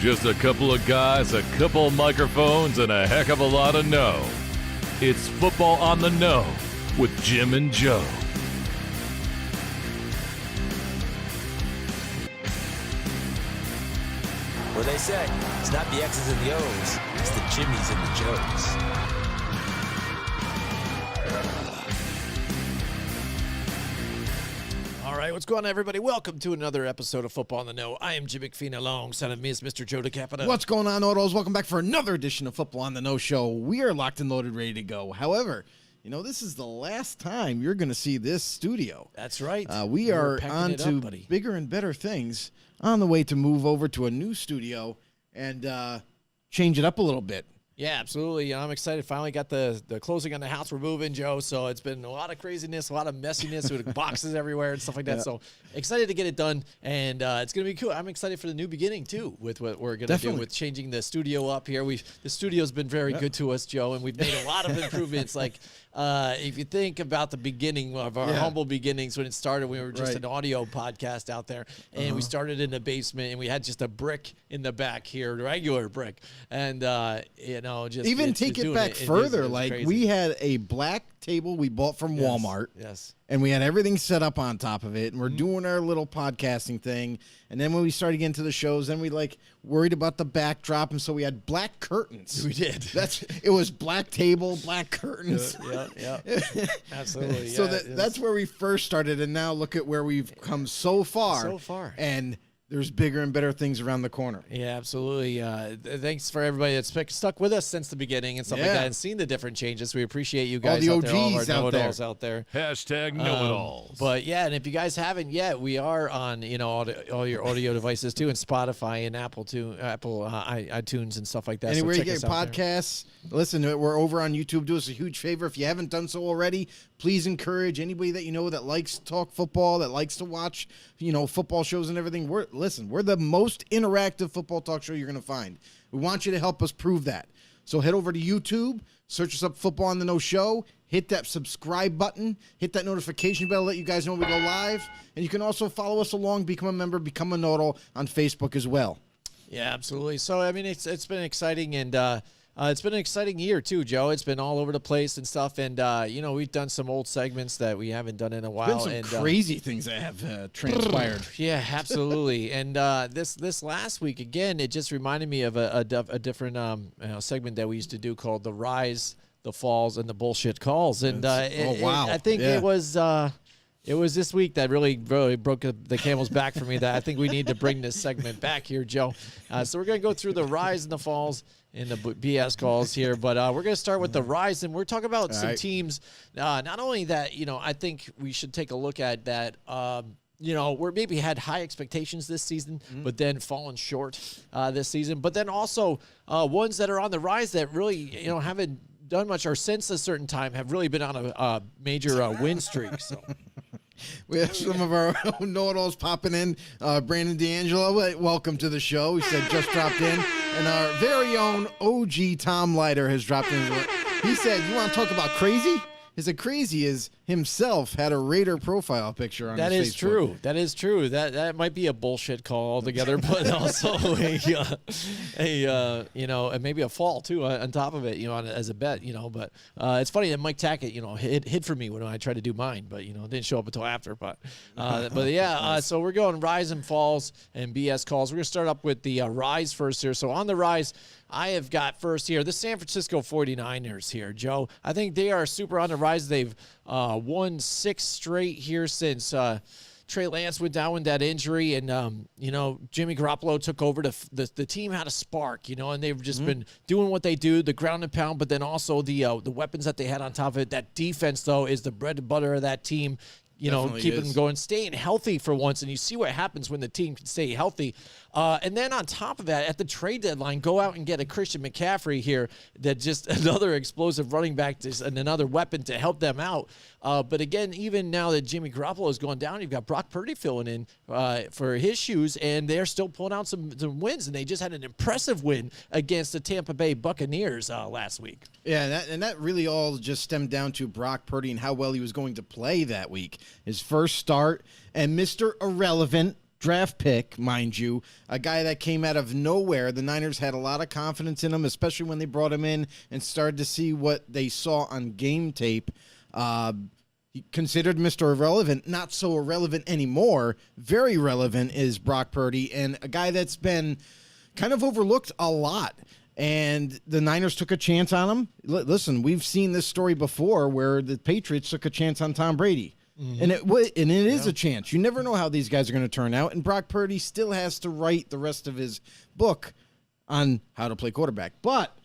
Just a couple of guys, a couple of microphones, and a heck of a lot of know. It's Football on the Know with Jim and Joe. Well, they say it's not the X's and the O's, it's the Jimmies and the Joes. All right, what's going on, everybody? Welcome to another episode of Football on the Know. I am Jim McPhee, alongside of me is Mr. Joe DeCapita. What's going on, Autos? Welcome back for another edition of Football on the Know Show. We are locked and loaded, ready to go. However, you know, this is the last time you're going to see this studio. That's right. We We're are packing on it to up, buddy. bigger and better things, on the way to move over to a new studio and change it up a little bit. Yeah, absolutely. I'm excited. Finally got the closing on the house. We're moving, Joe. So it's been a lot of craziness, a lot of messiness with boxes everywhere and stuff like that. Yeah. So excited to get it done. And it's going to be cool. I'm excited for the new beginning, too, with what we're going to do with changing the studio up here. The studio's been very good to us, Joe, and we've made a lot of improvements. Like, if you think about the beginning of our humble beginnings when it started, we were just an audio podcast out there. And we started in the basement, and we had just a brick in the back here, regular brick. And, just even take it back further. Like crazy. We had a black table we bought from Walmart. Yes. And we had everything set up on top of it. And we're doing our little podcasting thing. And then when we started getting to the shows, then we worried about the backdrop. And so we had black curtains. We did. It was black table, black curtains. Yeah. Absolutely. So that's where we first started. And now look at where we've come so far. So far. And there's bigger and better things around the corner. Yeah, absolutely. Thanks for everybody that's stuck with us since the beginning and stuff like that and seen the different changes. We appreciate you guys all the OGs all of our know-it-alls out there. Hashtag know-it-alls. But yeah, and if you guys haven't yet, we are on all your audio devices too, and Spotify and Apple iTunes and stuff like that. Anywhere so you get podcasts, listen, we're over on YouTube. Do us a huge favor. If you haven't done so already, please encourage anybody that you know that likes to talk football, that likes to watch, football shows and everything. We're the most interactive football talk show you're going to find. We want you to help us prove that. So head over to YouTube, search us up Football on the Know Show, hit that subscribe button, hit that notification bell, let you guys know when we go live. And you can also follow us along, become a member, become a know-it-all on Facebook as well. Yeah, absolutely. So, I mean, it's been exciting, and it's been an exciting year, too, Joe. It's been all over the place and stuff. And, we've done some old segments that we haven't done in a while. Been some crazy things that have transpired. Yeah, absolutely. And this last week, again, it just reminded me of a different segment that we used to do called The Rise, The Falls, and The Bullshit Calls. And I think it was this week that really broke the camel's back for me that I think we need to bring this segment back here, Joe. So we're going to go through the rise and the falls in the BS calls here, but we're going to start with the rise, and we're talking about some teams. Not only that, I think we should take a look at that. Where maybe had high expectations this season, but then fallen short this season. But then also ones that are on the rise that really, haven't done much, or since a certain time have really been on a major win streak. So. We have some of our know-it-alls popping in. Brandon D'Angelo, welcome to the show. He said just dropped in. And our very own OG Tom Leiter has dropped in. He said, you want to talk about crazy? Is it crazy is himself had a Raider profile picture on his Facebook. That is true. That is true. That might be a bullshit call altogether, but also and maybe a fall too on top of it, as a bet, But it's funny that Mike Tackett, hid for me when I tried to do mine, but didn't show up until after. But so we're going rise and falls and BS calls. We're gonna start up with the rise first here. So on the rise, I have got first here the San Francisco 49ers here, Joe. I think they are super on the rise. They've won 6 straight here since Trey Lance went down with that injury, and Jimmy Garoppolo took over. The team had a spark, and they've just been doing what they do, the ground and pound, but then also the weapons that they had on top of it. That defense, though, is the bread and butter of that team. Keeping them going, staying healthy for once, and you see what happens when the team can stay healthy. And then on top of that, at the trade deadline, go out and get a Christian McCaffrey here, that just another explosive running back and another weapon to help them out. But again, even now that Jimmy Garoppolo has gone down, you've got Brock Purdy filling in for his shoes, and they're still pulling out some wins, and they just had an impressive win against the Tampa Bay Buccaneers last week. Yeah, and that really all just stemmed down to Brock Purdy and how well he was going to play that week. His first start, and Mr. Irrelevant draft pick, mind you, a guy that came out of nowhere. The Niners had a lot of confidence in him, especially when they brought him in and started to see what they saw on game tape. He considered Mr. Irrelevant, not so irrelevant anymore. Very relevant is Brock Purdy, and a guy that's been kind of overlooked a lot. And the Niners took a chance on him. Listen, we've seen this story before where the Patriots took a chance on Tom Brady. And it is a chance. You never know how these guys are going to turn out. And Brock Purdy still has to write the rest of his book on how to play quarterback. But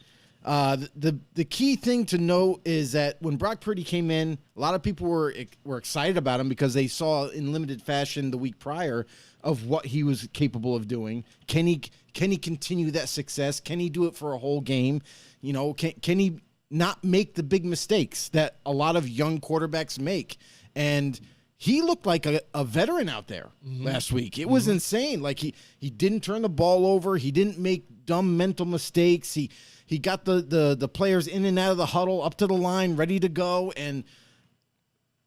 the key thing to note is that when Brock Purdy came in, a lot of people were excited about him because they saw in limited fashion the week prior of what he was capable of doing. Can he continue that success? Can he do it for a whole game? You know, can he not make the big mistakes that a lot of young quarterbacks make? And he looked like a veteran out there last week. It was insane. Like he didn't turn the ball over. He didn't make dumb mental mistakes. He got the players in and out of the huddle, up to the line, ready to go, and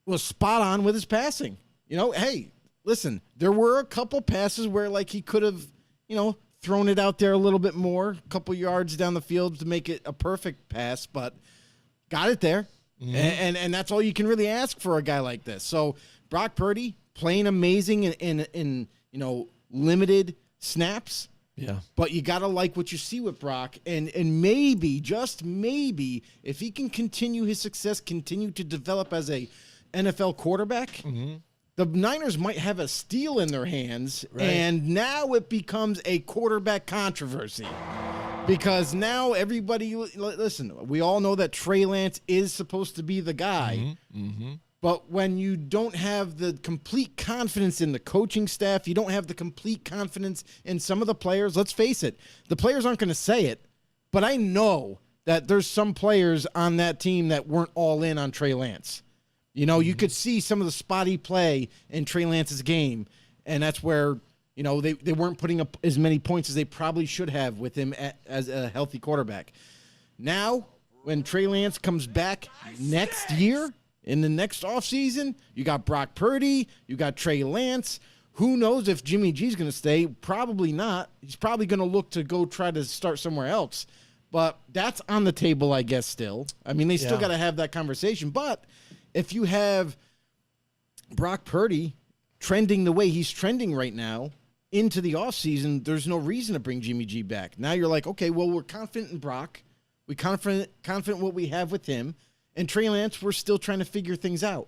was spot on with his passing. You know, hey, listen, there were a couple passes where like he could have, you know, thrown it out there a little bit more, a couple yards down the field to make it a perfect pass, but got it there. And that's all you can really ask for a guy like this. So Brock Purdy playing amazing in you know, limited snaps. Yeah. But you got to like what you see with Brock. And maybe, just maybe, if he can continue his success, continue to develop as a NFL quarterback, the Niners might have a steal in their hands. Right. And now it becomes a quarterback controversy. Because now everybody, listen, we all know that Trey Lance is supposed to be the guy. But when you don't have the complete confidence in the coaching staff, you don't have the complete confidence in some of the players, let's face it, the players aren't going to say it, but I know that there's some players on that team that weren't all in on Trey Lance. You know, you could see some of the spotty play in Trey Lance's game, and that's where, you know, they weren't putting up as many points as they probably should have with him as a healthy quarterback. Now, when Trey Lance comes back next year, in the next offseason, you got Brock Purdy, you got Trey Lance. Who knows if Jimmy G's going to stay? Probably not. He's probably going to look to go try to start somewhere else. But that's on the table, I guess, still. I mean, they still got to have that conversation. But if you have Brock Purdy trending the way he's trending right now into the offseason, there's no reason to bring Jimmy G back. Now you're like, okay, well, we're confident in Brock. We're confident what we have with him. And Trey Lance, we're still trying to figure things out.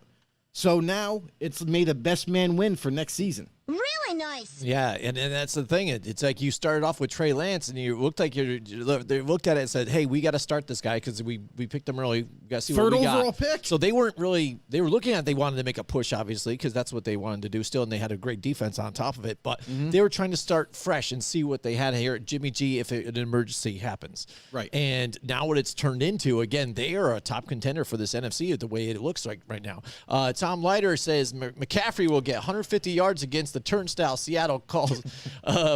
So now it's made a best man win for next season. Really nice. Yeah, and that's the thing. It's like you started off with Trey Lance, and you looked like they looked at it and said, "Hey, we got to start this guy because we picked him early. We got to see what we got." Third overall pick. So they weren't really. They were looking at it, they wanted to make a push, obviously, because that's what they wanted to do still, and they had a great defense on top of it. But they were trying to start fresh and see what they had here at Jimmy G if an emergency happens. Right. And now what it's turned into, again, they are a top contender for this NFC the way it looks like right now. Tom Leiter says McCaffrey will get 150 yards against the turnstile Seattle calls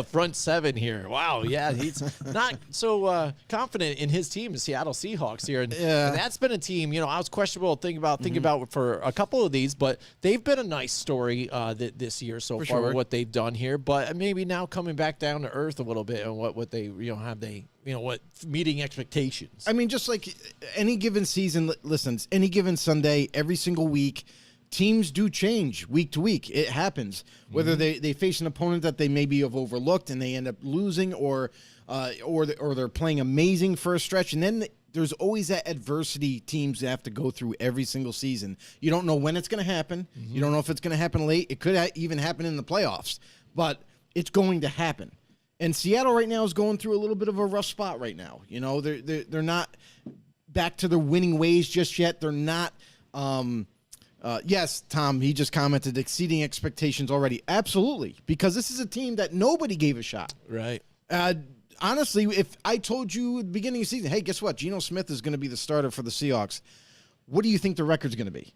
front seven here. Wow, yeah, he's not so confident in his team, the Seattle Seahawks here, and that's been a team. You know, I was questionable thinking about for a couple of these, but they've been a nice story this year so far with what they've done here. But maybe now coming back down to earth a little bit and what they what meeting expectations. I mean, just like any given season, listen, any given Sunday, every single week, teams do change week to week. It happens. Whether they face an opponent that they maybe have overlooked and they end up losing, or they're playing amazing for a stretch, and then there's always that adversity teams have to go through every single season. You don't know when it's going to happen. You don't know if it's going to happen late. It could even happen in the playoffs, but it's going to happen. And Seattle right now is going through a little bit of a rough spot right now. You know, they're not back to their winning ways just yet. They're not. Yes, Tom, he just commented exceeding expectations already. Absolutely, because this is a team that nobody gave a shot. Right. Honestly, if I told you at the beginning of the season, hey, guess what? Geno Smith is going to be the starter for the Seahawks. What do you think the record's going to be?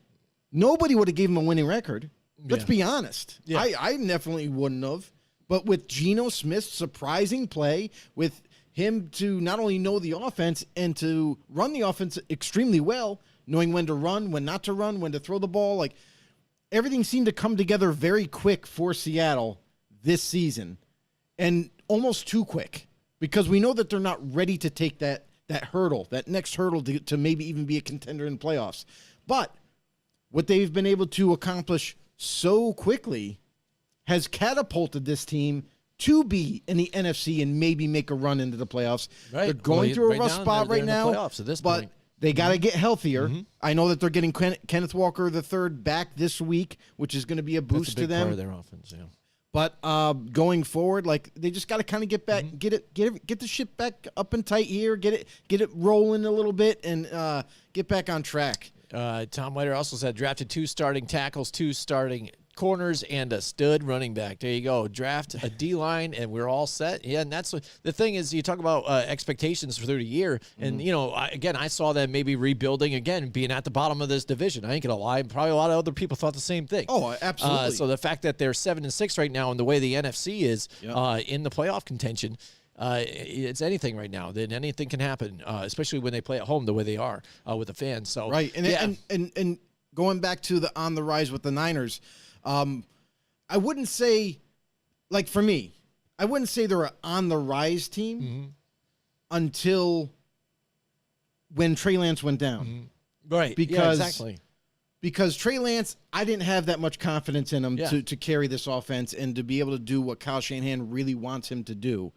Nobody would have gave him a winning record. Let's be honest. Yeah. I definitely wouldn't have. But with Geno Smith's surprising play, with him to not only know the offense and to run the offense extremely well, knowing when to run, when not to run, when to throw the ball, like everything seemed to come together very quick for Seattle this season, and almost too quick, because we know that they're not ready to take that hurdle, that next hurdle to maybe even be a contender in the playoffs. But what they've been able to accomplish so quickly has catapulted this team to be in the NFC and maybe make a run into the playoffs. Right. They're going through a rough spot they're right in the now, playoffs at this but point. they got to get healthier. I know that they're getting Kenneth Walker III back this week, which is going to be a boost That's a big to them. part of their offense, yeah. But going forward, like, they just got to kind of get back, get the ship back up and tight here, get it rolling a little bit, and get back on track. Tom Leiter also said drafted 2 starting tackles, 2 starting corners, and a stud running back. There you go. Draft a D-line, and we're all set. Yeah, and that's what the thing is. You talk about expectations for the year, and I saw them maybe rebuilding again, being at the bottom of this division. I ain't gonna lie, probably a lot of other people thought the same thing. Oh, absolutely. So the fact that they're 7-6 right now, and the way the NFC is in the playoff contention. It's anything right now. Then anything can happen, especially when they play at home the way they are with the fans. So right, and going back to the on the rise with the Niners, I wouldn't say, like, for me, I wouldn't say they're an on the rise team until when Trey Lance went down. Right, exactly. Because Trey Lance, I didn't have that much confidence in him to carry this offense and to be able to do what Kyle Shanahan really wants him to do.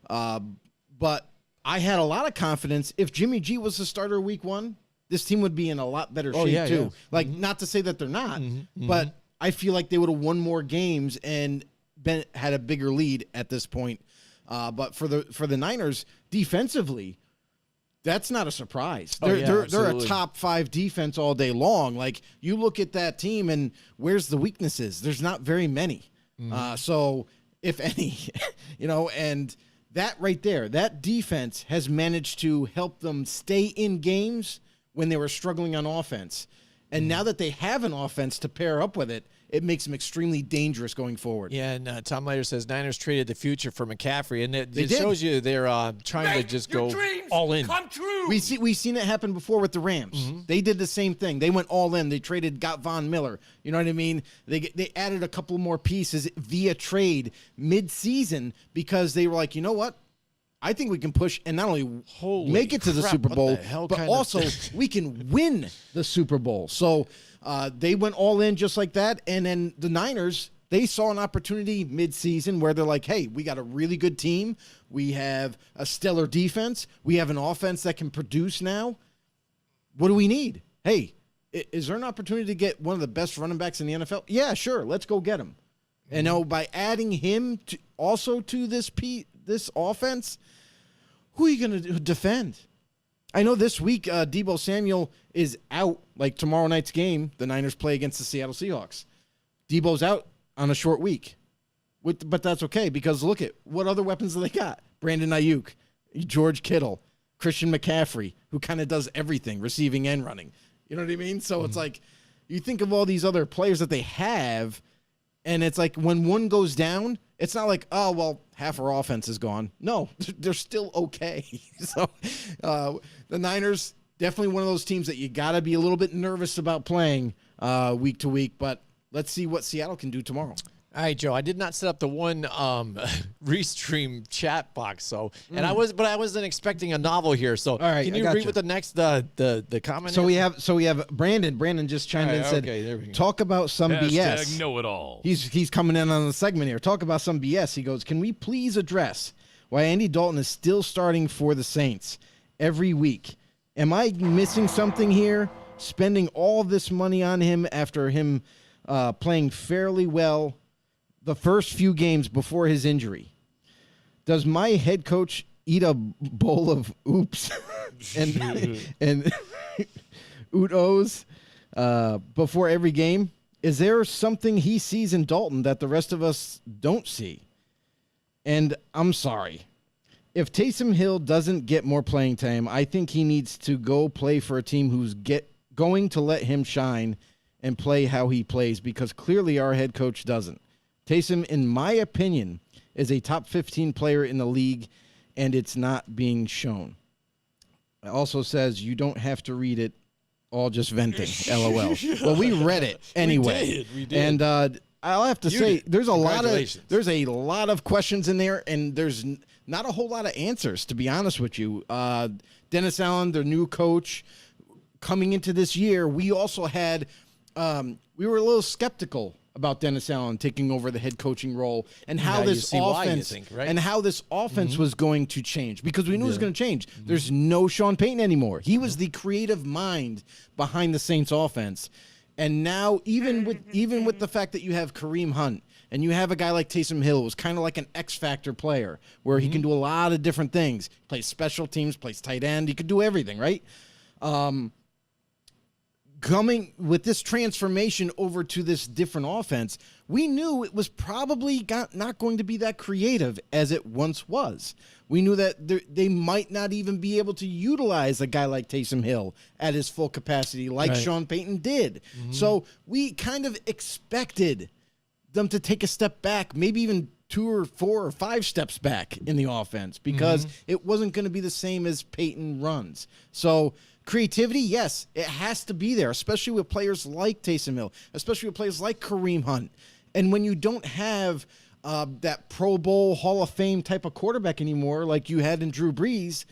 But I had a lot of confidence. If Jimmy G was the starter week 1, this team would be in a lot better shape too. Yeah. Like, not to say that they're not, but I feel like they would have won more games and had a bigger lead at this point. But for the Niners, defensively, that's not a surprise. They're a top 5 defense all day long. Like, you look at that team and where's the weaknesses? There's not very many. So if any, and that right there, that defense has managed to help them stay in games when they were struggling on offense. And now that they have an offense to pair up with it, it makes them extremely dangerous going forward. Yeah, and Tom Leiter says Niners traded the future for McCaffrey, and it shows you they're trying to just go all in. Come true. We've seen it happen before with the Rams. They did the same thing. They went all in. They got Von Miller. You know what I mean? They added a couple more pieces via trade mid-season because they were like, you know what? I think we can push and not only make it to the Super Bowl, but also we can win the Super Bowl. So they went all in just like that. And then the Niners, they saw an opportunity mid-season where they're like, hey, we got a really good team. We have a stellar defense. We have an offense that can produce now. What do we need? Hey, is there an opportunity to get one of the best running backs in the NFL? Yeah, sure. Let's go get him. And by adding him to this offense, who are you going to defend? I know this week Deebo Samuel is out, like tomorrow night's game. The Niners play against the Seattle Seahawks. Deebo's out on a short week. But that's okay because look at what other weapons do they got? Brandon Ayuk, George Kittle, Christian McCaffrey, who kind of does everything, receiving and running. You know what I mean? So it's like you think of all these other players that they have, and it's like when one goes down, it's not like, oh, well, half our offense is gone. No, they're still okay. So the Niners, definitely one of those teams that you got to be a little bit nervous about playing week to week. But let's see what Seattle can do tomorrow. All right, Joe. I did not set up the one restream chat box, so I wasn't expecting a novel here. So, all right, can you read what the next the comment? So we have Brandon. Brandon just chimed in and said, okay, there we go. "Talk about some BS." Hashtag know it all. He's coming in on the segment here. Talk about some BS. He goes, "Can we please address why Andy Dalton is still starting for the Saints every week? Am I missing something here? Spending all this money on him after him playing fairly well the first few games before his injury. Does my head coach eat a bowl of oops and oot-ohs before every game? Is there something he sees in Dalton that the rest of us don't see? And I'm sorry. If Taysom Hill doesn't get more playing time, I think he needs to go play for a team who's going to let him shine and play how he plays because clearly our head coach doesn't. Taysom, in my opinion, is a top 15 player in the league, and it's not being shown. It also says you don't have to read it, all just venting, LOL. Well, we read it anyway. We did. And I'll have to You say did. there's a Congratulations. lot of questions in there, and there's not a whole lot of answers, to be honest with you. Dennis Allen, their new coach, coming into this year, we also had we were a little skeptical about Dennis Allen taking over the head coaching role and how Now you this see why, you offense think, right? and how this offense was going to change, because we knew it was going to change. Mm-hmm. There's no Sean Payton anymore. He was the creative mind behind the Saints offense. And now even with the fact that you have Kareem Hunt and you have a guy like Taysom Hill, who's kind of like an X factor player where he can do a lot of different things. Plays special teams, plays tight end, he could do everything, right? Coming with this transformation over to this different offense, we knew it was probably not going to be that creative as it once was. We knew that they might not even be able to utilize a guy like Taysom Hill at his full capacity like Right. Sean Payton did. So we kind of expected them to take a step back, maybe even 2 or 4 or 5 steps back in the offense, because it wasn't going to be the same as Peyton runs. So creativity, yes, it has to be there, especially with players like Taysom Hill, especially with players like Kareem Hunt. And when you don't have that Pro Bowl Hall of Fame type of quarterback anymore like you had in Drew Brees,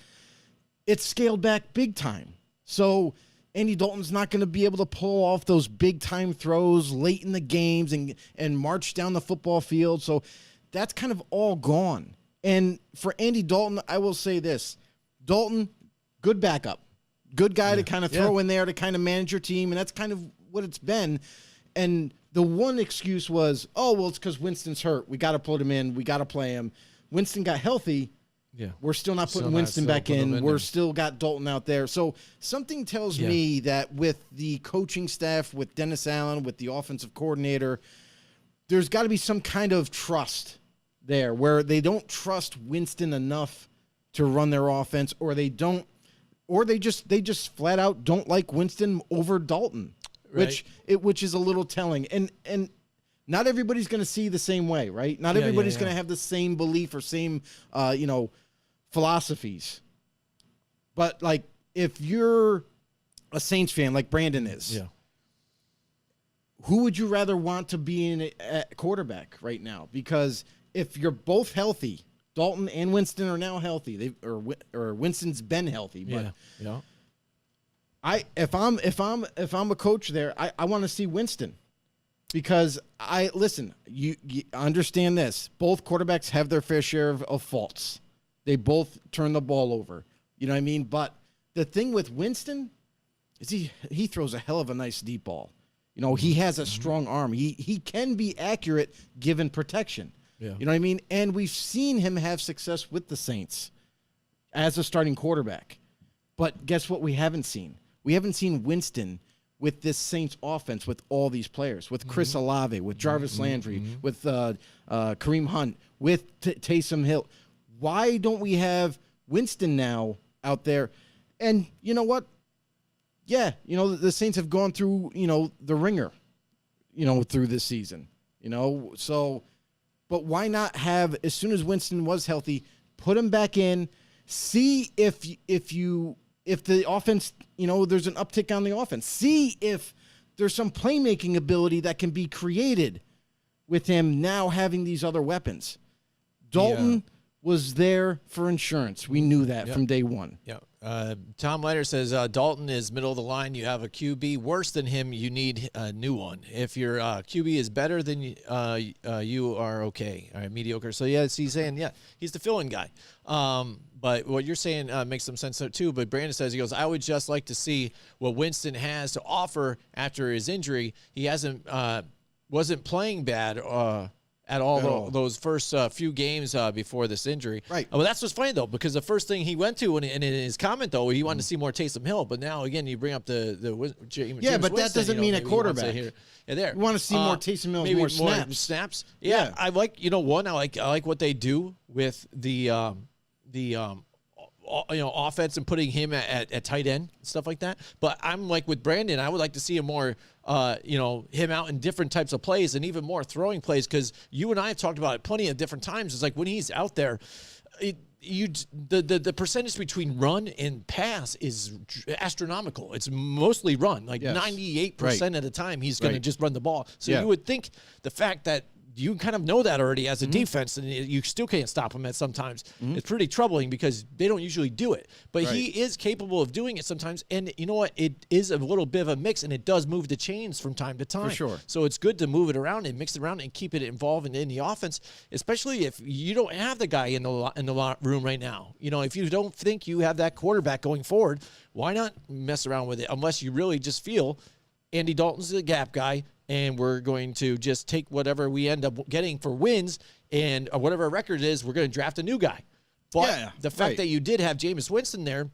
it's scaled back big time. So Andy Dalton's not going to be able to pull off those big time throws late in the games and march down the football field. So that's kind of all gone. And for Andy Dalton, I will say this. Dalton, good backup. Good guy to kind of throw in there to kind of manage your team, and that's kind of what it's been. And the one excuse was, oh, well, it's because Winston's hurt. We got to put him in. We got to play him. Winston got healthy. Yeah. We're still not Still putting not- Winston still back putting him in. in We're there. still got Dalton out there. So something tells Yeah. me that with the coaching staff, with Dennis Allen, with the offensive coordinator, there's got to be some kind of trust there where they don't trust Winston enough to run their offense, or they just flat out don't like Winston over Dalton, which is a little telling. And not everybody's going to see the same way, right? Not everybody's going to have the same belief or same philosophies. But like if you're a Saints fan like Brandon is, who would you rather want to be in at quarterback right now? Because if you're both healthy, Dalton and Winston are now healthy. Or Winston's been healthy, but if I'm a coach there, I want to see Winston, because you understand this. Both quarterbacks have their fair share of faults. They both turn the ball over. You know what I mean? But the thing with Winston is he throws a hell of a nice deep ball. You know, he has a strong arm. He can be accurate given protection. Yeah. You know what I mean? And we've seen him have success with the Saints as a starting quarterback. But guess what we haven't seen? We haven't seen Winston with this Saints offense with all these players, with Chris Olave, with Jarvis Landry, with Kareem Hunt, with Taysom Hill. Why don't we have Winston now out there? And you know what? Yeah, the Saints have gone through, the ringer, through this season, so, but why not have, as soon as Winston was healthy, put him back in, see if the offense, there's an uptick on the offense, see if there's some playmaking ability that can be created with him now having these other weapons. Dalton was there for insurance. We knew that from day one. Yeah. Tom Leiter says Dalton is middle of the line. You have a QB worse than him. You need a new one. If your QB is better than you are okay. All right, mediocre. So yeah, he's saying he's the fill-in guy. But what you're saying makes some sense there too. But Brandon says, he goes, I would just like to see what Winston has to offer after his injury. He wasn't playing bad at all those first few games before this injury. Right. Well, that's what's funny, though, because the first thing he went to in his comment, though, he wanted to see more Taysom Hill. But now, again, you bring up James but that Winston, doesn't mean a maybe he wants to quarterback. hear- there. You want to see more Taysom Hill, maybe more snaps. Yeah, Yeah. I like, I like what they do with the offense and putting him at tight end and stuff like that. But I'm like with Brandon, I would like to see him more, him out in different types of plays and even more throwing plays, because you and I have talked about it plenty of different times. It's like when he's out there, the percentage between run and pass is astronomical. It's mostly run, like Yes. 98% of the time he's going to Right. just run the ball. So Yeah. you would think the fact that you kind of know that already as a defense, and you still can't stop him at sometimes. It's pretty troubling because they don't usually do it. But he is capable of doing it sometimes. And you know what? It is a little bit of a mix, and it does move the chains from time to time. sure. So it's good to move it around and mix it around and keep it involved in the offense, especially if you don't have the guy in the room right now. You know, if you don't think you have that quarterback going forward, why not mess around with it? Unless you really just feel Andy Dalton's the gap guy, and we're going to just take whatever we end up getting for wins, and whatever our record is, we're going to draft a new guy. But Yeah, the fact right. that you did have Jameis Winston there,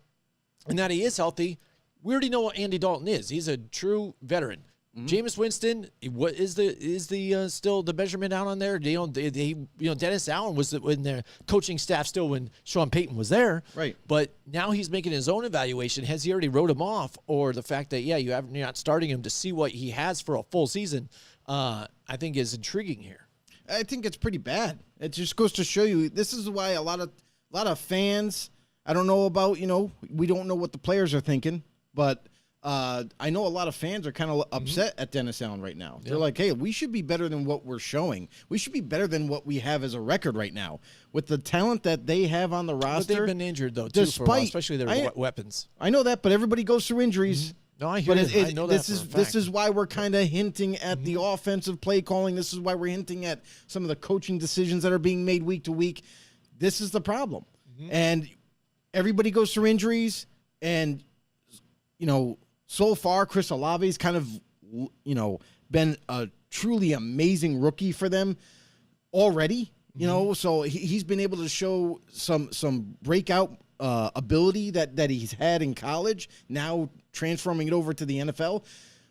and that he is healthy, we already know what Andy Dalton is. He's a true veteran. Jameis Winston, what is the still the measurement out on there? Dennis Allen was in their coaching staff still when Sean Payton was there, Right. But now he's making his own evaluation. Has he already wrote him off, or the fact that you're not starting him to see what he has for a full season? I think is intriguing here. I think it's pretty bad. It just goes to show you this is why a lot of fans. I don't know about we don't know what the players are thinking, but I know a lot of fans are kind of upset at Dennis Allen right now. They're like, hey, we should be better than what we're showing. We should be better than what we have as a record right now. With the talent that they have on the But roster. they've been injured, though, too, for a while, despite- especially their I- weapons. I know that, but everybody goes through injuries. No, I hear But you. I know that this for a is fact. this is why we're kind of hinting at the offensive play calling. This is why we're hinting at some of the coaching decisions that are being made week to week. This is the problem, and everybody goes through injuries. And so far, Chris Olave's kind of been a truly amazing rookie for them already. So he's been able to show some breakout ability that he's had in college, now transforming it over to the NFL.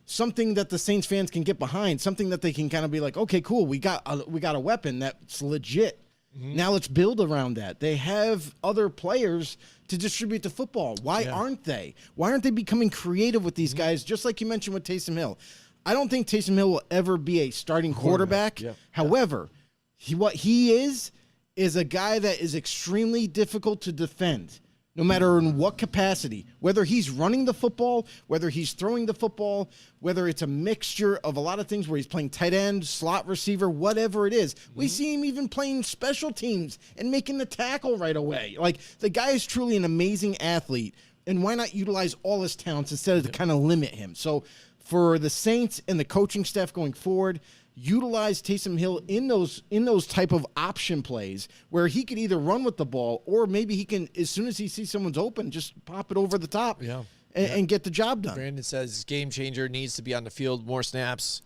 Something that the Saints fans can get behind, something that they can kind of be like, okay, cool, we got a weapon that's legit. Now let's build around that. They have other players to distribute the football. Why aren't they? Why aren't they becoming creative with these guys, just like you mentioned with Taysom Hill? I don't think Taysom Hill will ever be a starting quarterback. Yeah. However, what he is a guy that is extremely difficult to defend, no matter in what capacity. Whether he's running the football, whether he's throwing the football, whether it's a mixture of a lot of things where he's playing tight end, slot receiver, whatever it is. We see him even playing special teams and making the tackle right away. Like, the guy is truly an amazing athlete, and why not utilize all his talents instead of to kind of limit him? So for the Saints and the coaching staff going forward, utilize Taysom Hill in those type of option plays where he could either run with the ball, or maybe he can, as soon as he sees someone's open, just pop it over the top and get the job done. Brandon says game changer, needs to be on the field, more snaps,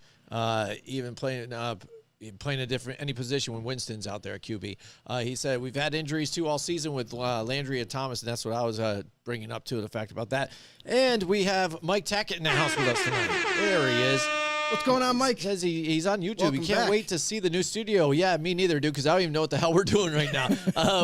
even playing a different any position when Winston's out there at QB. He said we've had injuries too all season with Landry and Thomas, and that's what I was bringing up to the fact about that. And we have Mike Tackett in the house with us tonight. There he is. What's going on, Mike? Says he's on YouTube. Welcome He can't back. wait to see the new studio. Yeah, me neither, dude, because I don't even know what the hell we're doing right now.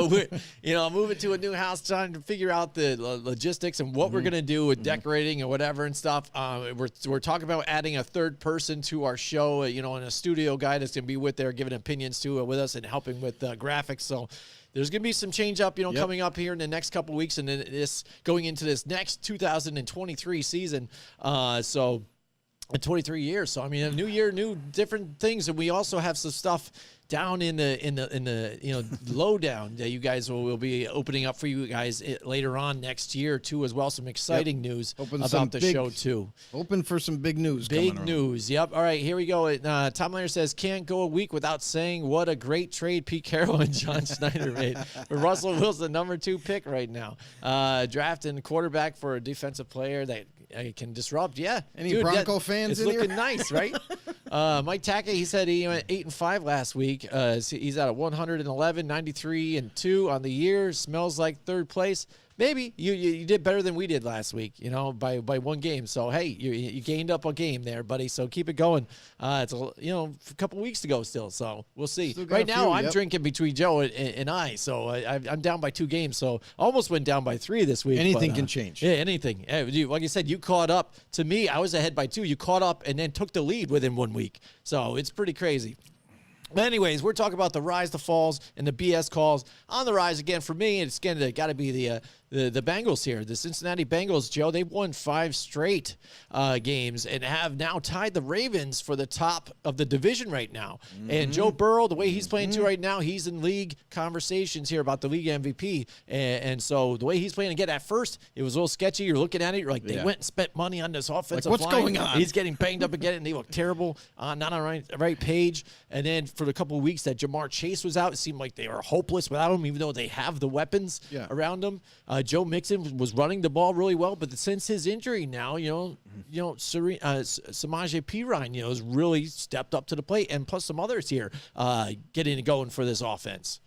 We're moving to a new house, trying to figure out the logistics and what we're going to do with decorating and whatever and stuff. We're talking about adding a third person to our show, and a studio guy that's going to be with there giving opinions to with us and helping with graphics. So there's going to be some change up, coming up here in the next couple weeks, and then this going into this next 2023 season. So 23 years. So, I mean, a new year, new different things. And we also have some stuff down in the lowdown that you guys will be opening up for you guys later on next year too, as well. Some exciting news about the show too. Open for some big news. Big coming news. Yep. All right, here we go. Tom Lander says, can't go a week without saying what a great trade Pete Carroll and John Schneider made for Russell Wilson, number 2 pick right now. Drafting quarterback for a defensive player that can disrupt. Yeah. Any Bronco fans it's in here? looking nice, right? Mike Tackett, he said he went 8-5 last week. He's at a 111, 93-2 on the year. Smells like third place. Maybe you did better than we did last week, by one game. So hey, you gained up a game there, buddy. So keep it going. It's a couple weeks to go still. So we'll see. Still got Right a now, few, I'm yep. drinking between Joe and I. So I'm down by 2 games. So almost went down by 3 this week. Anything but, can change. Yeah, anything. Like you said, you caught up to me. I was ahead by 2. You caught up and then took the lead within 1 week. So it's pretty crazy. But anyways, we're talking about the rise, the falls, and the BS calls. On the rise again for me, it's got to be the Bengals here. The Cincinnati Bengals, Joe, they've won 5 straight games and have now tied the Ravens for the top of the division right now. And Joe Burrow, the way he's playing too right now, he's in league conversations here about the league MVP. And so the way he's playing, again, at first, it was a little sketchy. You're looking at it, you're like, they went and spent money on this offensive what's line. going on? He's getting banged up again, and they look terrible, not on the right page. And then for the couple of weeks that Jamar Chase was out, it seemed like they were hopeless without him, even though they have the weapons around him. Joe Mixon was running the ball really well, but since his injury now, Samaje Perine, has really stepped up to the plate, and plus some others here getting and going for this offense.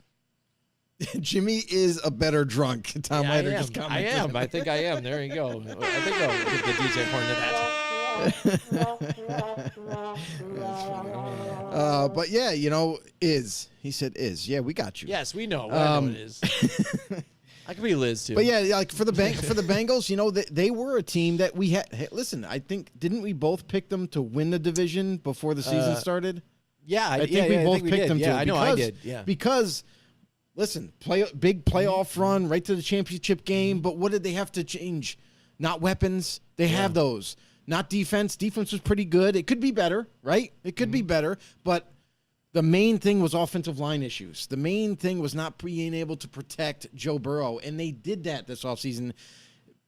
Jimmy is a better drunk. Tom Leiter just commented. I am. I think I am. There you go. I think I'll give the DJ point to that. But yeah, he said is. Yeah, we got you. Yes, we know. I know it is. I could be Liz too. But yeah, like for the Bengals, they were a team that we had. Hey, listen, I think didn't we both pick them to win the division before the season started? Yeah, I think we both picked them to. Yeah, I know I did. Yeah, because listen, big playoff run right to the championship game. But what did they have to change? Not weapons. They have those. Not defense. Defense was pretty good. It could be better, right? It could be better, but the main thing was offensive line issues. The main thing was not being able to protect Joe Burrow, and they did that this offseason.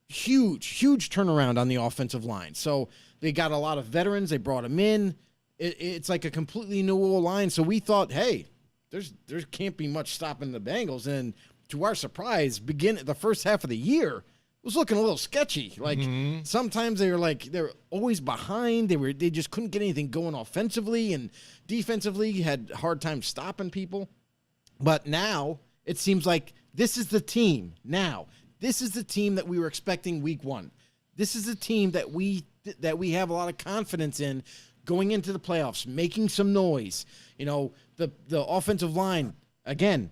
Huge turnaround on the offensive line. So they got a lot of veterans. They brought them in. It's like a completely new line. So we thought, hey, there can't be much stopping the Bengals. And to our surprise, the first half of the year was looking a little sketchy. Like sometimes they were always behind. They just couldn't get anything going offensively, and defensively had a hard time stopping people. But now it seems like this is the team. Now this is the team that we were expecting week 1. This is the team that we have a lot of confidence in going into the playoffs, making some noise. The offensive line again.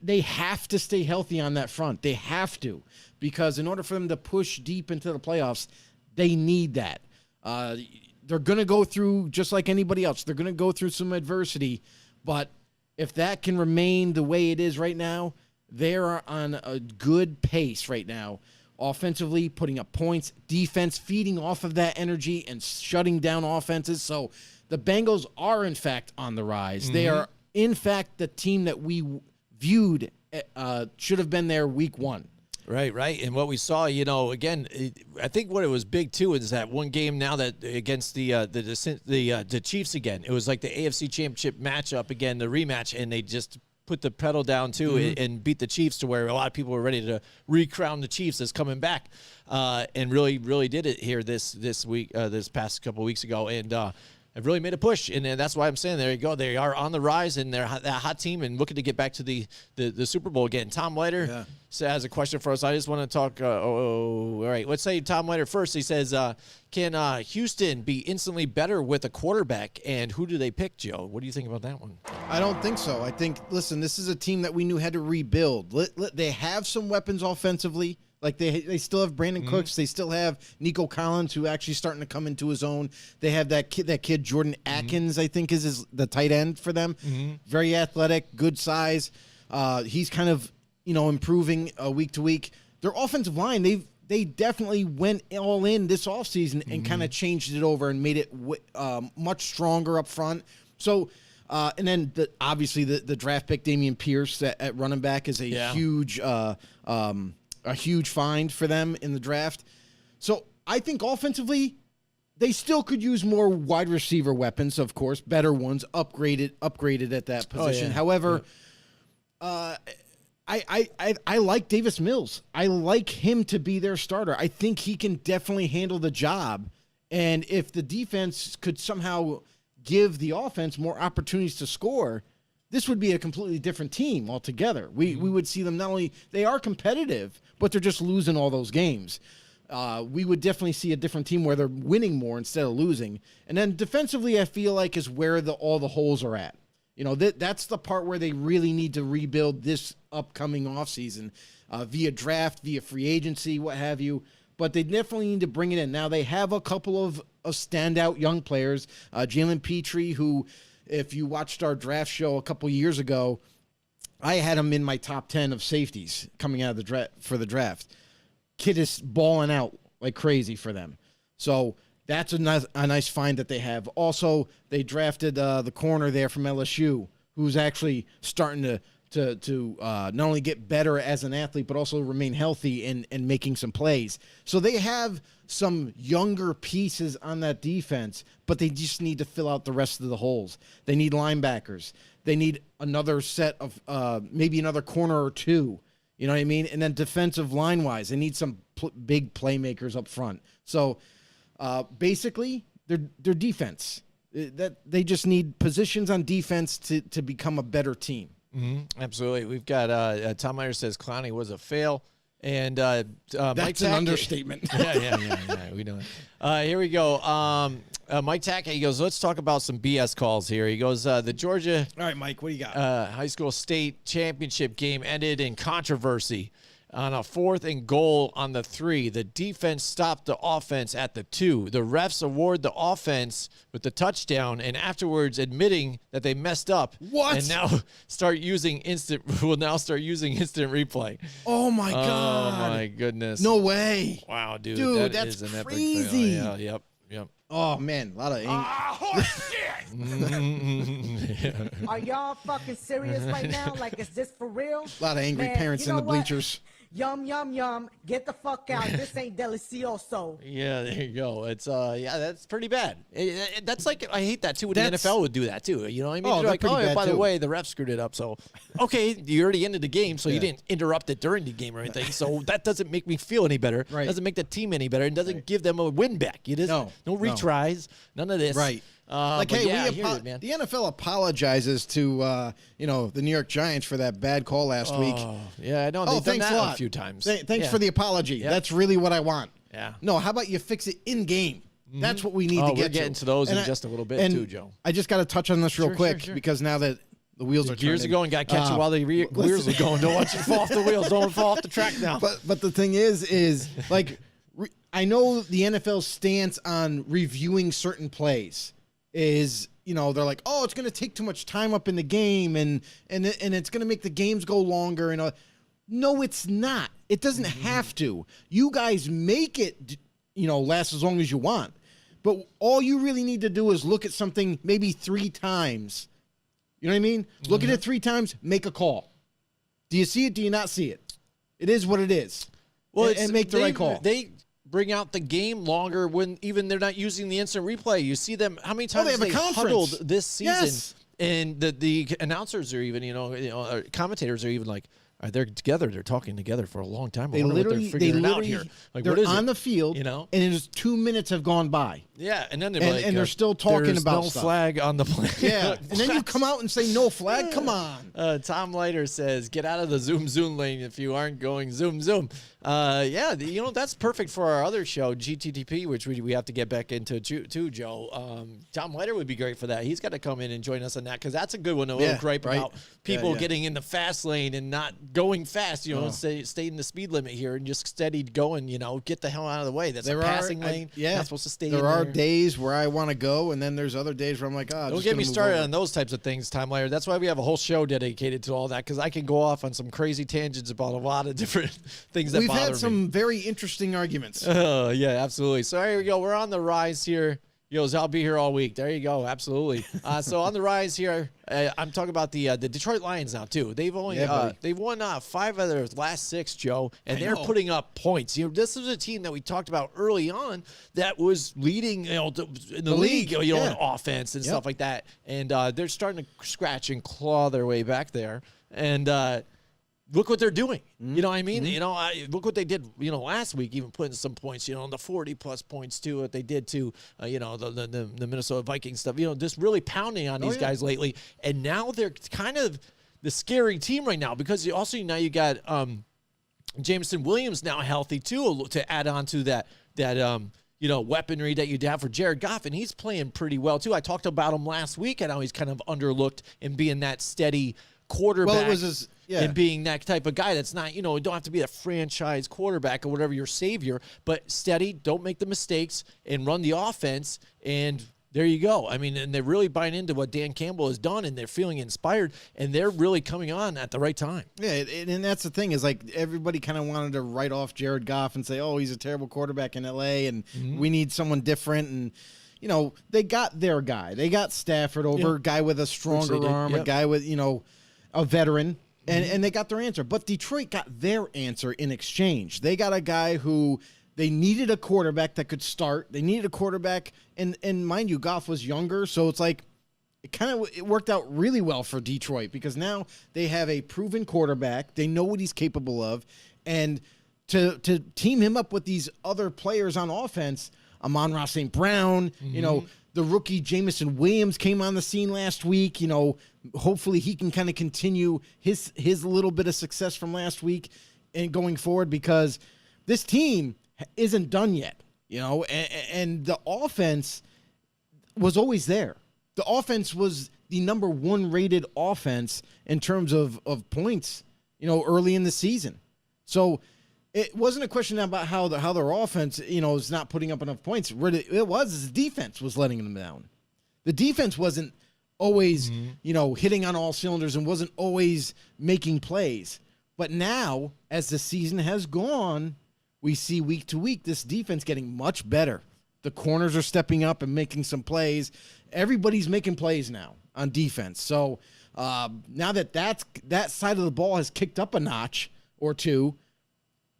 They have to stay healthy on that front. They have to, because in order for them to push deep into the playoffs, they need that. They're going to go through, just like anybody else, they're going to go through some adversity. But if that can remain the way it is right now, they're on a good pace right now. Offensively, putting up points, defense, feeding off of that energy and shutting down offenses. So the Bengals are, in fact, on the rise. They are, in fact, the team that we viewed should have been there week 1. Right. And what we saw, again, I think what it was big too is that one game now that against the Chiefs again. It was like the AFC Championship matchup again, the rematch, and they just put the pedal down too and beat the Chiefs to where a lot of people were ready to recrown the Chiefs as coming back, and really did it here this week, this past couple of weeks ago, and have really made a push, and that's why I'm saying there you go. They are on the rise, and they're that hot team and looking to get back to the Super Bowl again. Tom Leiter has a question for us. I just want to talk. All right. Let's say Tom Leiter first. He says, can Houston be instantly better with a quarterback, and who do they pick, Joe? What do you think about that one? I don't think so. I think, listen, this is a team that we knew had to rebuild. They have some weapons offensively. Like they still have Brandon Cooks. They still have Nico Collins, who actually starting to come into his own. They have that kid Jordan Atkins, I think is the tight end for them. Very athletic, good size. He's kind of improving week to week. Their offensive line, they definitely went all in this offseason and kind of changed it over and made it much stronger up front. So. And then obviously the draft pick Dameon Pierce at running back is a huge find for them in the draft. So I think offensively, they still could use more wide receiver weapons, of course, better ones, upgraded at that position. However, I like Davis Mills. I like him to be their starter. I think he can definitely handle the job. And if the defense could somehow give the offense more opportunities to score, this would be a completely different team altogether. We would see them not only, they are competitive, but they're just losing all those games. We would definitely see a different team where they're winning more instead of losing. And then defensively, I feel like is where all the holes are at. That's the part where they really need to rebuild this upcoming offseason via draft, via free agency, what have you. But they definitely need to bring it in. Now, they have a couple of standout young players. Jalen Petrie, who if you watched our draft show a couple years ago, I had him in my top 10 of safeties coming out of the draft. Kid is balling out like crazy for them. So that's a nice find that they have. Also, they drafted the corner there from LSU, who's actually starting to not only get better as an athlete, but also remain healthy and making some plays. So they have some younger pieces on that defense, but they just need to fill out the rest of the holes. They need linebackers. They need another set of maybe another corner or two. You know what I mean? And then defensive line-wise, they need some big playmakers up front. So basically, their defense. That they just need positions on defense to become a better team. Mm-hmm. Absolutely. We've got Tom Meyer says Clowney was a fail. And Mike that's an understatement. Yeah. We know it. Here we go. Mike Tackett, he goes, let's talk about some BS calls here. He goes, the Georgia All right, Mike, what do you got? high school state championship game ended in controversy. On a 4th and goal on the 3, the defense stopped the offense at the 2. The refs award the offense with the touchdown, and afterwards admitting that they messed up. What? And now will now start using instant replay. Oh my God! Oh my goodness! No way! Wow, dude, Dude, that that's is an crazy. epic fail. Yeah, yep. Oh man, a lot of Are y'all fucking serious right now? Like, is this for real? a lot of angry Man, parents you in know the what? bleachers. Yum, yum, yum. Get the fuck out. This ain't delicioso. Yeah, there you go. It's that's pretty bad. That's like, I hate that too when the That's- NFL would do that too. You know what I mean? Oh, They're they're like, pretty oh, bad by the too. way, the ref screwed it up. So, okay, you already ended the game, so you Yeah. didn't interrupt it during the game or anything. So that doesn't make me feel any better. Right. Doesn't make the team any better. And doesn't give them a win back. It is No, no retries. None of this. Right. Like, but hey, yeah, I hear you, man. the NFL apologizes to the New York Giants for that bad call last week. Oh, yeah, I know. Oh, They've done thanks that a lot. a few times. Thanks Yeah. for the apology. Yeah. That's really what I want. Yeah. No, how about you fix it in game? That's what we need Oh, to get we're getting to those in just a little bit and too, Joe. I just got to touch on this real Sure, quick sure. because now that the wheels are Gears are turning. going. Got to catch it while the wheels are going. Don't want you to fall off the wheels. Don't fall off the track now. But the thing is like I know the NFL's stance on reviewing certain plays is, they're like, oh, it's going to take too much time up in the game and it's going to make the games go longer. And no, it's not. It doesn't have to. You guys make it, last as long as you want. But all you really need to do is look at something maybe 3 times. You know what I mean? Look at it 3 times, make a call. Do you see it? Do you not see it? It is what it is. Well, and make the right call. They bring out the game longer when even they're not using the instant replay. You see them how many times they have a they conference. huddled this season, Yes. and the announcers are even commentators are even like, they're together. They're talking together for a long time. I They wonder what literally, they're figuring out here. Like, they're what is on it? the field, And it is 2 minutes have gone by. yeah, and then they're and- like, and they're still talking there's about no stuff. flag on the play. Yeah, Like, and then you what? come out and say no flag. Come on. Tom Leiter says, get out of the zoom lane if you aren't going zoom. That's perfect for our other show, GTTP, which we have to get back into too, Joe. Tom Leiter would be great for that. He's got to come in and join us on that because that's a good one. A little Yeah, gripe right. about people Yeah. getting in the fast lane and not going fast, stay in the speed limit here and just steady going, get the hell out of the way. That's a passing lane. Not supposed to stay in There are there. days where I want to go, and then there's other days where I'm like, Don't get me started on those types of things, Tom Leiter. That's why we have a whole show dedicated to all that, because I can go off on some crazy tangents about a lot of different things that We've bother had me. some very interesting arguments. Yeah, absolutely. So here we go. We're on the rise here. Yos, I'll be here all week. There you go. Absolutely. So on the rise here, I'm talking about the Detroit Lions now too. They've only they've won 5 of their last 6, Joe, and they're putting up points. This is a team that we talked about early on that was leading, in the league, in offense and stuff like that. And they're starting to scratch and claw their way back there. And look what they're doing. You know what I mean? Look what they did, last week, even putting some points, the 40-plus points too, what they did to, the Minnesota Vikings stuff, just really pounding on these guys lately. And now they're kind of the scary team right now because now you got Jameson Williams now healthy too to add on to that weaponry that you'd have for Jared Goff, and he's playing pretty well too. I talked about him last week and how he's kind of underlooked in being that steady quarterback. Well, it was and being that type of guy that's not, don't have to be a franchise quarterback or whatever your savior, but steady, don't make the mistakes and run the offense. And there you go. I mean, and they're really buying into what Dan Campbell has done, and they're feeling inspired, and they're really coming on at the right time. Yeah, and that's the thing is like everybody kind of wanted to write off Jared Goff and say, oh, he's a terrible quarterback in L.A. and we need someone different. And, you know, they got their guy. They got Stafford over, a guy with a stronger arm, a guy with, you know, a veteran. And they got their answer. But Detroit got their answer in exchange. They got a guy who they needed a quarterback that could start. They needed a quarterback. And mind you, Goff was younger. So it's like it worked out really well for Detroit because now they have a proven quarterback. They know what he's capable of. And to team him up with these other players on offense, Amon-Ra St. Brown, you know, the rookie Jameson Williams came on the scene last week. You know, hopefully he can kind of continue his little bit of success from last week and going forward because this team isn't done yet, you know, and the offense was always there. The offense was the number 1 rated offense in terms of points, you know, early in the season. So it wasn't a question about how their offense, you know, is not putting up enough points. It was the defense was letting them down. The defense wasn't always, you know, hitting on all cylinders and wasn't always making plays. But now, as the season has gone, we see week to week this defense getting much better. The corners are stepping up and making some plays. Everybody's making plays now on defense. So now that side of the ball has kicked up a notch or two,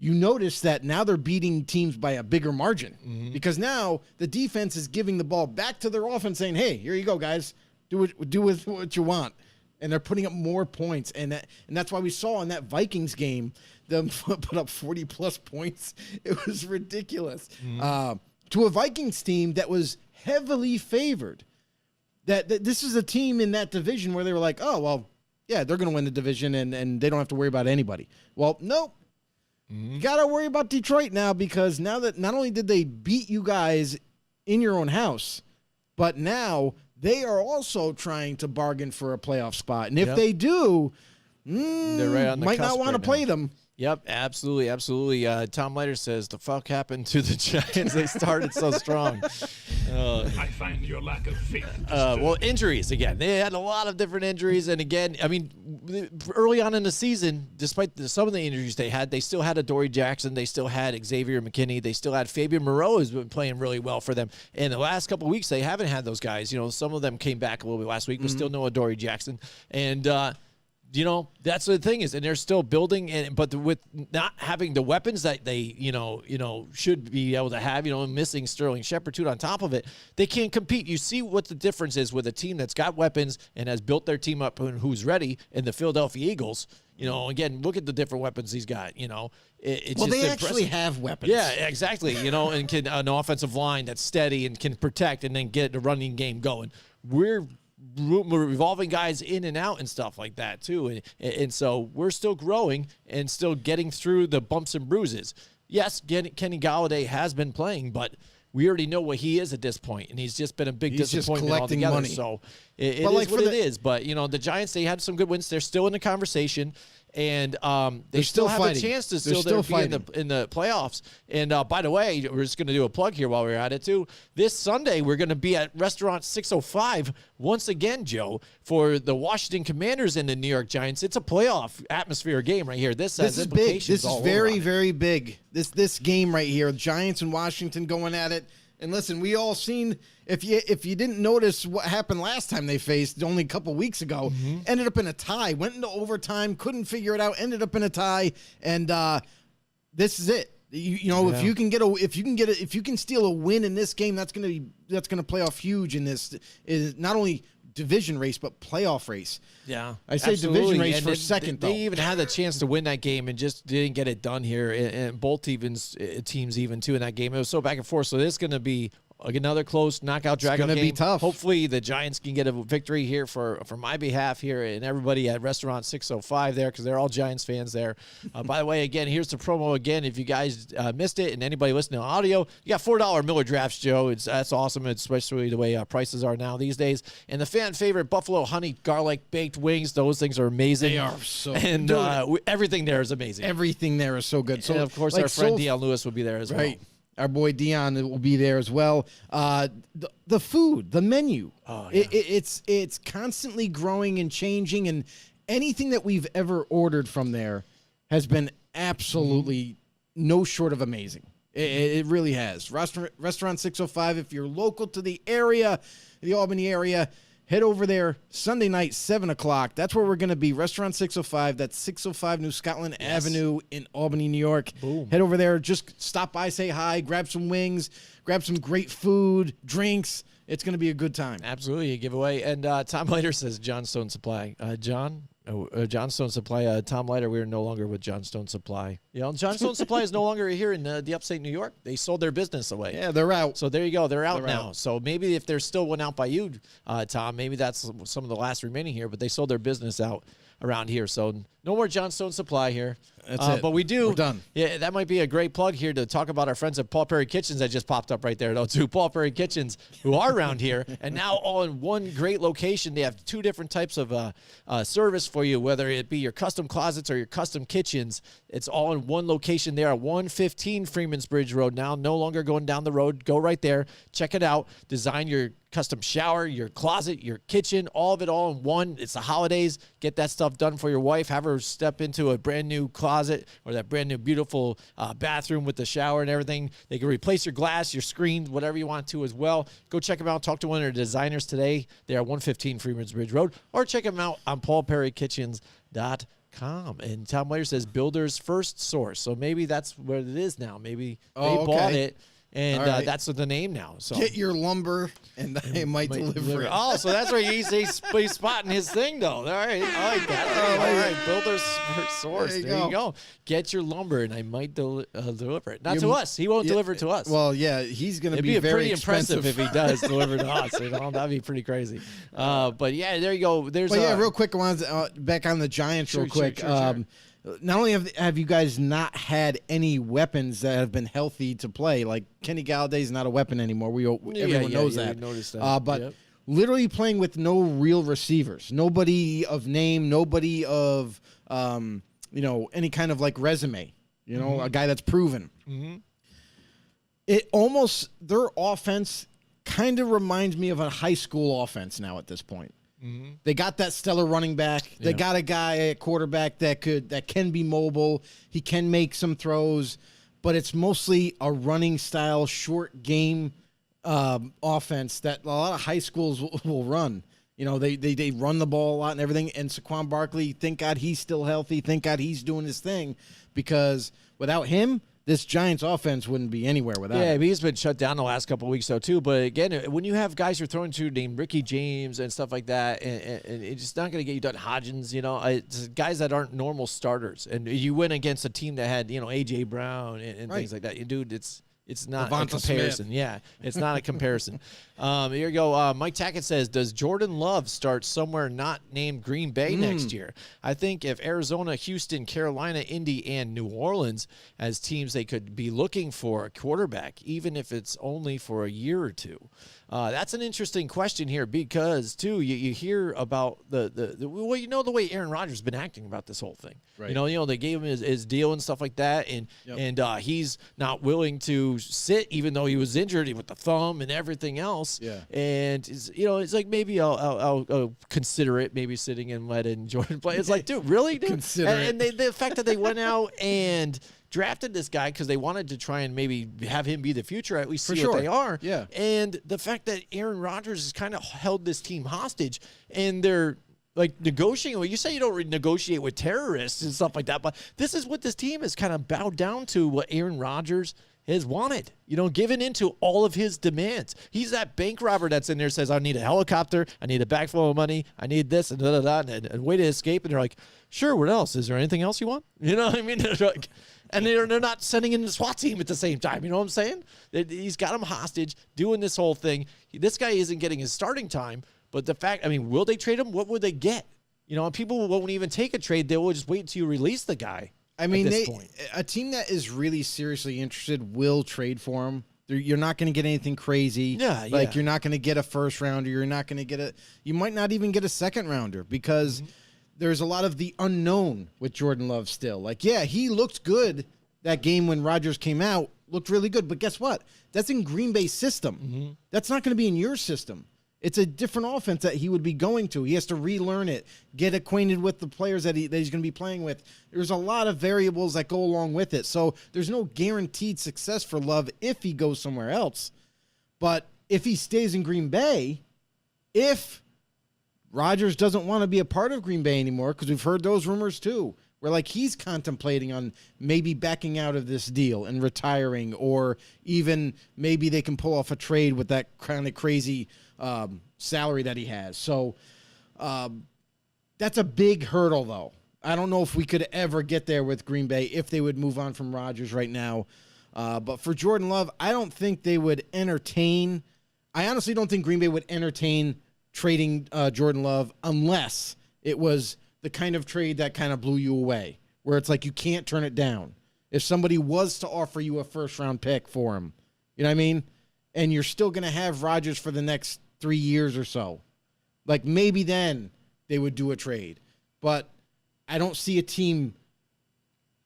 you notice that now they're beating teams by a bigger margin because now the defense is giving the ball back to their offense saying, hey, here you go, guys. Do with what you want. And they're putting up more points. And that's why we saw in that Vikings game them put up 40-plus points. It was ridiculous. To a Vikings team that was heavily favored. That this is a team in that division where they were like, oh, well, yeah, they're going to win the division and they don't have to worry about anybody. Well, nope. You got to worry about Detroit now because now that not only did they beat you guys in your own house, but now they are also trying to bargain for a playoff spot. And if they do, they're right on the might cusp not want to right play now. them. Yep, absolutely, absolutely. Tom Leiter says, the fuck happened to the Giants? They started so strong. I find your lack of faith. Well, injuries again. They had a lot of different injuries. And again, I mean, early on in the season, despite some of the injuries they had, they still had Adoree Jackson. They still had Xavier McKinney. They still had Fabian Moreau, who's been playing really well for them. And the last couple of weeks, they haven't had those guys. You know, some of them came back a little bit last week, but still no Adoree Jackson. And, you know, that's the thing is, and they're still building, but with not having the weapons that they, you know, should be able to have, you know, and missing Sterling Shepard too on top of it, they can't compete. You see what the difference is with a team that's got weapons and has built their team up and who's ready, and the Philadelphia Eagles. You know, again, look at the different weapons he's got. You know, it's Well, just they impressive. actually have weapons. Yeah, exactly. You know, and can an offensive line that's steady and can protect and then get the running game going. We're revolving guys in and out and stuff like that too, and so we're still growing and still getting through the bumps and bruises. Yes, Kenny Golladay has been playing, but we already know what he is at this point, and he's just been a big He's just disappointment collecting altogether. money. So it But is like what for it is. But you know, the Giants, they had some good wins. They're still in the conversation. And they still have fighting. a chance to They're still still be in the playoffs. And by the way, we're just going to do a plug here while we're at it too. This Sunday, we're going to be at Restaurant 605 once again, Joe, for the Washington Commanders and the New York Giants. It's a playoff atmosphere game right here. This has This is big. implications This all is over very, on it. very big. This game right here, Giants and Washington going at it. And listen, we all seen if you didn't notice what happened last time they faced only a couple weeks ago, ended up in a tie, went into overtime, couldn't figure it out, ended up in a tie, and this is it. You know, if you can steal a win in this game, that's gonna play off huge in this is not only division race but playoff race. Yeah, I say division absolutely. race And for then second, They though. even had the chance to win that game and just didn't get it done here. And both teams even too in that game. It was so back and forth. So this is going to be another close knockout drag gonna game. be tough. Hopefully the Giants can get a victory here for my behalf here and everybody at Restaurant 605 there because they're all Giants fans there. By the way, again, here's the promo again. If you guys missed it and anybody listening to audio, you got $4 Miller drafts, Joe. That's awesome, especially the way prices are now these days. And the fan favorite Buffalo honey garlic baked wings. Those things are amazing. They are so and everything there is amazing. Everything there is so good. So And of course, like, our friend so Deion Lewis will be there as well. Right. Our boy Dion will be there as well. The food, the menu, it's constantly growing and changing, and anything that we've ever ordered from there has been absolutely no short of amazing. It really has. Restaurant 605, if you're local to the area, the Albany area, head over there Sunday night, 7 o'clock. That's where we're going to be. Restaurant 605. That's 605 New Scotland Avenue in Albany, New York. Boom. Head over there. Just stop by, say hi, grab some wings, grab some great food, drinks. It's going to be a good time. Absolutely, a giveaway. And Tom Leiter says John Stone Supply. John Stone Supply. Tom Leiter, we are no longer with John Stone Supply. John Stone Supply is no longer here in the upstate New York. They sold their business away. Yeah, they're out. So there you go. They're out They're now. out. So maybe if there's still one out by you, Tom, maybe that's some of the last remaining here. But they sold their business out around here. So no more John Stone Supply here. That's it. But we do. We're done. Yeah, that might be a great plug here to talk about our friends at Paul Perry Kitchens that just popped up right there, though, too. Paul Perry Kitchens, who are around here, and now all in one great location. They have 2 different types of service for you, whether it be your custom closets or your custom kitchens. It's all in one location there at 115 Freemansbridge Road now. No longer going down the road. Go right there. Check it out. Design your custom shower, your closet, your kitchen, all of it all in one. It's the holidays. Get that stuff done for your wife. Have her step into a brand new closet or that brand new beautiful bathroom with the shower and everything. They can replace your glass, your screens, whatever you want to as well. Go check them out. Talk to one of their designers today. They are 115 Freemansbridge Road, or check them out on paulperrykitchens.com. And Tom Leiter says builder's first source. So maybe that's what it is now. Maybe they bought it. And All right. That's the name now. So Get your lumber, and they might deliver it. Oh, so that's where he's spotting his thing, though. All right, I like that. All right, builder's source. There you go. Get your lumber, and I might deliver it. Not to us. He won't deliver it to us. Well, yeah, he's going to It'd be be very pretty impressive expensive. if he does deliver to us. That'd be pretty crazy. But yeah, there you go. There's But yeah, real quick, I wanted to, back on the Giants real quick. Sure. Not only have you guys not had any weapons that have been healthy to play, like Kenny Galladay's not a weapon anymore. Everyone knows that. We noticed that. But Yep. literally playing with no real receivers, nobody of name, nobody of any kind of like resume. A guy that's proven. It almost, their offense kind of reminds me of a high school offense now at this point. They got that stellar running back. They got a guy at quarterback that can be mobile. He can make some throws, but it's mostly a running style, short game offense that a lot of high schools will run. They run the ball a lot and everything. And Saquon Barkley, thank God he's still healthy. Thank God he's doing his thing, because without him, this Giants offense wouldn't be anywhere without him. Yeah, he's been shut down the last couple of weeks, though, too. But again, when you have guys you're throwing to named Ricky James and stuff like that, and it's just not going to get you done. Hodgins, it's guys that aren't normal starters. And you win against a team that had, A.J. Brown and things like that. Dude, it's not Devonta a comparison. Smith. Yeah, it's not a comparison. Here you go. Mike Tackett says, does Jordan Love start somewhere not named Green Bay next year? I think if Arizona, Houston, Carolina, Indy, and New Orleans as teams they could be looking for a quarterback, even if it's only for a year or two. That's an interesting question here because, too, you hear about the way Aaron Rodgers has been acting about this whole thing. Right. They gave him his deal and stuff like that, and he's not willing to sit even though he was injured with the thumb and everything else. Yeah. And it's like maybe I'll consider it, maybe sitting and letting Jordan play. It's like, dude, really? Dude? Consider and the fact that they went out and drafted this guy because they wanted to try and maybe have him be the future, at least see what they are. Yeah. And the fact that Aaron Rodgers has kind of held this team hostage, and they're like negotiating. Well, you say you don't negotiate with terrorists and stuff like that, but this is what this team has kind of bowed down to, what Aaron Rodgers has wanted, giving into all of his demands. He's that bank robber that's in there, says, I need a helicopter, I need a bag full of money, I need this, and and way to escape. And they're like, sure, what else? Is there anything else you want? You know what I mean? They're like, and they're not sending in the SWAT team at the same time. You know what I'm saying? He's got him hostage, doing this whole thing. This guy isn't getting his starting time, but the fact, will they trade him? What would they get? People won't even take a trade. They will just wait until you release the guy. A team that is really seriously interested will trade for him. You're not going to get anything crazy. You're not going to get a first rounder. You're not going to get you might not even get a second rounder because there's a lot of the unknown with Jordan Love still. He looked good that game when Rodgers came out, looked really good. But guess what? That's in Green Bay's system. That's not going to be in your system. It's a different offense that he would be going to. He has to relearn it, get acquainted with the players that he's going to be playing with. There's a lot of variables that go along with it. So there's no guaranteed success for Love if he goes somewhere else. But if he stays in Green Bay, if Rodgers doesn't want to be a part of Green Bay anymore, because we've heard those rumors too, where like he's contemplating on maybe backing out of this deal and retiring, or even maybe they can pull off a trade with that kind of crazy salary that he has. So that's a big hurdle, though. I don't know if we could ever get there with Green Bay if they would move on from Rodgers right now. But for Jordan Love, I don't think they would entertain. I honestly don't think Green Bay would entertain trading Jordan Love unless it was the kind of trade that kind of blew you away, where it's like you can't turn it down. If somebody was to offer you a first-round pick for him, you know what I mean? And you're still going to have Rodgers for the next 3 years or so. Like, maybe then they would do a trade. But I don't see a team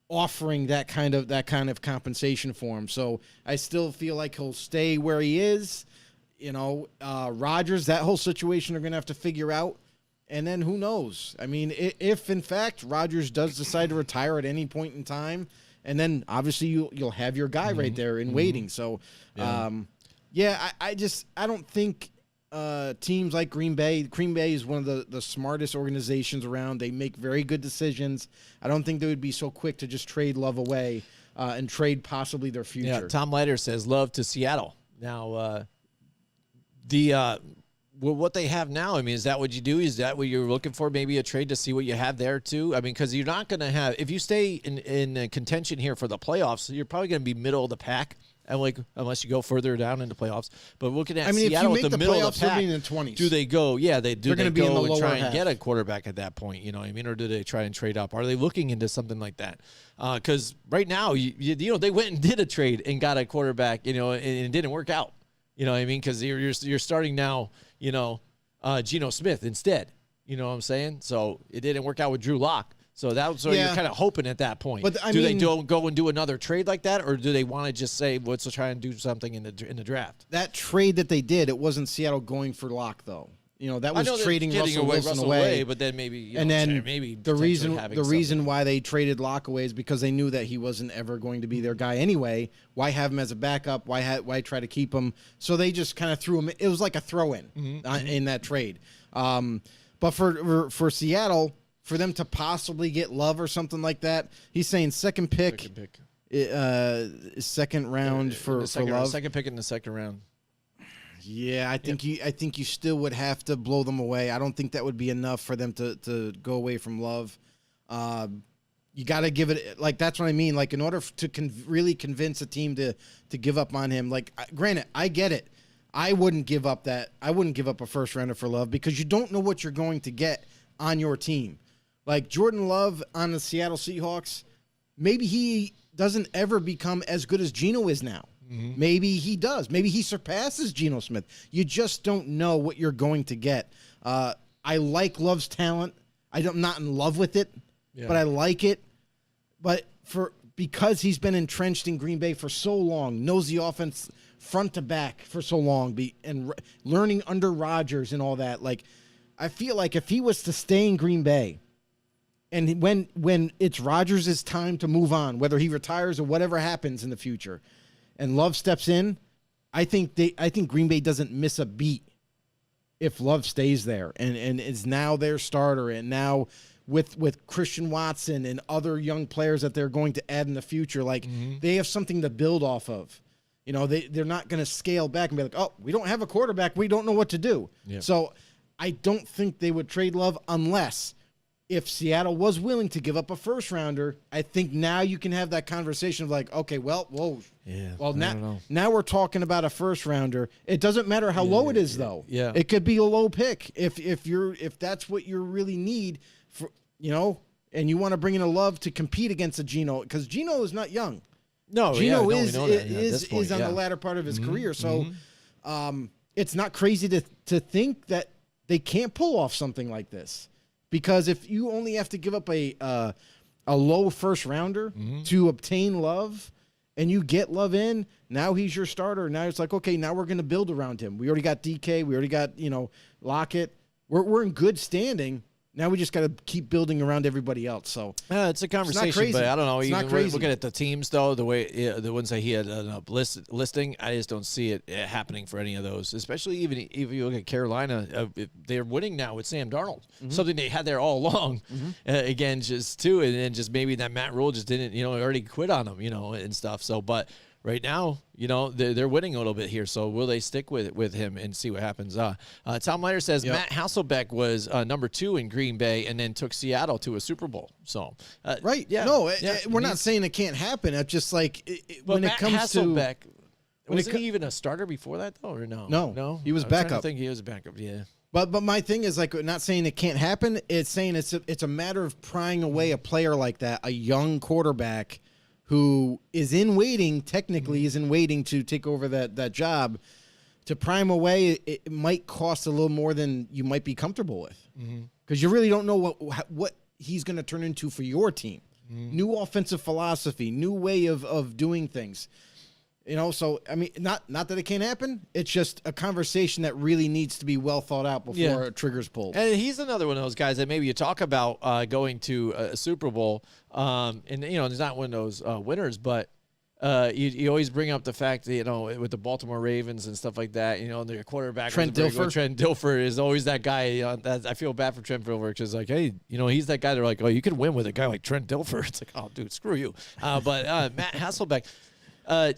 offering that kind of compensation for him. So I still feel like he'll stay where he is. You know, Rodgers, that whole situation, are going to have to figure out. And then who knows? I mean, if in fact Rodgers does decide to retire at any point in time, and then obviously you'll have your guy right there in waiting. So, I don't think teams like Green Bay is one of the smartest organizations around. They make very good decisions. I don't think they would be so quick to just trade Love away and trade possibly their future. Yeah, Tom Leiter says Love to Seattle. Now, what they have now, I mean, is that what you do? Is that what you're looking for? Maybe a trade to see what you have there too? I mean, because you're not going to have, if you stay in contention here for the playoffs, you're probably going to be middle of the pack. And unless you go further down into playoffs, but looking at Seattle at the middle of the pack, in the 20s. do they go? Yeah, they're going to go and try and get a half. Quarterback at that point. You know what I mean? Or do they try and trade up? Are they looking into something like that? Because right now, you know, they went and did a trade and got a quarterback. You know, and it didn't work out. You know what I mean? Because you're starting now. You know, Geno Smith instead. You know what I'm saying? So it didn't work out with Drew Lock. So you're kind of hoping at that point. But they go and do another trade like that, or do they want to just say, let's try and do something in the draft? That trade that they did, it wasn't Seattle going for Lock, though. You know, that was trading Russell Wilson away. But then maybe, maybe the reason why they traded Lock away is because they knew that he wasn't ever going to be their guy anyway. Why have him as a backup? Why try to keep him? So they just kind of threw him. It was like a throw-in in that trade. But for Seattle, for them to possibly get Love or something like that, he's saying second round for Love. Second pick in the second round. Yeah, I think you still would have to blow them away. I don't think that would be enough for them to go away from Love. You got to give it, like, that's what I mean. Like, in order to really convince a team to give up on him, like, granted, I get it. I wouldn't give up a first rounder for Love because you don't know what you're going to get on your team. Like Jordan Love on the Seattle Seahawks, maybe he doesn't ever become as good as Geno is now. Maybe he does. Maybe he surpasses Geno Smith. You just don't know what you're going to get. I like Love's talent. I'm not in love with it, but I like it. But because he's been entrenched in Green Bay for so long, knows the offense front to back for so long, and learning under Rodgers and all that, like, I feel like if he was to stay in Green Bay, and when it's Rodgers' time to move on, whether he retires or whatever happens in the future, and Love steps in, I think Green Bay doesn't miss a beat if Love stays there and is now their starter, and now with Christian Watson and other young players that they're going to add in the future, like they have something to build off of. You know, they're not going to scale back and be like, oh, we don't have a quarterback, we don't know what to do. Yep. So I don't think they would trade Love unless if Seattle was willing to give up a first rounder. I think now you can have that conversation of like, okay, now we're talking about a first rounder. It doesn't matter how low it is though. Yeah. It could be a low pick if that's what you really need for, you know, and you want to bring in a Love to compete against a Geno, because Geno is not young. No, Geno is on the latter part of his career. So it's not crazy to think that they can't pull off something like this. Because if you only have to give up a low first rounder to obtain Love, and you get Love in, now he's your starter. Now it's like, okay, now we're going to build around him. We already got DK. We already got, Lockett. We're in good standing. Now we just got to keep building around everybody else. So it's a conversation, crazy. but I don't know. It's Even not crazy. looking at the teams, though, the way the ones that he had listing, I just don't see it happening for any of those. Especially even if you look at Carolina, they're winning now with Sam Darnold, something they had there all along. Again, just too, and then just maybe that Matt Rule just didn't, already quit on him, and stuff. So, but. Right now, they're winning a little bit here. So will they stick with him and see what happens? Tom Leiter says Matt Hasselbeck was number 2 in Green Bay and then took Seattle to a Super Bowl. So right, yeah, no, yeah. we're not saying it can't happen. It's just like when Matt it comes Hasselbeck, to wasn't he even a starter before that though, or no? No, he was I'm trying to backup. think he was a backup. Yeah. But my thing is like not saying it can't happen. It's saying it's a matter of prying away a player like that, a young quarterback who is in waiting, technically is in waiting to take over that job. To prime away, it might cost a little more than you might be comfortable with, because you really don't know what he's going to turn into for your team. New offensive philosophy, new way of doing things. So I mean, not that it can't happen. It's just a conversation that really needs to be well thought out before a trigger's pulled. And he's another one of those guys that maybe you talk about going to a Super Bowl, and he's not one of those winners, but you always bring up the fact that with the Baltimore Ravens and stuff like that, their quarterback Trent Dilfer. Trent Dilfer is always that guy. I feel bad for Trent Dilfer because like, hey, he's that guy. They're like, oh, you could win with a guy like Trent Dilfer. It's like, oh, dude, screw you. But Matt Hasselbeck.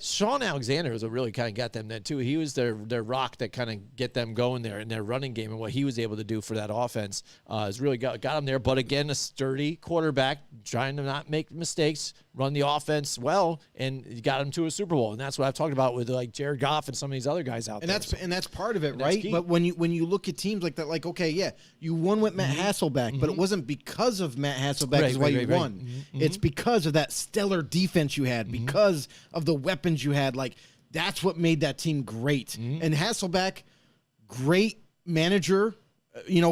Sean Alexander was what really kind of got them there too. He was their rock that kind of get them going there in their running game, and what he was able to do for that offense has really got them there. But again, a sturdy quarterback trying to not make mistakes, run the offense well, and got him to a Super Bowl. And that's what I've talked about with like Jared Goff and some of these other guys out there. And that's part of it, right? But when you look at teams like that, like okay, yeah, you won with Matt Hasselbeck, but it wasn't because of Matt Hasselbeck is why you won. It's because of that stellar defense you had, because of the weapons you had. Like that's what made that team great. And Hasselbeck, great manager,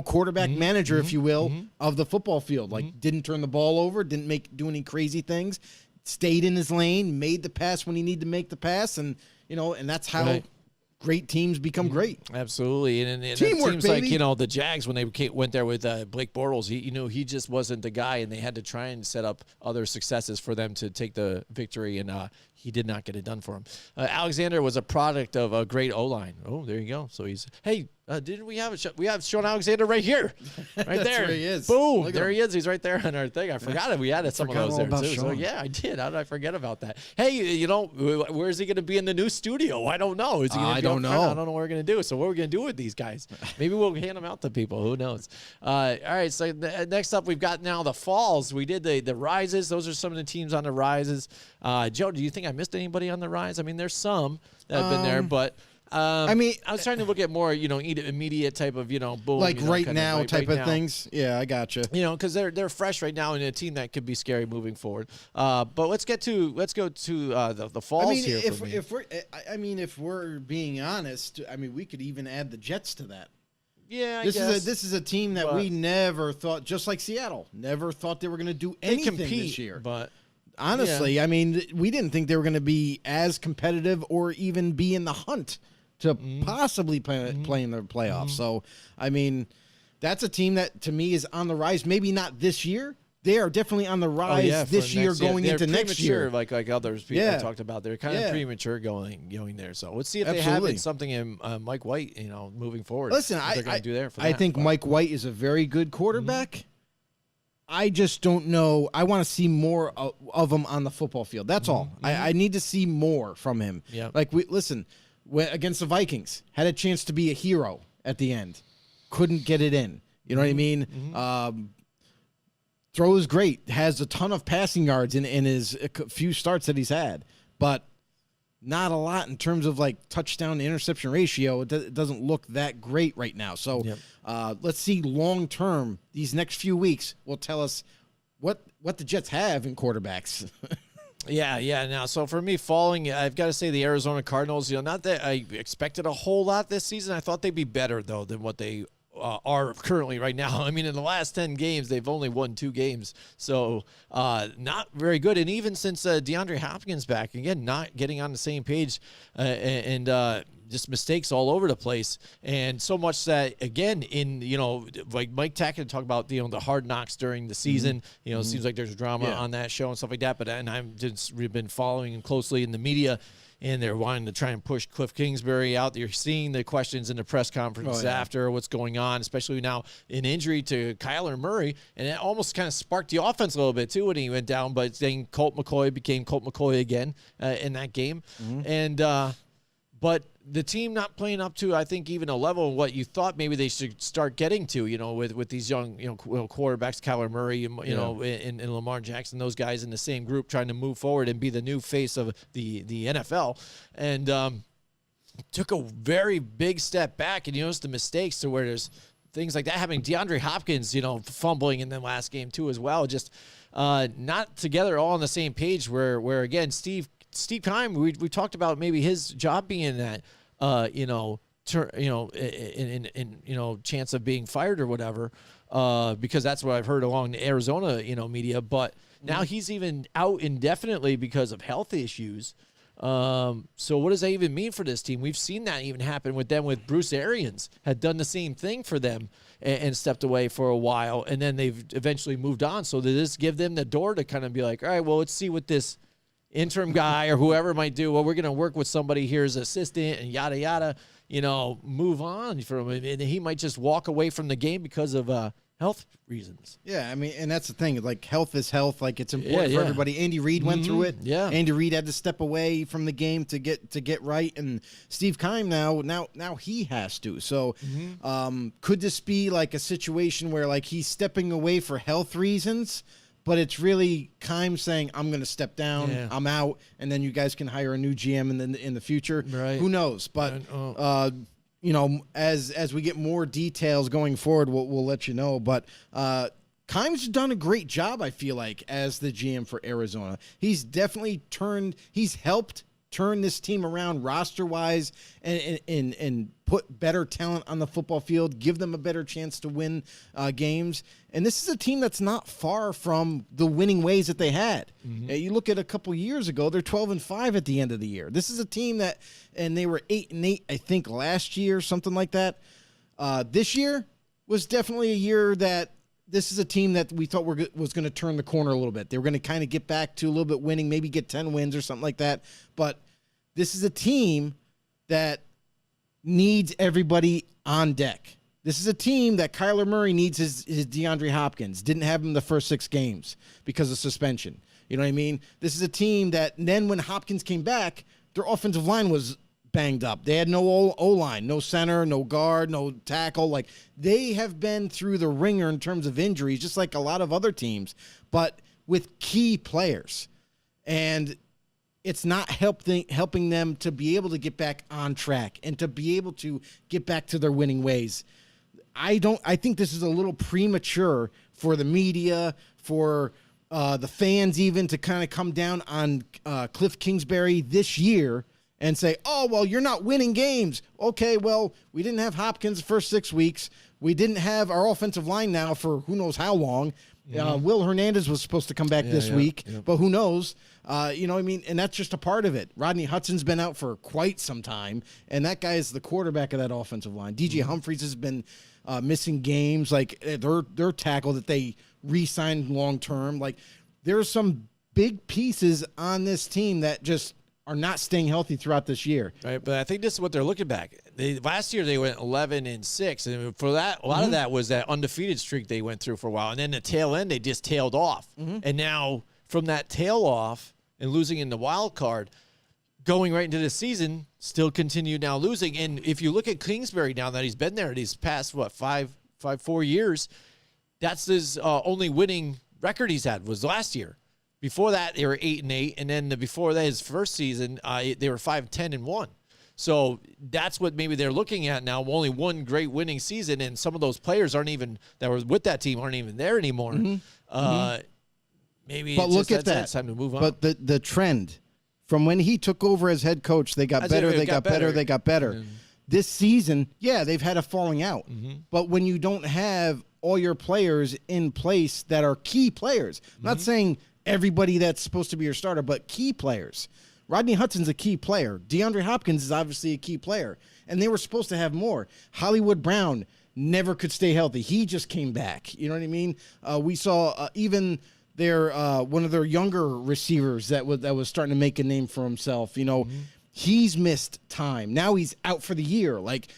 quarterback manager, if you will, of the football field. Like didn't turn the ball over, didn't do any crazy things, stayed in his lane, made the pass when he needed to make the pass, and and that's how great teams become great. Absolutely. And Teamwork, it seems baby. like, the Jags, when they went there with Blake Bortles, he just wasn't the guy, and they had to try and set up other successes for them to take the victory, and he did not get it done for him. Alexander was a product of a great O-line. Oh, there you go. So didn't we have we have Sean Alexander right here, right That's there. where he is. Boom, Look at there him. he is. He's right there on our thing. I forgot it. We had some of those there about too. So Sean. yeah, I did. How did I forget about that? Hey, where is he going to be in the new studio? I don't know. Is he going to be I don't up front? know. I don't know what we're going to do. So what are we going to do with these guys? Maybe we'll hand them out to people. Who knows? All right. So next up, we've got now the falls. We did the rises. Those are some of the teams on the rises. Joe, do you think I missed anybody on the rise? I mean, there's some that have been there, but. I was trying to look at more, immediate type of, boom, Like right kind now of type of now. things. Yeah, I gotcha. Because they're fresh right now in a team that could be scary moving forward. But let's go to the falls here. If we're being honest, we could even add the Jets to that. Yeah, I This guess. is a team that we never thought, just like Seattle, never thought they were going to do anything compete this year. but honestly, we didn't think they were going to be as competitive or even be in the hunt to possibly play in the playoffs. So, that's a team that to me is on the rise. Maybe not this year. They are definitely on the rise this year, going into next year. Like others people talked about, they're kind of premature going there. So let's see if they have something in Mike White, moving forward. Listen, what they're going to do there. For I think Mike White is a very good quarterback. I just don't know. I want to see more of him on the football field. That's all. I need to see more from him. Yeah. Like against the Vikings, had a chance to be a hero at the end, couldn't get it in. You know what I mean? Throws great, has a ton of passing yards in his few starts that he's had, but not a lot in terms of like touchdown to interception ratio. It doesn't look that great right now. So let's see long term. These next few weeks will tell us what the Jets have in quarterbacks. Yeah. Now, so for me, I've got to say the Arizona Cardinals. Not that I expected a whole lot this season. I thought they'd be better though than what they are currently right now. I mean, in the last 10 games, they've only won 2 games. So not very good. And even since DeAndre Hopkins back, again, not getting on the same page and just mistakes all over the place. And so much that, again, like Mike Tackett talked about, the hard knocks during the season. It seems like there's drama on that show and stuff like that. We've been following him closely in the media, and they're wanting to try and push Cliff Kingsbury out. You're seeing the questions in the press conference after what's going on, especially now an injury to Kyler Murray. And it almost kind of sparked the offense a little bit, too, when he went down. But then Colt McCoy became Colt McCoy again in that game. And but the team not playing up to, I think, even a level of what you thought maybe they should start getting to, with these young, quarterbacks, Kyler Murray, and Lamar Jackson, those guys in the same group trying to move forward and be the new face of the NFL. And took a very big step back, and you notice the mistakes to where there's things like that happening. DeAndre Hopkins, fumbling in the last game too as well. Just not together all on the same page where again, Steve Keim, we talked about maybe his job being that, chance of being fired or whatever, because that's what I've heard along the Arizona, media. But now he's even out indefinitely because of health issues. So what does that even mean for this team? We've seen that even happen with them, with Bruce Arians had done the same thing for them and stepped away for a while, and then they've eventually moved on. So does this give them the door to kind of be like, all right, well, let's see what this interim guy or whoever might do. Well, we're going to work with somebody here as assistant and yada, yada, move on from him. And he might just walk away from the game because of health reasons. Yeah, I mean, and that's the thing. Like, health is health. Like, it's important for everybody. Andy Reid went through it. Yeah. Andy Reid had to step away from the game to get right. And Steve Keim now he has to. So could this be like a situation where, like, he's stepping away for health reasons, but it's really Keim saying, I'm going to step down, I'm out, and then you guys can hire a new GM in the future. Right. Who knows? But, as we get more details going forward, we'll let you know. But Keim's done a great job, I feel like, as the GM for Arizona. He's definitely helped turn this team around roster-wise and put better talent on the football field, give them a better chance to win games. And this is a team that's not far from the winning ways that they had. You look at a couple years ago, they're 12-5 at the end of the year. This is a team and they were 8-8, I think, last year, something like that. This year was definitely a year that this is a team that we thought was going to turn the corner a little bit. They were going to kind of get back to a little bit winning, maybe get 10 wins or something like that. But this is a team that needs everybody on deck. This is a team that Kyler Murray needs his DeAndre Hopkins. Didn't have him the first 6 games because of suspension. You know what I mean? This is a team that then when Hopkins came back, their offensive line was banged up. They had no O-line, no center, no guard, no tackle. Like, they have been through the ringer in terms of injuries, just like a lot of other teams, but with key players. And it's not helping them to be able to get back on track and to be able to get back to their winning ways. I think this is a little premature for the media, for the fans even, to kind of come down on Cliff Kingsbury this year and say, oh, well, you're not winning games. Okay, well, we didn't have Hopkins the first 6 weeks. We didn't have our offensive line now for who knows how long. Will Hernandez was supposed to come back this week, but who knows? You know what I mean? And that's just a part of it. Rodney Hudson's been out for quite some time, and that guy is the quarterback of that offensive line. DJ Humphries has been missing games. Like, their tackle that they re-signed long-term. Like, there's some big pieces on this team that just are not staying healthy throughout this year. Right, but I think this is what they're looking back. Last year they went 11-6, and for that, a lot of that was that undefeated streak they went through for a while, and then the tail end they just tailed off. And now from that tail off and losing in the wild card, going right into the season, still continue now losing. And if you look at Kingsbury now that he's been there these past 4 years, that's his only winning record he's had was last year. Before that, they were 8-8, and then before that, his first season, they were 5-10-1. So that's what maybe they're looking at now. Only one great winning season, and some of those players that were with that team aren't even there anymore. Maybe, but look at that. It's time to move on. But the trend from when he took over as head coach, they got better. They got better. They got better. this season, yeah, they've had a falling out. But when you don't have all your players in place that are key players, I'm not saying everybody that's supposed to be your starter, but key players. Rodney Hudson's a key player. DeAndre Hopkins is obviously a key player. And they were supposed to have more. Hollywood Brown never could stay healthy. He just came back. You know what I mean? We saw even their one of their younger receivers that was starting to make a name for himself. You know, he's missed time. Now he's out for the year. Like,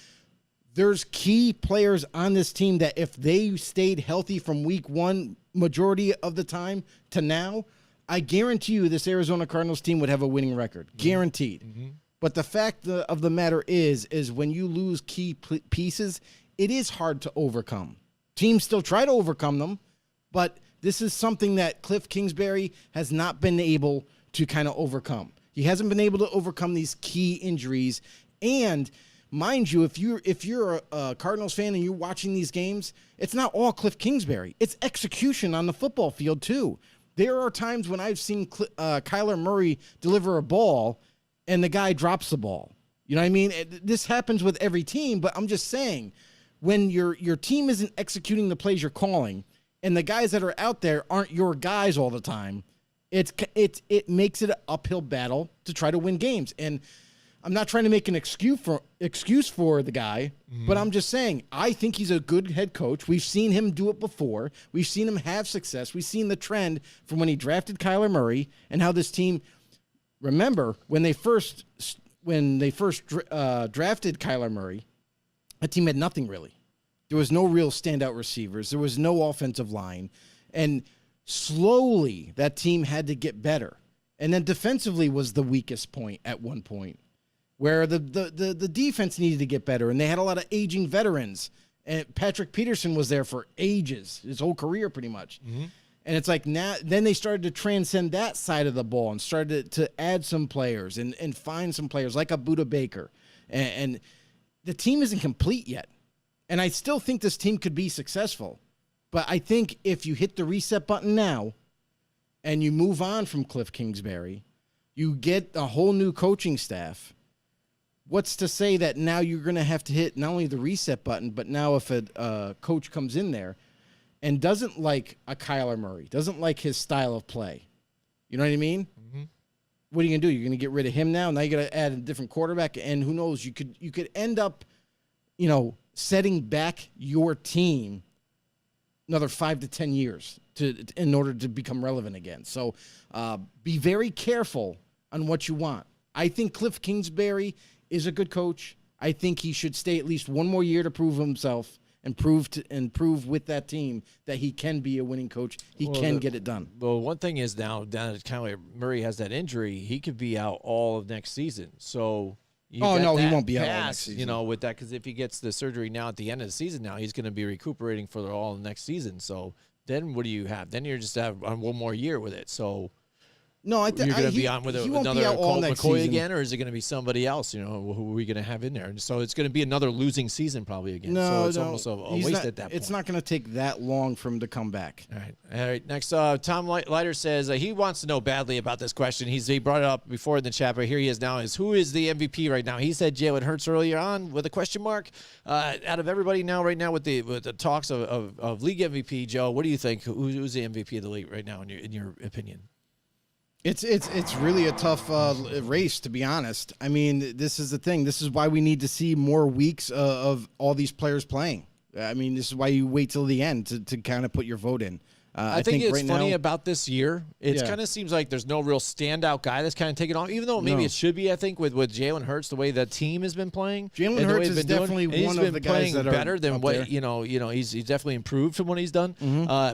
there's key players on this team that if they stayed healthy from week one majority of the time to now, I guarantee you this Arizona Cardinals team would have a winning record. Guaranteed. But the fact of the matter is when you lose key pieces, it is hard to overcome. Teams still try to overcome them, but this is something that Cliff Kingsbury has not been able to kind of overcome. He hasn't been able to overcome these key injuries. And mind you, if you're a Cardinals fan and you're watching these games, it's not all Cliff Kingsbury. It's execution on the football field too. There are times when I've seen Kyler Murray deliver a ball and the guy drops the ball. You know what I mean? This happens with every team, but I'm just saying, when your team isn't executing the plays you're calling and the guys that are out there aren't your guys all the time, it makes it an uphill battle to try to win games. And I'm not trying to make an excuse for the guy, but I'm just saying, I think he's a good head coach. We've seen him do it before. We've seen him have success. We've seen the trend from when he drafted Kyler Murray and how this team, remember, when they first drafted Kyler Murray, that team had nothing really. There was no real standout receivers. There was no offensive line. And slowly that team had to get better. And then defensively was the weakest point at one point, where the defense needed to get better, and they had a lot of aging veterans. And Patrick Peterson was there for ages, his whole career pretty much. And it's like now, then they started to transcend that side of the ball and started to add some players and find some players like a Budda Baker. And the team isn't complete yet. And I still think this team could be successful. But I think if you hit the reset button now and you move on from Cliff Kingsbury, you get a whole new coaching staff. What's to say that now you're going to have to hit not only the reset button, but now if a coach comes in there and doesn't like a Kyler Murray, doesn't like his style of play, you know what I mean? What are you going to do? You're going to get rid of him now? Now you got to add a different quarterback, and who knows? You could end up, setting back your team another 5 to 10 years in order to become relevant again. So be very careful on what you want. I think Cliff Kingsbury is a good coach. I think he should stay at least one more year to prove himself and prove with that team that he can be a winning coach. He can get it done. Well, one thing is now that Kyler Murray has that injury, he could be out all of next season. So he won't be out all next season. With that, because if he gets the surgery now at the end of the season, now he's going to be recuperating for all next season. So then what do you have? Then you're just on one more year with it. So. No, I think you're going to be on with another Colt McCoy season again, or is it going to be somebody else? Who are we going to have in there? And so it's going to be another losing season probably again. So it's almost a waste at that point. It's not going to take that long for him to come back. All right. Next, Tom Leiter says he wants to know badly about this question. He brought it up before in the chat, but here he is now. Who is the MVP right now? He said Jalen Hurts earlier on with a question mark. Out of everybody right now with the talks of league MVP, Joe, what do you think? Who's the MVP of the league right now in your opinion? It's really a tough race, to be honest. I mean, this is the thing. This is why we need to see more weeks of all these players playing. I mean, this is why you wait till the end to kind of put your vote in. I think it's funny about this year. It kind of seems like there's no real standout guy that's kind of taking off, even though maybe it should be, I think, with Jalen Hurts, the way the team has been playing. Jalen Hurts is definitely one of the guys that are better than what, he's definitely improved from what he's done.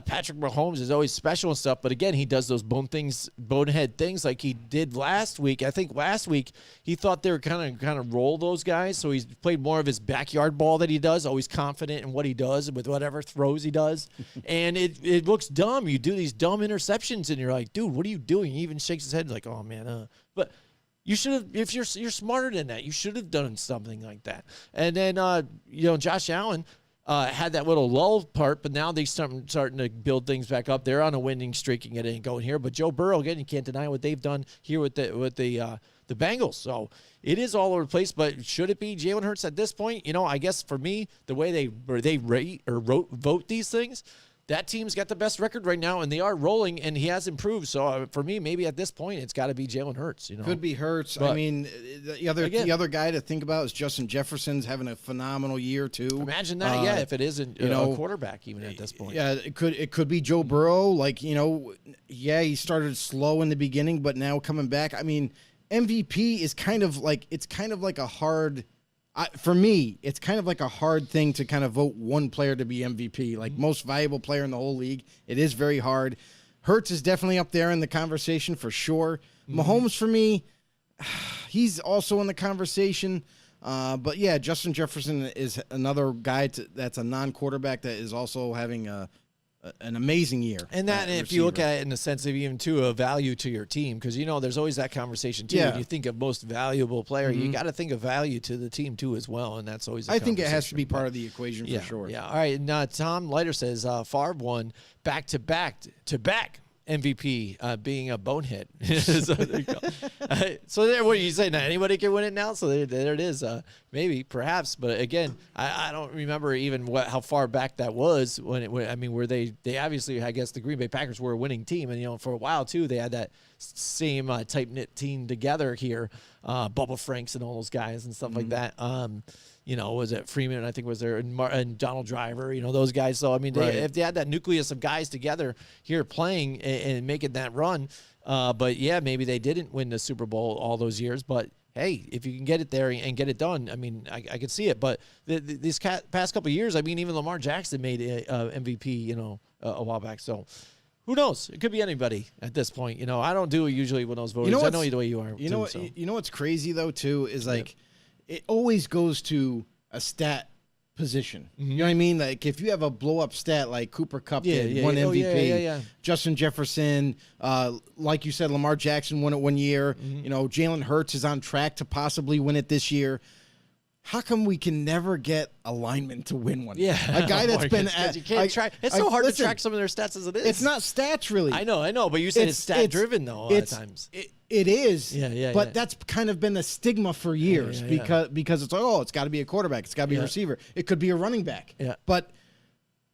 Patrick Mahomes is always special and stuff, but again, he does those bonehead things like he did last week. I think last week he thought they were kind of roll those guys, so he's played more of his backyard ball that he does, always confident in what he does with whatever throws he does. And it looks dumb. You do these dumb interceptions, and you're like, dude, what are you doing? He even shakes his head like, oh man. But you should have. If you're smarter than that, you should have done something like that. And then Josh Allen. had that little lull part, but now they're starting to build things back up. They're on a winning streak and getting going here. But Joe Burrow, again, you can't deny what they've done here with the Bengals. So it is all over the place. But should it be Jalen Hurts at this point? I guess for me, the way they rate or vote these things, that team's got the best record right now, and they are rolling, and he has improved. So for me, maybe at this point, it's got to be Jalen Hurts. Could be Hurts. But I mean, the other guy to think about is Justin Jefferson's having a phenomenal year too. Imagine that, if it isn't a quarterback even at this point. Yeah, it could be Joe Burrow. Like he started slow in the beginning, but now coming back. I mean, MVP is kind of like a hard. For me, it's kind of like a hard thing to kind of vote one player to be MVP, like most valuable player in the whole league. It is very hard. Hurts is definitely up there in the conversation for sure. Mahomes, for me, he's also in the conversation. But yeah, Justin Jefferson is another guy that's a non-quarterback that is also having an amazing year. And that, if you look at it in the sense of even to a value to your team, because there's always that conversation too. Yeah. When you think of most valuable player, you got to think of value to the team too as well, and that's always. I think it has to be part of the equation for sure. Yeah. All right. And Tom Leiter says Favre won back-to-back MVP, being a bonehead. So there you go. So there, what are you saying? Now anybody can win it now. So there it is. Maybe, perhaps, but again, I don't remember even how far back that was were they obviously, I guess the Green Bay Packers were a winning team, and for a while too they had that same tight knit team together here, Bubba Franks and all those guys and stuff like that. Was it Freeman? I think was there, and Donald Driver. Those guys. So I mean, if they had that nucleus of guys together here playing and making that run, but yeah, maybe they didn't win the Super Bowl all those years. But hey, if you can get it there and get it done, I mean, I could see it. But these past couple of years, I mean, even Lamar Jackson made a MVP, a while back. So. Who knows? It could be anybody at this point. I don't do it usually when those voters. I know the way you are. You know what's crazy though too is it always goes to a stat position. You know what I mean? Like if you have a blow up stat like Cooper Kupp did, won MVP, Justin Jefferson, like you said, Lamar Jackson won it one year. Jalen Hurts is on track to possibly win it this year. How come we can never get a lineman to win one? Yeah, a guy that's been you can't track. It's so hard to track some of their stats as it is. It's not stats really. I know, but you said it's stat driven though. A lot of times it is. Yeah. But that's kind of been a stigma for years because it's it's got to be a quarterback, it's got to be a receiver, it could be a running back. Yeah. But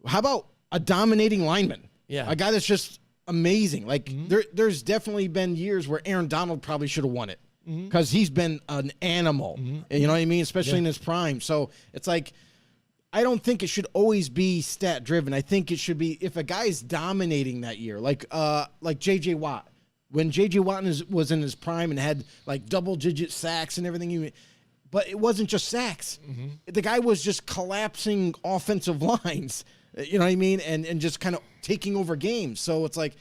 how about a dominating lineman? Yeah, a guy that's just amazing. Like there's definitely been years where Aaron Donald probably should have won it. Because he's been an animal, you know what I mean? Especially in his prime. So it's like, I don't think it should always be stat driven. I think it should be if a guy's dominating that year, like J.J. Watt. When J.J. Watt was in his prime and had like double-digit sacks and everything, but it wasn't just sacks. The guy was just collapsing offensive lines, you know what I mean? And just kind of taking over games. So it's like,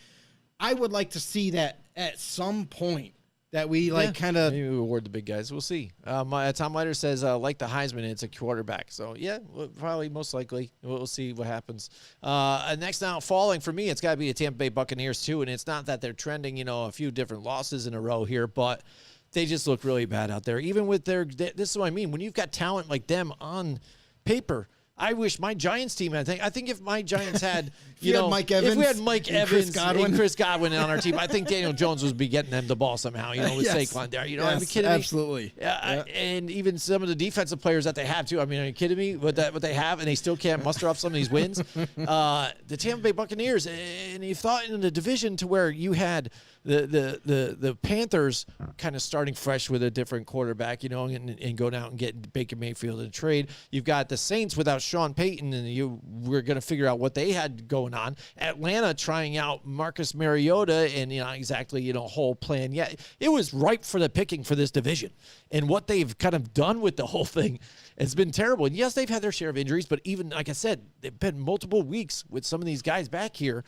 I would like to see that at some point. That we kind of maybe we award the big guys. We'll see. Tom Leiter says like the Heisman, it's a quarterback. So yeah, probably most likely we'll see what happens. Next now falling for me, it's got to be the Tampa Bay Buccaneers too. And it's not that they're trending, a few different losses in a row here, but they just look really bad out there. Even with this is what I mean. When you've got talent like them on paper. I wish my Giants team. I think if my Giants had, Mike Evans, if we had Mike Evans and Chris Godwin on our team, I think Daniel Jones would be getting them the ball somehow. With Saquon there. Are you kidding me? Absolutely. Yeah. And even some of the defensive players that they have too. I mean, are you kidding me? What they have, and they still can't muster up some of these wins. The Tampa Bay Buccaneers, and you thought in the division to where you had the Panthers kind of starting fresh with a different quarterback, and going out and getting Baker Mayfield in a trade. You've got the Saints without Sean Payton, and we're going to figure out what they had going on. Atlanta trying out Marcus Mariota, and exactly whole plan. Yeah, it was ripe for the picking for this division, and what they've kind of done with the whole thing has been terrible. And yes, they've had their share of injuries, but even like I said, they've been multiple weeks with some of these guys back here.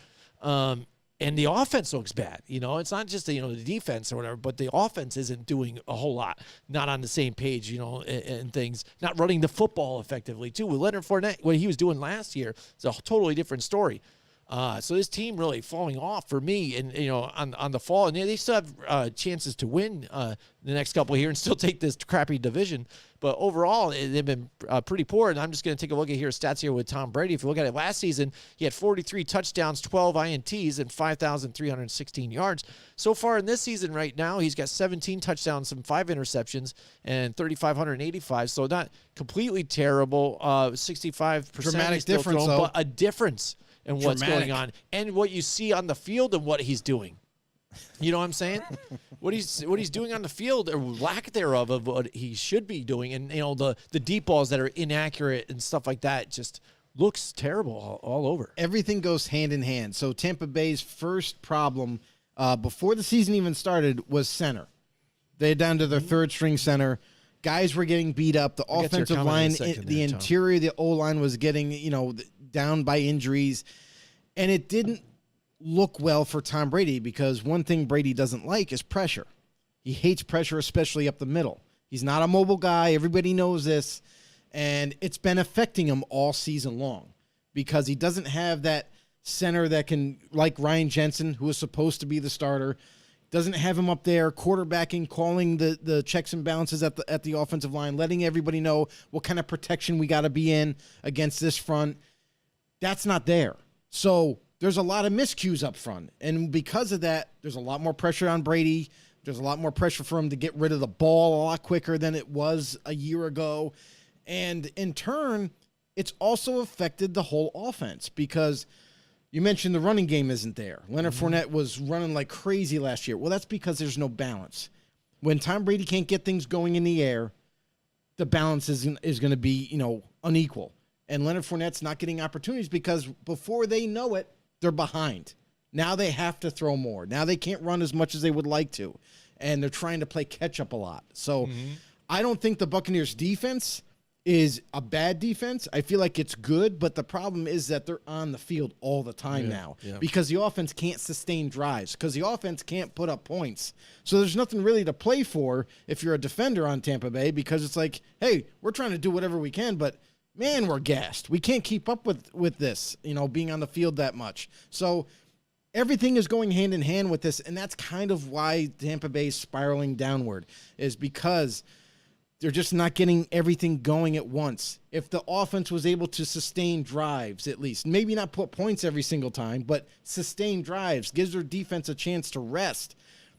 And the offense looks bad. It's not just the defense or whatever, but the offense isn't doing a whole lot. Not on the same page, and things. Not running the football effectively too. With Leonard Fournette, what he was doing last year is a totally different story. So this team really falling off for me, and on the fall, and they still have chances to win the next couple here and still take this crappy division. But overall, they've been pretty poor. And I'm just going to take a look at stats here with Tom Brady. If you look at it last season, he had 43 touchdowns, 12 INTs, and 5,316 yards. So far in this season right now, he's got 17 touchdowns and 5 interceptions and 3,585. So not completely terrible. 65% Dramatic still difference, throwing, though. but a difference in what's Dramatic. going on and what you see on the field and what he's doing. You know what I'm saying? what he's doing on the field, or lack thereof of what he should be doing, and the deep balls that are inaccurate and stuff like that just looks terrible all over. Everything goes hand in hand. So Tampa Bay's first problem before the season even started was center. They're down to their third string center. Guys were getting beat up. The I'll get to your offensive comment in a line, second the there, Tom. interior, the O-line was getting, down by injuries. And it didn't look well for Tom Brady because one thing Brady doesn't like is pressure. He hates pressure, especially up the middle. He's not a mobile guy. Everybody knows this. And it's been affecting him all season long because he doesn't have that center that can, like Ryan Jensen, who is supposed to be the starter, doesn't have him up there quarterbacking, calling the checks and balances at the offensive line, letting everybody know what kind of protection we got to be in against this front. That's not there. So there's a lot of miscues up front. And because of that, there's a lot more pressure on Brady. There's a lot more pressure for him to get rid of the ball a lot quicker than it was a year ago. And in turn, it's also affected the whole offense because you mentioned the running game isn't there. Leonard Fournette was running like crazy last year. Well, that's because there's no balance. When Tom Brady can't get things going in the air, the balance is going to be, unequal. And Leonard Fournette's not getting opportunities because before they know it, they're behind. Now they have to throw more. Now they can't run as much as they would like to. And they're trying to play catch up a lot. So I don't think the Buccaneers defense is a bad defense. I feel like it's good, but the problem is that they're on the field all the time now because the offense can't sustain drives because the offense can't put up points. So there's nothing really to play for if you're a defender on Tampa Bay because it's like, hey, we're trying to do whatever we can, but man, we're gassed. We can't keep up with this, being on the field that much. So everything is going hand in hand with this, and that's kind of why Tampa Bay is spiraling downward, is because they're just not getting everything going at once. If the offense was able to sustain drives, at least, maybe not put points every single time, but sustain drives, gives their defense a chance to rest,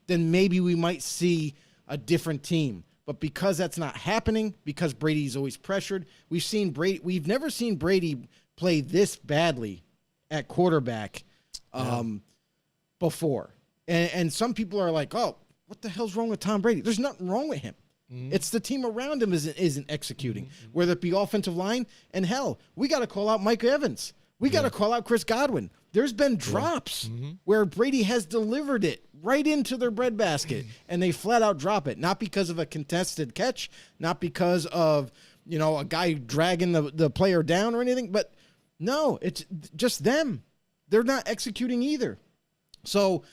then maybe we might see a different team. But because that's not happening, because Brady's always pressured, we've never seen Brady play this badly at quarterback before. And some people are like, oh, what the hell's wrong with Tom Brady? There's nothing wrong with him. It's the team around him isn't executing, whether it be offensive line. And hell, we got to call out Mike Evans. We got to call out Chris Godwin. There's been drops where Brady has delivered it right into their breadbasket, and they flat out drop it. Not because of a contested catch, not because of a guy dragging the player down or anything, but no, it's just them. They're not executing either. So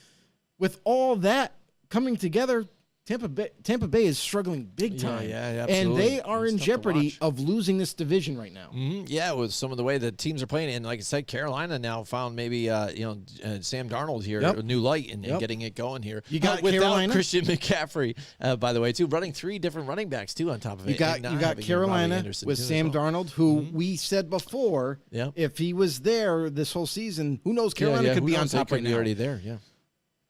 with all that coming together, Tampa Bay is struggling big time. Yeah, and absolutely. they are It's in tough to jeopardy watch. of losing this division right now. Yeah, with some of the way the teams are playing, and like I said, Carolina now found maybe Sam Darnold here, Yep. a new light, and Yep. getting it going here. You got without Carolina? Christian McCaffrey, by the way, too, running 3 different running backs too on top of You it. got and not you got having Robbie Carolina Anderson, with too, as Sam well. Darnold, who we said before, Yep. if he was there this whole season, who knows? Carolina could who be on knows, they top could right be now. already there. Yeah.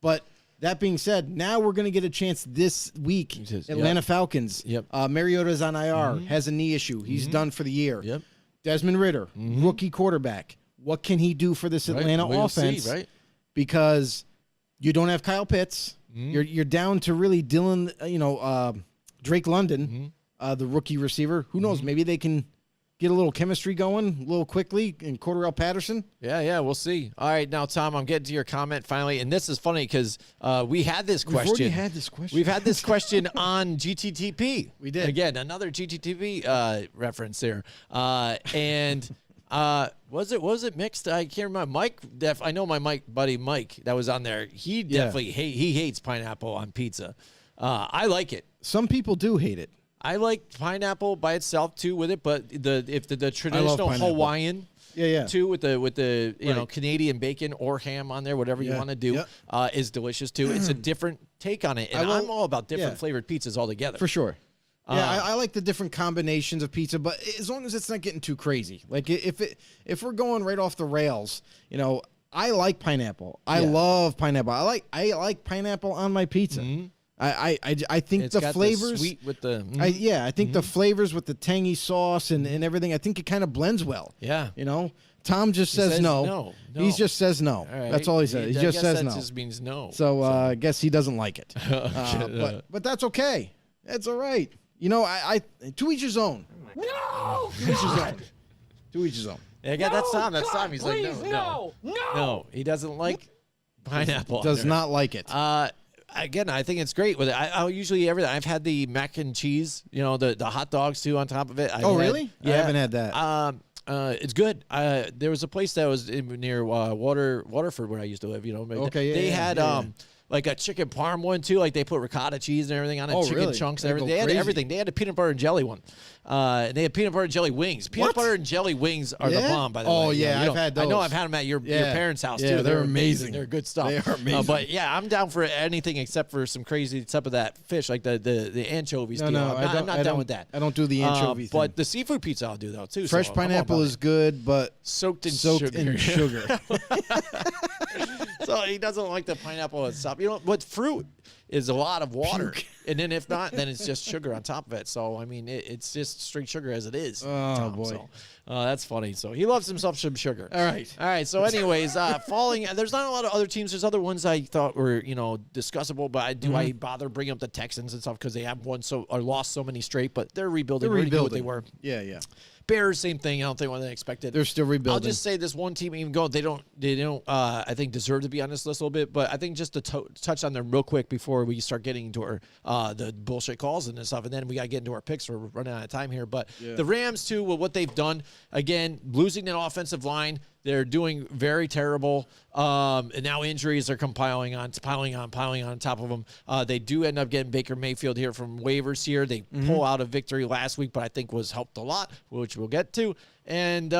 But that being said, now we're going to get a chance this week. Yep. Atlanta Falcons. Yep. Mariota's on IR, has a knee issue. He's done for the year. Yep. Desmond Ridder, rookie quarterback. What can he do for this Atlanta We'll offense? see, right? Because you don't have Kyle Pitts. You're down to really Dylan, Drake London, the rookie receiver. Who knows? Maybe they can get a little chemistry going a little quickly, and Cordarrelle Patterson. Yeah, we'll see. All right, now, Tom, I'm getting to your comment finally, and this is funny because we had this question. We've already had this question. We've had this question on GTTP. We did. Again, another GTTP reference there. And was it mixed? I can't remember. Mike, I know my buddy Mike that was on there. He definitely he hates pineapple on pizza. I like it. Some people do hate it. I like pineapple by itself too with it, but the traditional pineapple. Hawaiian Yeah. too, with the you know, Right. Canadian bacon or ham on there, whatever you Yeah. want to do, is delicious too. It's a different take on it, and I'm all about different flavored pizzas altogether. For sure. Yeah, I like the different combinations of pizza, but as long as it's not getting too crazy. Like if we're going right off the rails, you know, I like pineapple. I love pineapple. I like pineapple on my pizza. I think It's the got flavors the sweet with the I think the flavors with the tangy sauce and everything, I think it kind of blends well. Yeah. You know? Tom just says says no. no. He just says no. All right. That's all he says. He I just guess says that no. just means no. So I guess he doesn't like it. But that's okay. That's all right. You know, I to each his own. No! To each his own. To each his own. Yeah, again, that's Tom. That's God, Tom. He's like, please, no. He doesn't like pineapple. on Does there. not like it. Again, I think it's great with it. I'll usually everything. I've had the mac and cheese, you know, the hot dogs too on top of it. Really? I haven't had that. It's good. There was a place that was near Waterford where I used to live. You know, Okay, yeah, they yeah, had yeah. like a chicken parm one too. Like they put ricotta cheese and everything on it, Oh, chicken really? chunks They and go everything. They had crazy. everything. They had a peanut butter and jelly one. And they had peanut butter and jelly wings. Peanut What? butter and jelly wings are the Yeah? bomb, by the way. Oh, You yeah, know, I've you know, had I know those. I've had them at your Yeah. parents' house Yeah, too. they're amazing. They're good stuff. They are amazing. But yeah, I'm down for anything except for some crazy stuff of that fish, like the anchovies. No, deal. no, I'm not down with that. I don't do the anchovy thing. But the seafood pizza I'll do though too. Fresh so I'm all pineapple about is it. good, but soaked in in sugar. So he doesn't like the pineapple itself. You know, but fruit is a lot of water, and then if not, then it's just sugar on top of it. So I mean, it's just straight sugar as it is. Oh, boy. So, that's funny. So he loves himself some sugar. All right. All right. So, anyways, falling. There's not a lot of other teams. There's other ones I thought were, you know, discussable. But I bother bringing up the Texans and stuff because they have won or lost so many straight. But they're rebuilding. They're Really good what rebuilding. they were. Yeah. Bears, same thing. I don't think what they expected. They're still rebuilding. I'll just say this one team, even go, they don't. I think deserve to be on this list a little bit. But I think just to touch on them real quick before we start getting into our the bullshit calls and stuff, and then we got to get into our picks. We're running out of time here. But the Rams too, with what they've done, again, losing that offensive line. They're doing very terrible, and now injuries are piling on top of them. They do end up getting Baker Mayfield here from waivers here. They pull out a victory last week, but I think was helped a lot, which we'll get to. And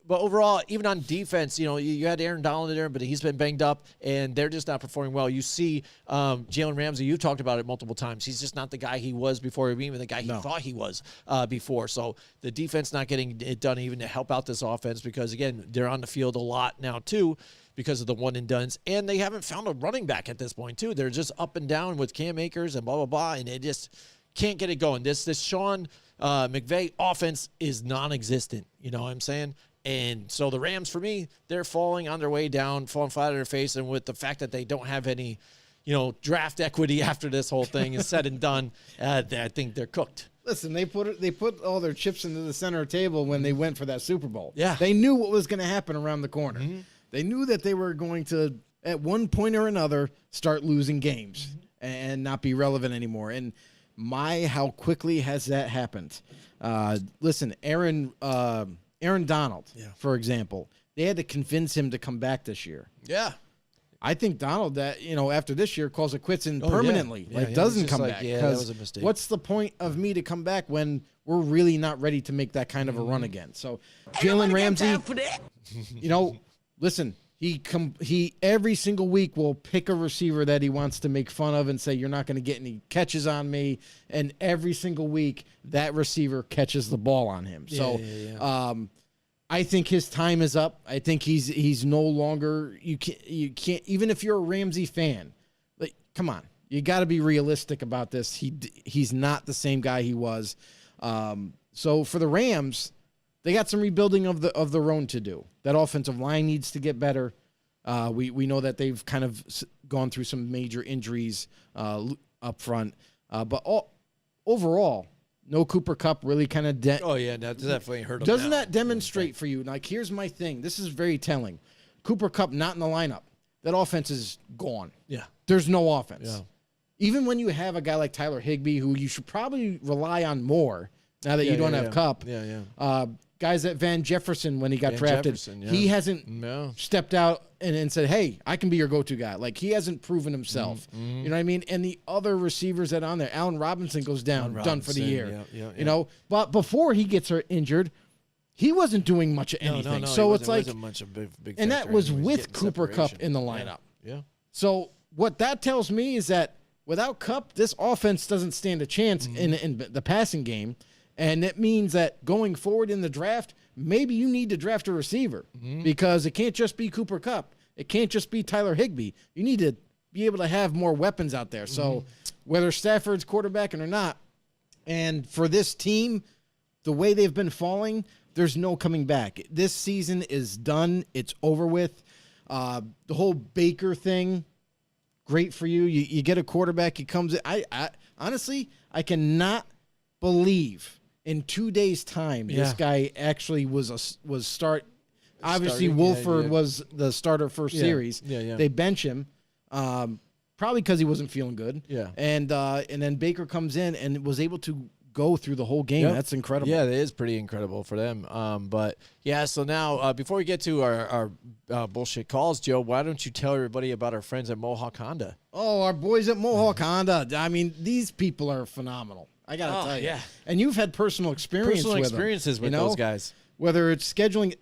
but overall, even on defense, you know, you had Aaron Donald in there, but he's been banged up, and they're just not performing well. You see Jalen Ramsey, you've talked about it multiple times. He's just not the guy he was before, even the guy he thought he was before. So the defense not getting it done even to help out this offense because, again, they're on the field a lot now, too, because of the one-and-dones. And they haven't found a running back at this point, too. They're just up and down with Cam Akers and blah, blah, blah, and they just can't get it going. This Sean McVay offense is non-existent. You know what I'm saying? And so the Rams, for me, they're falling on their way down, falling flat on their face. And with the fact that they don't have any, you know, draft equity after this whole thing is said and done, I think they're cooked. Listen, they put all their chips into the center table when they went for that Super Bowl. Yeah. They knew what was going to happen around the corner. They knew that they were going to, at one point or another, start losing games and not be relevant anymore. And how quickly has that happened? Listen, Aaron Donald, for example, they had to convince him to come back this year. Yeah. I think Donald, that after this year, calls it quits and permanently Yeah, doesn't he's just come like, back. yeah, that 'Cause was a mistake. What's the point of me to come back when we're really not ready to make that kind of a run again? So Jalen Ramsey, listen, he every single week will pick a receiver that he wants to make fun of and say you're not going to get any catches on me, and every single week that receiver catches the ball on him. I think his time is up. I think he's no longer you can't even if you're a Ramsey fan, like come on, you got to be realistic about this. He's not the same guy he was. So for the Rams, they got some rebuilding of their own to do. That offensive line needs to get better. We know that they've kind of gone through some major injuries up front, but overall. No Cooper Kupp really kind of Oh, yeah, that definitely hurt him. doesn't now. that demonstrate for you? Like, here's my thing. This is very telling. Cooper Kupp not in the lineup. That offense is gone. Yeah. There's no offense. Yeah. Even when you have a guy like Tyler Higbee, who you should probably rely on more now that you don't have Kupp. Yeah. Guys at Van Jefferson when he got drafted, he hasn't stepped out and said, hey, I can be your go-to guy. Like, he hasn't proven himself. You know what I mean? And the other receivers that are on there, Allen Robinson goes down, done for the year. Yeah. You know, but before he gets injured, he wasn't doing much of No, anything. no, so it's like, wasn't much of a big and that factor was anyways, with getting Cooper Kupp separation. in the lineup. Yeah. So what that tells me is that without Kupp, this offense doesn't stand a chance in the passing game. And it means that going forward in the draft, maybe you need to draft a receiver because it can't just be Cooper Kupp. It can't just be Tyler Higbee. You need to be able to have more weapons out there. So whether Stafford's quarterbacking or not, and for this team, the way they've been falling, there's no coming back. This season is done. It's over with. The whole Baker thing, great for you. You get a quarterback. He comes in. I honestly, I cannot believe in 2 days' time this guy actually was start. Obviously, Starting, Wolford yeah. was the starter first series. Yeah. They bench him, probably because he wasn't feeling good. Yeah. And then Baker comes in and was able to go through the whole game. Yep. That's incredible. Yeah, that is pretty incredible for them. But yeah, so now before we get to our bullshit calls, Joe, why don't you tell everybody about our friends at Mohawk Honda? Oh, our boys at Mohawk Honda. I mean, these people are phenomenal. I got to tell you. yeah. And you've had personal experiences with them, those guys. Whether it's scheduling.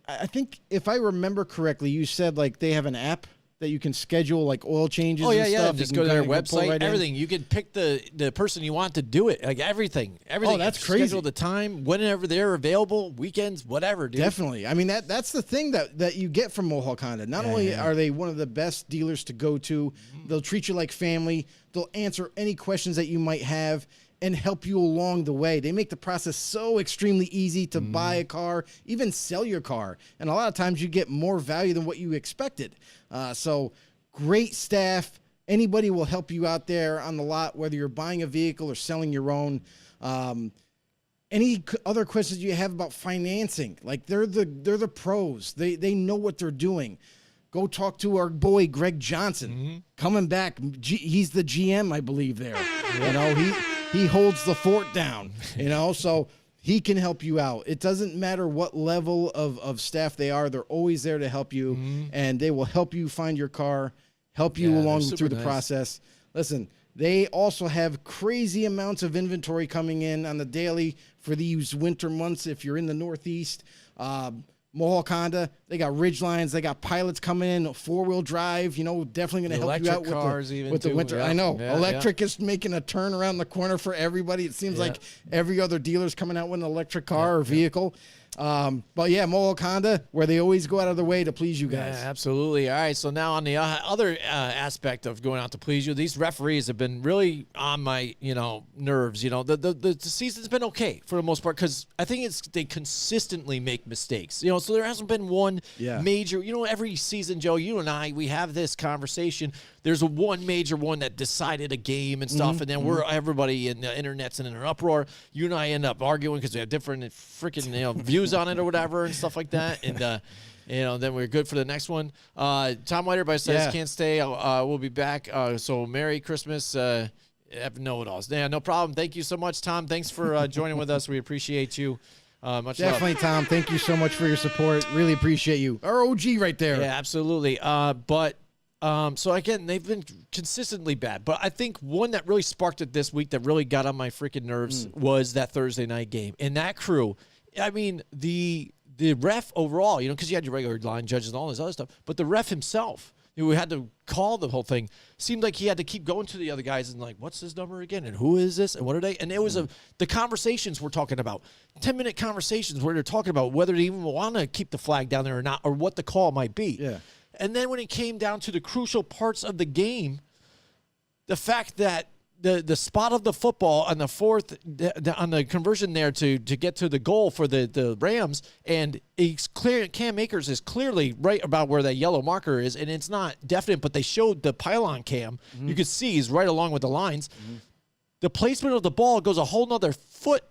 I think if I remember correctly, you said like they have an app that you can schedule like oil changes and stuff. Just You go can to their kinda pull website, right in. everything. You can pick the person you want to do it, like everything. Oh, that's crazy. Schedule the time, whenever they're available, weekends, whatever, dude. Definitely. I mean, that's the thing that you get from Mohawk Honda. Not only are they one of the best dealers to go to, they'll treat you like family. They'll answer any questions that you might have and help you along the way. They make the process so extremely easy to buy a car, even sell your car. And a lot of times you get more value than what you expected. So great staff. Anybody will help you out there on the lot, whether you're buying a vehicle or selling your own. Any other questions you have about financing? Like they're the pros. They know what they're doing. Go talk to our boy Greg Johnson, coming back. He's the GM, I believe. There, you know, he holds the fort down. You know, so he can help you out. It doesn't matter what level of staff they are; they're always there to help you, and they will help you find your car, help you they're along super through the nice. process. Listen. They also have crazy amounts of inventory coming in on the daily for these winter months. If you're in the Northeast, Mohawk Honda, they got Ridgelines, they got Pilots coming in, 4-wheel drive. You know, definitely going to help you out Electric cars even with the too. winter. Yeah. I know Yeah, electric is making a turn around the corner for everybody. It seems like every other dealer's coming out with an electric car or vehicle. But yeah, Mohawk Honda, where they always go out of their way to please you guys. Yeah, absolutely. All right, so now on the other aspect of going out to please you, these referees have been really on my nerves. The season's been okay for the most part because I think they consistently make mistakes. So there hasn't been one major. Every season, Joe, you and I, we have this conversation. There's one major one that decided a game and stuff, and then everybody in the internet's in an uproar. You and I end up arguing because we have different freaking views on it or whatever and stuff like that. And then we're good for the next one. Tom White says can't stay. We'll be back. So Merry Christmas. Know-it-alls. Yeah, no problem. Thank you so much, Tom. Thanks for joining with us. We appreciate you. Much Definitely, love. Tom. Thank you so much for your support. Really appreciate you. Our OG right there. Yeah, absolutely. So again, they've been consistently bad. But I think one that really sparked it this week that really got on my freaking nerves was that Thursday night game. And that crew, I mean, the ref overall, because you had your regular line judges and all this other stuff, but the ref himself, who had to call the whole thing, seemed like he had to keep going to the other guys and like, what's his number again? And who is this? And what are they? And it was the conversations we're talking about, 10-minute conversations where they're talking about whether they even want to keep the flag down there or not, or what the call might be. Yeah. And then when it came down to the crucial parts of the game, the fact that the spot of the football on the fourth, on the conversion there to get to the goal for the Rams, and it's clear Cam Akers is clearly right about where that yellow marker is, and it's not definite, but they showed the pylon cam. You could see he's right along with the lines. The placement of the ball goes a whole nother foot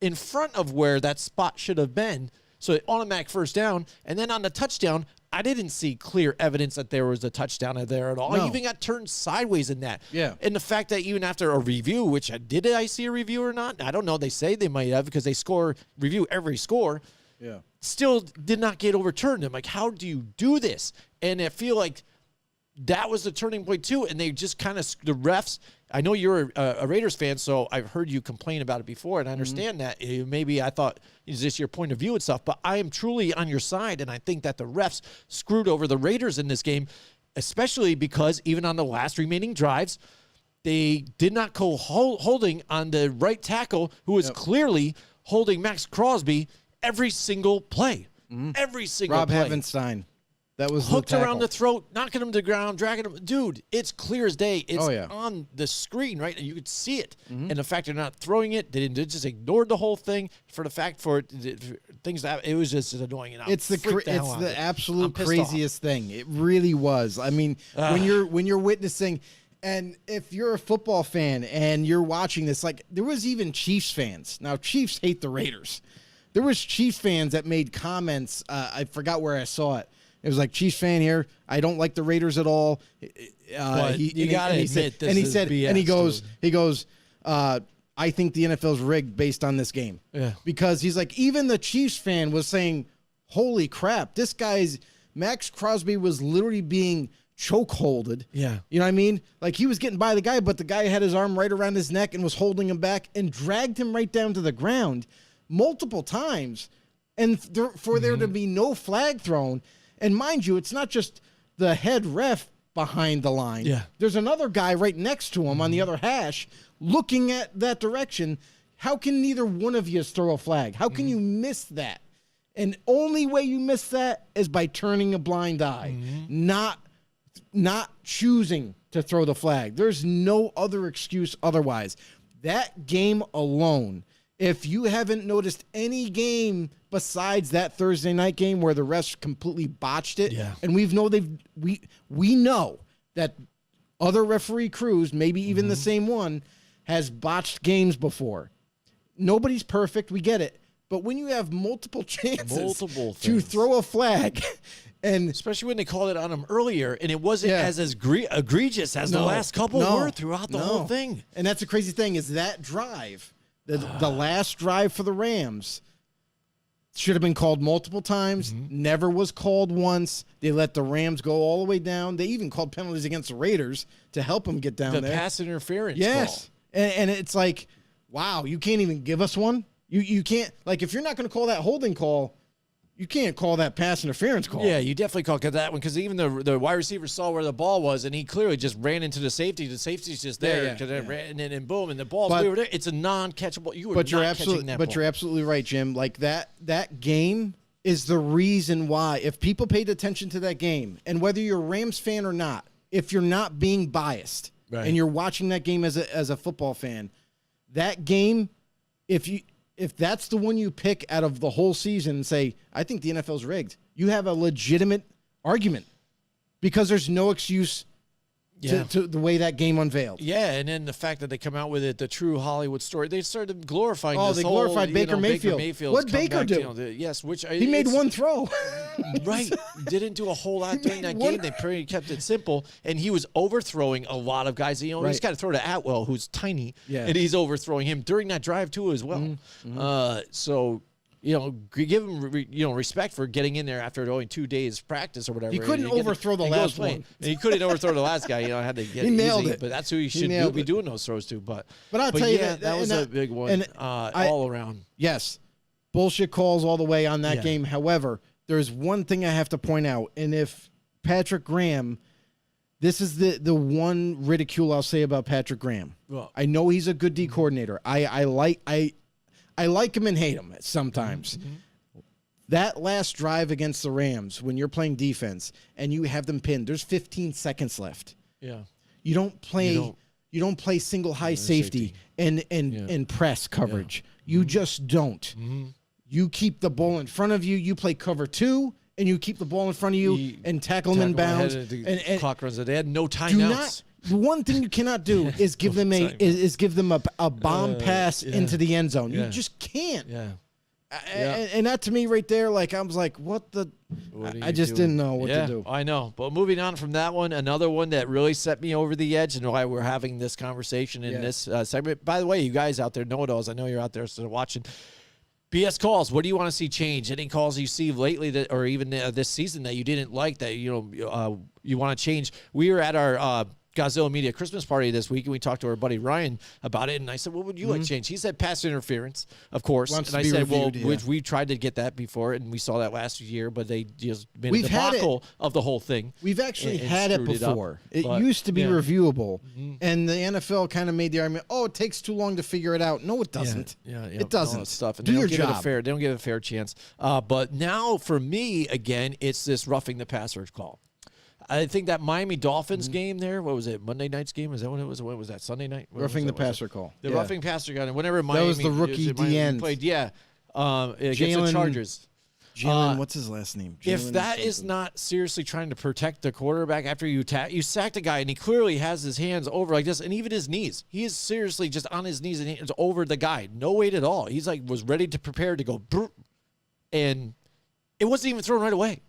in front of where that spot should have been. So automatic first down, and then on the touchdown, I didn't see clear evidence that there was a touchdown there at all. No. I even got turned sideways in that. Yeah. And the fact that even after a review, which did I see a review or not? I don't know. They say they might have because they review every score. Yeah. Still did not get overturned. I'm like, how do you do this? And I feel like that was the turning point too. And they just kind of, the refs, I know you're a Raiders fan, so I've heard you complain about it before, and I understand that. Maybe I thought, is this your point of view and stuff? But I am truly on your side, and I think that the refs screwed over the Raiders in this game, especially because even on the last remaining drives, they did not call holding on the right tackle, who was clearly holding Max Crosby every single play. Every single Rob play. Havenstein. That was Hooked the around the tackle. throat, knocking him to the ground, dragging him. Dude, it's clear as day. It's Oh, yeah. on the screen, right? You could see it. And the fact they're not throwing it, they just ignored the whole thing for the fact for things that it was just annoying. And I'm It's the freaked out it's on the it. absolute I'm pissed craziest thing. It really was. I mean, when you're witnessing, and if you're a football fan and you're watching this, like there was even Chiefs fans. Now Chiefs hate the Raiders. There was Chiefs fans that made comments. I forgot where I saw it. It was like, Chiefs fan here. I don't like the Raiders at all. But you gotta admit this is BS, and he dude. goes, I think the NFL's rigged based on this game. Yeah. Because he's like, even the Chiefs fan was saying, holy crap, this guy's Max Crosby was literally being chokeholded. Yeah. You know what I mean? Like he was getting by the guy, but the guy had his arm right around his neck and was holding him back and dragged him right down to the ground multiple times. And for there to be no flag thrown. And mind you, it's not just the head ref behind the line. Yeah. There's another guy right next to him on the other hash looking at that direction. How can neither one of you throw a flag? How can you miss that? And only way you miss that is by turning a blind eye, not choosing to throw the flag. There's no other excuse otherwise. That game alone, if you haven't noticed any game besides that Thursday night game where the refs completely botched it, and we know that other referee crews, maybe even the same one, has botched games before. Nobody's perfect, we get it. But when you have multiple chances to things. throw a flag, and especially when they called it on him earlier, and it wasn't as egregious as the last couple were throughout the whole thing. And that's the crazy thing is that drive, the last drive for the Rams, should have been called multiple times, never was called once. They let the Rams go all the way down. They even called penalties against the Raiders to help them get down The there. pass interference Yes. And it's like, wow, you can't even give us one? You can't, like, if you're not going to call that holding call, you can't call that pass interference call. Yeah, you definitely call that one because even the wide receiver saw where the ball was, and he clearly just ran into the safety. The safety's just there, it ran, and boom, and the ball's over there. It's a non-catchable. You were not catching that ball. But you're absolutely right, Jim. Like that game is the reason why, if people paid attention to that game, and whether you're a Rams fan or not, if you're not being biased and you're watching that game as a football fan, that game, if that's the one you pick out of the whole season and say, I think the NFL's rigged, you have a legitimate argument because there's no excuse to the way that game unveiled. Yeah, and then the fact that they come out with it, the true Hollywood story, they started glorifying Oh, this they whole, glorified Baker Mayfield. Mayfield's What'd Baker comeback, do? Yes, which He made one throw. Right. Didn't do a whole lot during that game. They pretty kept it simple, and he was overthrowing a lot of guys. He's got to throw to Atwell, who's tiny, and he's overthrowing him during that drive too as well. So, give him respect for getting in there after only 2 days practice or whatever. He couldn't overthrow the last one. And he couldn't overthrow the last guy. Had to get He nailed easy, it. But that's who he should be doing those throws to. But I'll tell you that was a big one all around. Yes, bullshit calls all the way on that game. However, there's one thing I have to point out, and if Patrick Graham, this is the one ridicule I'll say about Patrick Graham. Well, I know he's a good D coordinator. I like him and hate him sometimes. That last drive against the Rams, when you're playing defense and you have them pinned, there's 15 seconds left. Yeah. You don't play single high safety and press coverage. You just don't. You keep the ball in front of you. You play cover 2, and you keep the ball in front of you and tackle them in bounds. And clock runs. They had no timeouts. The one thing you cannot do is give them a bomb pass into the end zone. You just can't. Yeah. And that to me right there, like I was like, what the? I just didn't know what to do. I know. But moving on from that one, another one that really set me over the edge and why we're having this conversation in this segment. By the way, you guys out there, know-it-alls, I know you're out there still watching. BS calls. What do you want to see change? Any calls you see lately that, or even this season that you didn't like that you want to change? We were at our Godzilla Media Christmas party this week, and we talked to our buddy Ryan about it. And I said, "What would you like to change?" He said, "Pass interference, of course." Wants and I to be said, reviewed, "Well, which we tried to get that before, and we saw that last year, but they just made We've a had debacle of the whole thing." We've actually and had it screwed up. before. It But, used to be yeah. reviewable, and the NFL kind of made the argument, "Oh, it takes too long to figure it out." No, it doesn't. Yeah, it doesn't. All that stuff. And Do they your don't give it a job. fair. They don't give it a fair chance. But now, for me, again, it's this roughing the passer call. I think that Miami Dolphins game there. What was it? Monday night's game? Is that what it was? What was that? Sunday night? What Roughing the was that? passer call. The Yeah. roughing passer got it. Whenever Miami was the rookie Miami DN. played. Yeah, against the Jalen- Chargers. Jalen, what's his last name? If Jalen that is something. not seriously trying to protect the quarterback after you sacked a guy and he clearly has his hands over like this and even his knees. He is seriously just on his knees and hands over the guy. No weight at all. He's like was ready to prepare to go brr, and it wasn't even thrown right away.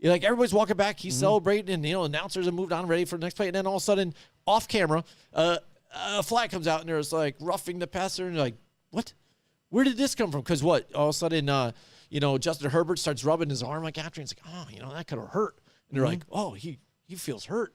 Like everybody's walking back, he's celebrating, and announcers have moved on, ready for the next play, and then all of a sudden, off camera, a flag comes out, and there's like roughing the passer, and you're like, what? Where did this come from? Because what? All of a sudden, Justin Herbert starts rubbing his arm like after, and it's like, oh, that could have hurt, and they're like, oh, he feels hurt.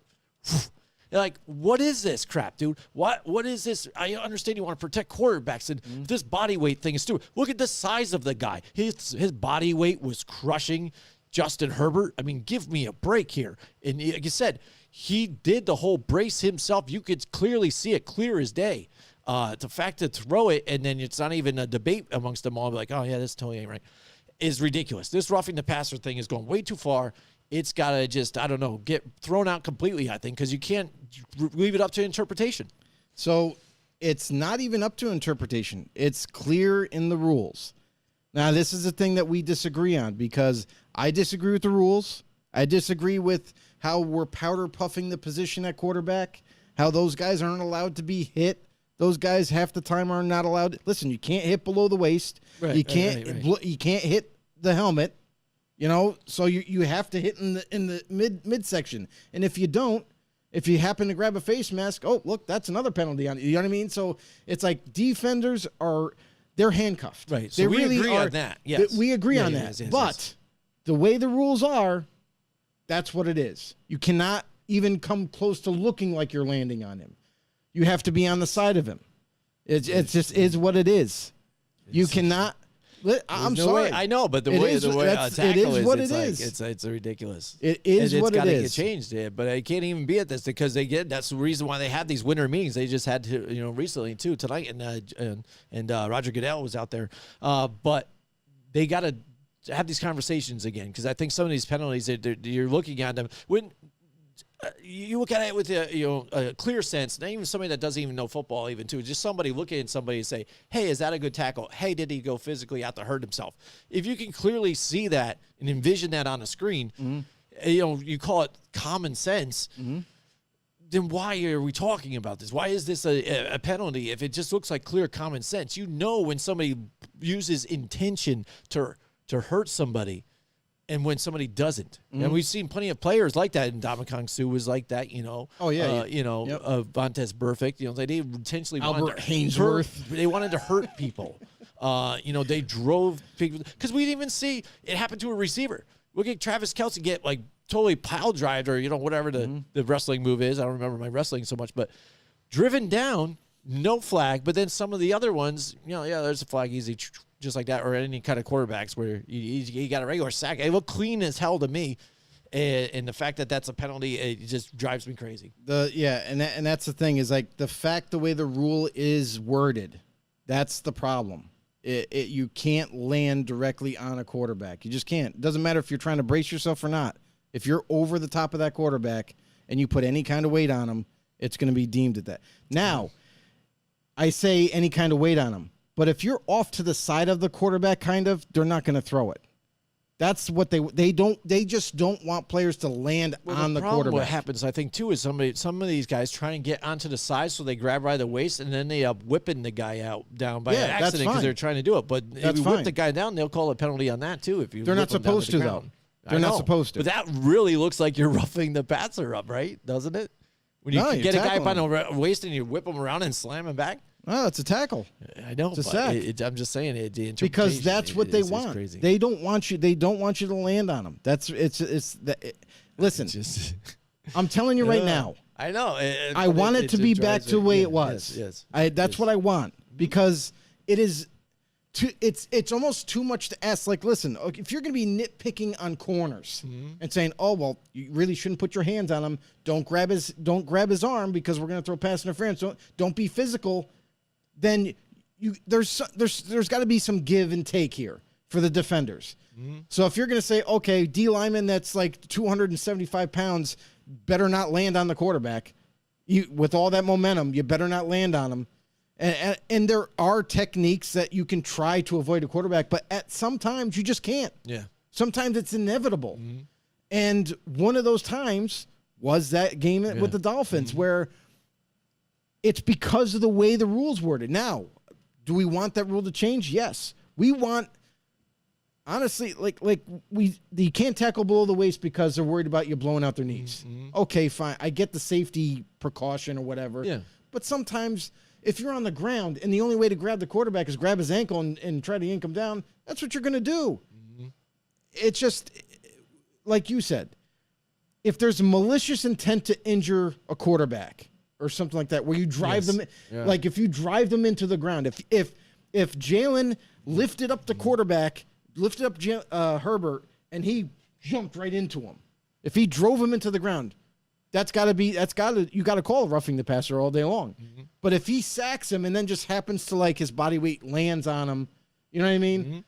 You're like, what is this crap, dude? What is this? I understand you want to protect quarterbacks, and this body weight thing is stupid. Look at the size of the guy. His body weight was crushing Justin Herbert. I mean, give me a break here. And like you said, he did the whole brace himself. You could clearly see it clear as day. The fact to throw it and then it's not even a debate amongst them all, like, oh, yeah, this totally ain't right, is ridiculous. This roughing the passer thing is going way too far. It's got to just, I don't know, get thrown out completely, I think, because you can't leave it up to interpretation. So it's not even up to interpretation. It's clear in the rules. Now, this is a thing that we disagree on because I disagree with the rules. I disagree with how we're powder puffing the position at quarterback, how those guys aren't allowed to be hit. Those guys half the time are not allowed. Listen, you can't hit below the waist. Right, you can't right. You can't hit the helmet. So you have to hit in the midsection. And if you don't, if you happen to grab a face mask, oh, look, that's another penalty on it. You know what I mean? So it's like defenders they're handcuffed. Right. So They we really agree are, on that. Yes. We agree Yeah, on yeah, that. yes, But the way the rules are, that's what it is. You cannot even come close to looking like you're landing on him. You have to be on the side of him. It just is what it is. You cannot. I'm no sorry. way. I know, but the It way is- a that's- tackle it is what it's it like, is. It's ridiculous. It is it's what it gotta is. get changed, but it can't even be at this because that's the reason why they had these winter meetings. They just had to, recently too tonight, and Roger Goodell was out there, but they got to have these conversations again because I think some of these penalties you're looking at them when. You look at it with a clear sense, not even somebody that doesn't even know football even too, just somebody looking at somebody and say, hey, is that a good tackle? Hey, did he go physically out to hurt himself? If you can clearly see that and envision that on a screen, you call it common sense, then why are we talking about this? Why is this a penalty if it just looks like clear common sense? When somebody uses intention to hurt somebody, and when somebody doesn't. And we've seen plenty of players like that. And Ndamukong Suh was like that, Oh, yeah. Yep. Vontaze Burfict. They intentionally wanted Albert to Hainsworth. They wanted to hurt people. They drove people. Because we didn't even see it happen to a receiver. Look at Travis Kelce get, totally pile drived or, whatever the wrestling move is. I don't remember my wrestling so much. But driven down, no flag. But then some of the other ones, there's a flag easy. Just like that, or any kind of quarterbacks where you got a regular sack. It looked clean as hell to me, and the fact that that's a penalty, it just drives me crazy. And that's the thing is the way the rule is worded, that's the problem. You can't land directly on a quarterback. You just can't. It doesn't matter if you're trying to brace yourself or not. If you're over the top of that quarterback and you put any kind of weight on him, it's going to be deemed at that. Now, I say any kind of weight on him. But if you're off to the side of the quarterback, they're not going to throw it. That's what they just don't want players to land on the problem quarterback. What happens, I think, too, is some of these guys try and get onto the side, so they grab by the waist, and then they end up whipping the guy down by that's accident because fine. they're trying to do it. But if That's you whip fine. the guy down, they'll call a penalty on that too. If you They're whip not him down supposed the to, ground. though. They're not know, supposed to. But that really looks like you're roughing the passer up, right? Doesn't it? When you No, you're get a guy tackling by the waist and you whip him around and slam him back. Oh, it's a tackle. I know, It's a but sack. I'm just saying it. The Because interpretation that's what they is want. crazy. They don't want you. They don't want you to land on them. Listen, Just, I'm telling you right now. I know. I want it to be back to the way it was. Yes. That's what I want because it is. It's almost too much to ask. Like, listen, if you're going to be nitpicking on corners and saying, "Oh, well, you really shouldn't put your hands on him. Don't grab his arm because we're going to throw pass interference. Don't be physical." Then there's got to be some give and take here for the defenders. So if you're going to say, "Okay, D lineman that's like 275 pounds better not land on the quarterback," with all that momentum, you better not land on him. And there are techniques that you can try to avoid a quarterback, but at sometimes you just can't. Yeah. Sometimes it's inevitable. And one of those times was that game with the Dolphins where it's because of the way the rules worded. Now, do we want that rule to change? Yes. We want, honestly, you can't tackle below the waist because they're worried about you blowing out their knees. Okay, fine. I get the safety precaution or whatever. Yeah. But sometimes if you're on the ground and the only way to grab the quarterback is grab his ankle and try to yank him down, that's what you're going to do. It's just, like you said, if there's a malicious intent to injure a quarterback or something like that, where you drive them, like if you drive them into the ground, if Jalen lifted up the quarterback, lifted up Herbert, and he jumped right into him, if he drove him into the ground, you got to call roughing the passer all day long. But if he sacks him and then just happens to like his body weight lands on him, you know what I mean?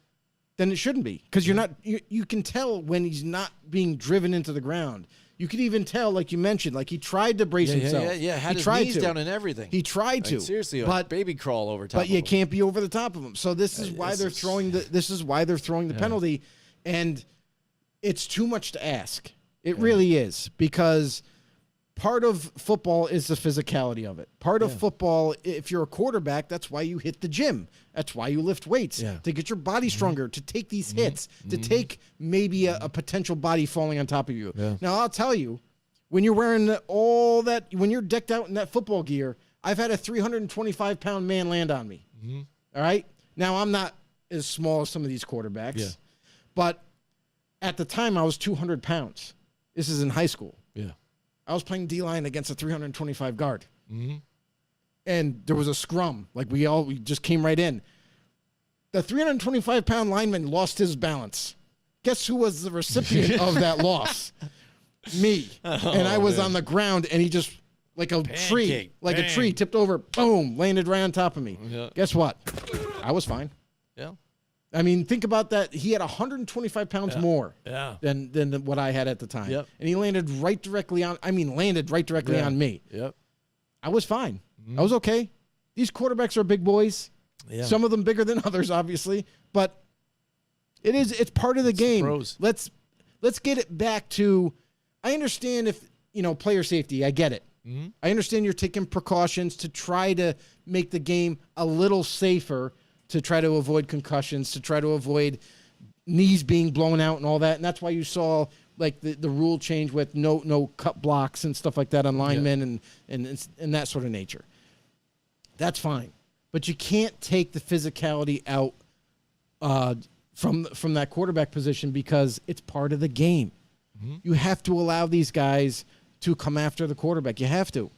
Then it shouldn't be because you can tell when he's not being driven into the ground. You could even tell, like you mentioned, like he tried to brace himself. Yeah. Had he his tried knees to. down and everything. He tried to. Seriously, but baby crawl over top. But you of him. can't be over the top of him. So this is why they're throwing the penalty, and it's too much to ask. It really is because part of football is the physicality of it. Part of football, if you're a quarterback, that's why you hit the gym. That's why you lift weights, to get your body stronger, to take these hits, to take maybe a potential body falling on top of you. Now, I'll tell you, when you're wearing all that, when you're decked out in that football gear, I've had a 325-pound man land on me. All right? Now, I'm not as small as some of these quarterbacks, but at the time, I was 200 pounds. This is in high school. Yeah. I was playing D-line against a 325 guard. And there was a scrum. Like, we just came right in. The 325-pound lineman lost his balance. Guess who was the recipient of that loss? Me. And I was on the ground, and he just, like a tree, tipped over, boom, landed right on top of me. Guess what? I was fine. Yeah. I mean, think about that. He had 125 pounds more than what I had at the time. Yep. And he landed directly on me. Yep. I was fine. I was okay. These quarterbacks are big boys. Yeah. Some of them bigger than others, obviously. But it's part of the game. Pros. Let's get it back to, I understand if, player safety. I get it. I understand you're taking precautions to try to make the game a little safer, to try to avoid concussions, to try to avoid knees being blown out and all that. And that's why you saw like the rule change with no cut blocks and stuff like that on linemen and that sort of nature. That's fine. But you can't take the physicality out from that quarterback position because it's part of the game. You have to allow these guys to come after the quarterback. You have to.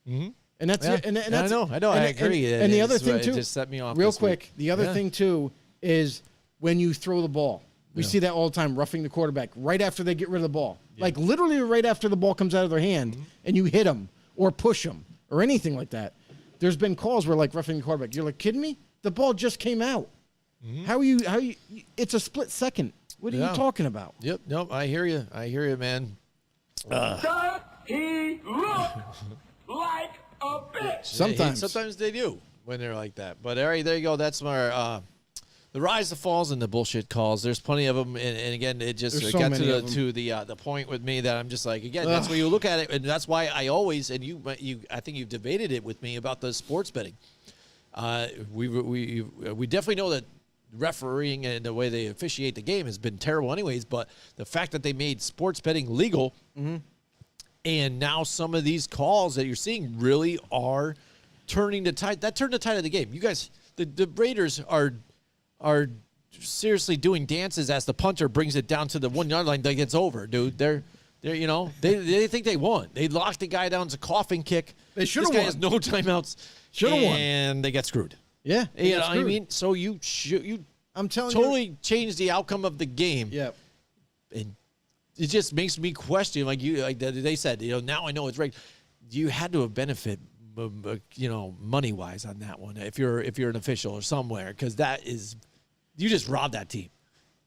And that's and that's, I know. I agree. And the other thing too, it just set me off real this quick. week. The other thing too is when you throw the ball. We see that all the time, roughing the quarterback right after they get rid of the ball. Like literally right after the ball comes out of their hand and you hit them or push them or anything like that. There's been calls where like roughing the quarterback. You're like, kidding me? The ball just came out. How you? It's a split second. What are you talking about? Yep. Nope. I hear you. Man. He looked like a bitch. Sometimes they do when they're like that. But all right, there you go. That's my the rise, the falls, and the bullshit calls. There's plenty of them, and again, it just There's so got many of them. to the point with me that I'm just like, again, that's where you look at it, and that's why I always, and you I think you've debated it with me about the sports betting. We definitely know that refereeing and the way they officiate the game has been terrible anyways, but the fact that they made sports betting legal, and now some of these calls that you're seeing really are turning the tide. That turned the tide of the game. You guys, the Raiders are seriously doing dances as the punter brings it down to the 1 yard line. Like it's over, dude. They're they think they won. They locked the guy down. It's a coughing kick. They should have This guy won. has no timeouts. Should have won. And they got screwed. Yeah. they You got know what I screwed. mean? So you I'm telling totally changed the outcome of the game. you. Yeah. And it just makes me question, like they said, now I know it's right. You had to have benefit, money wise on that one if you're an official or somewhere, because you just robbed that team.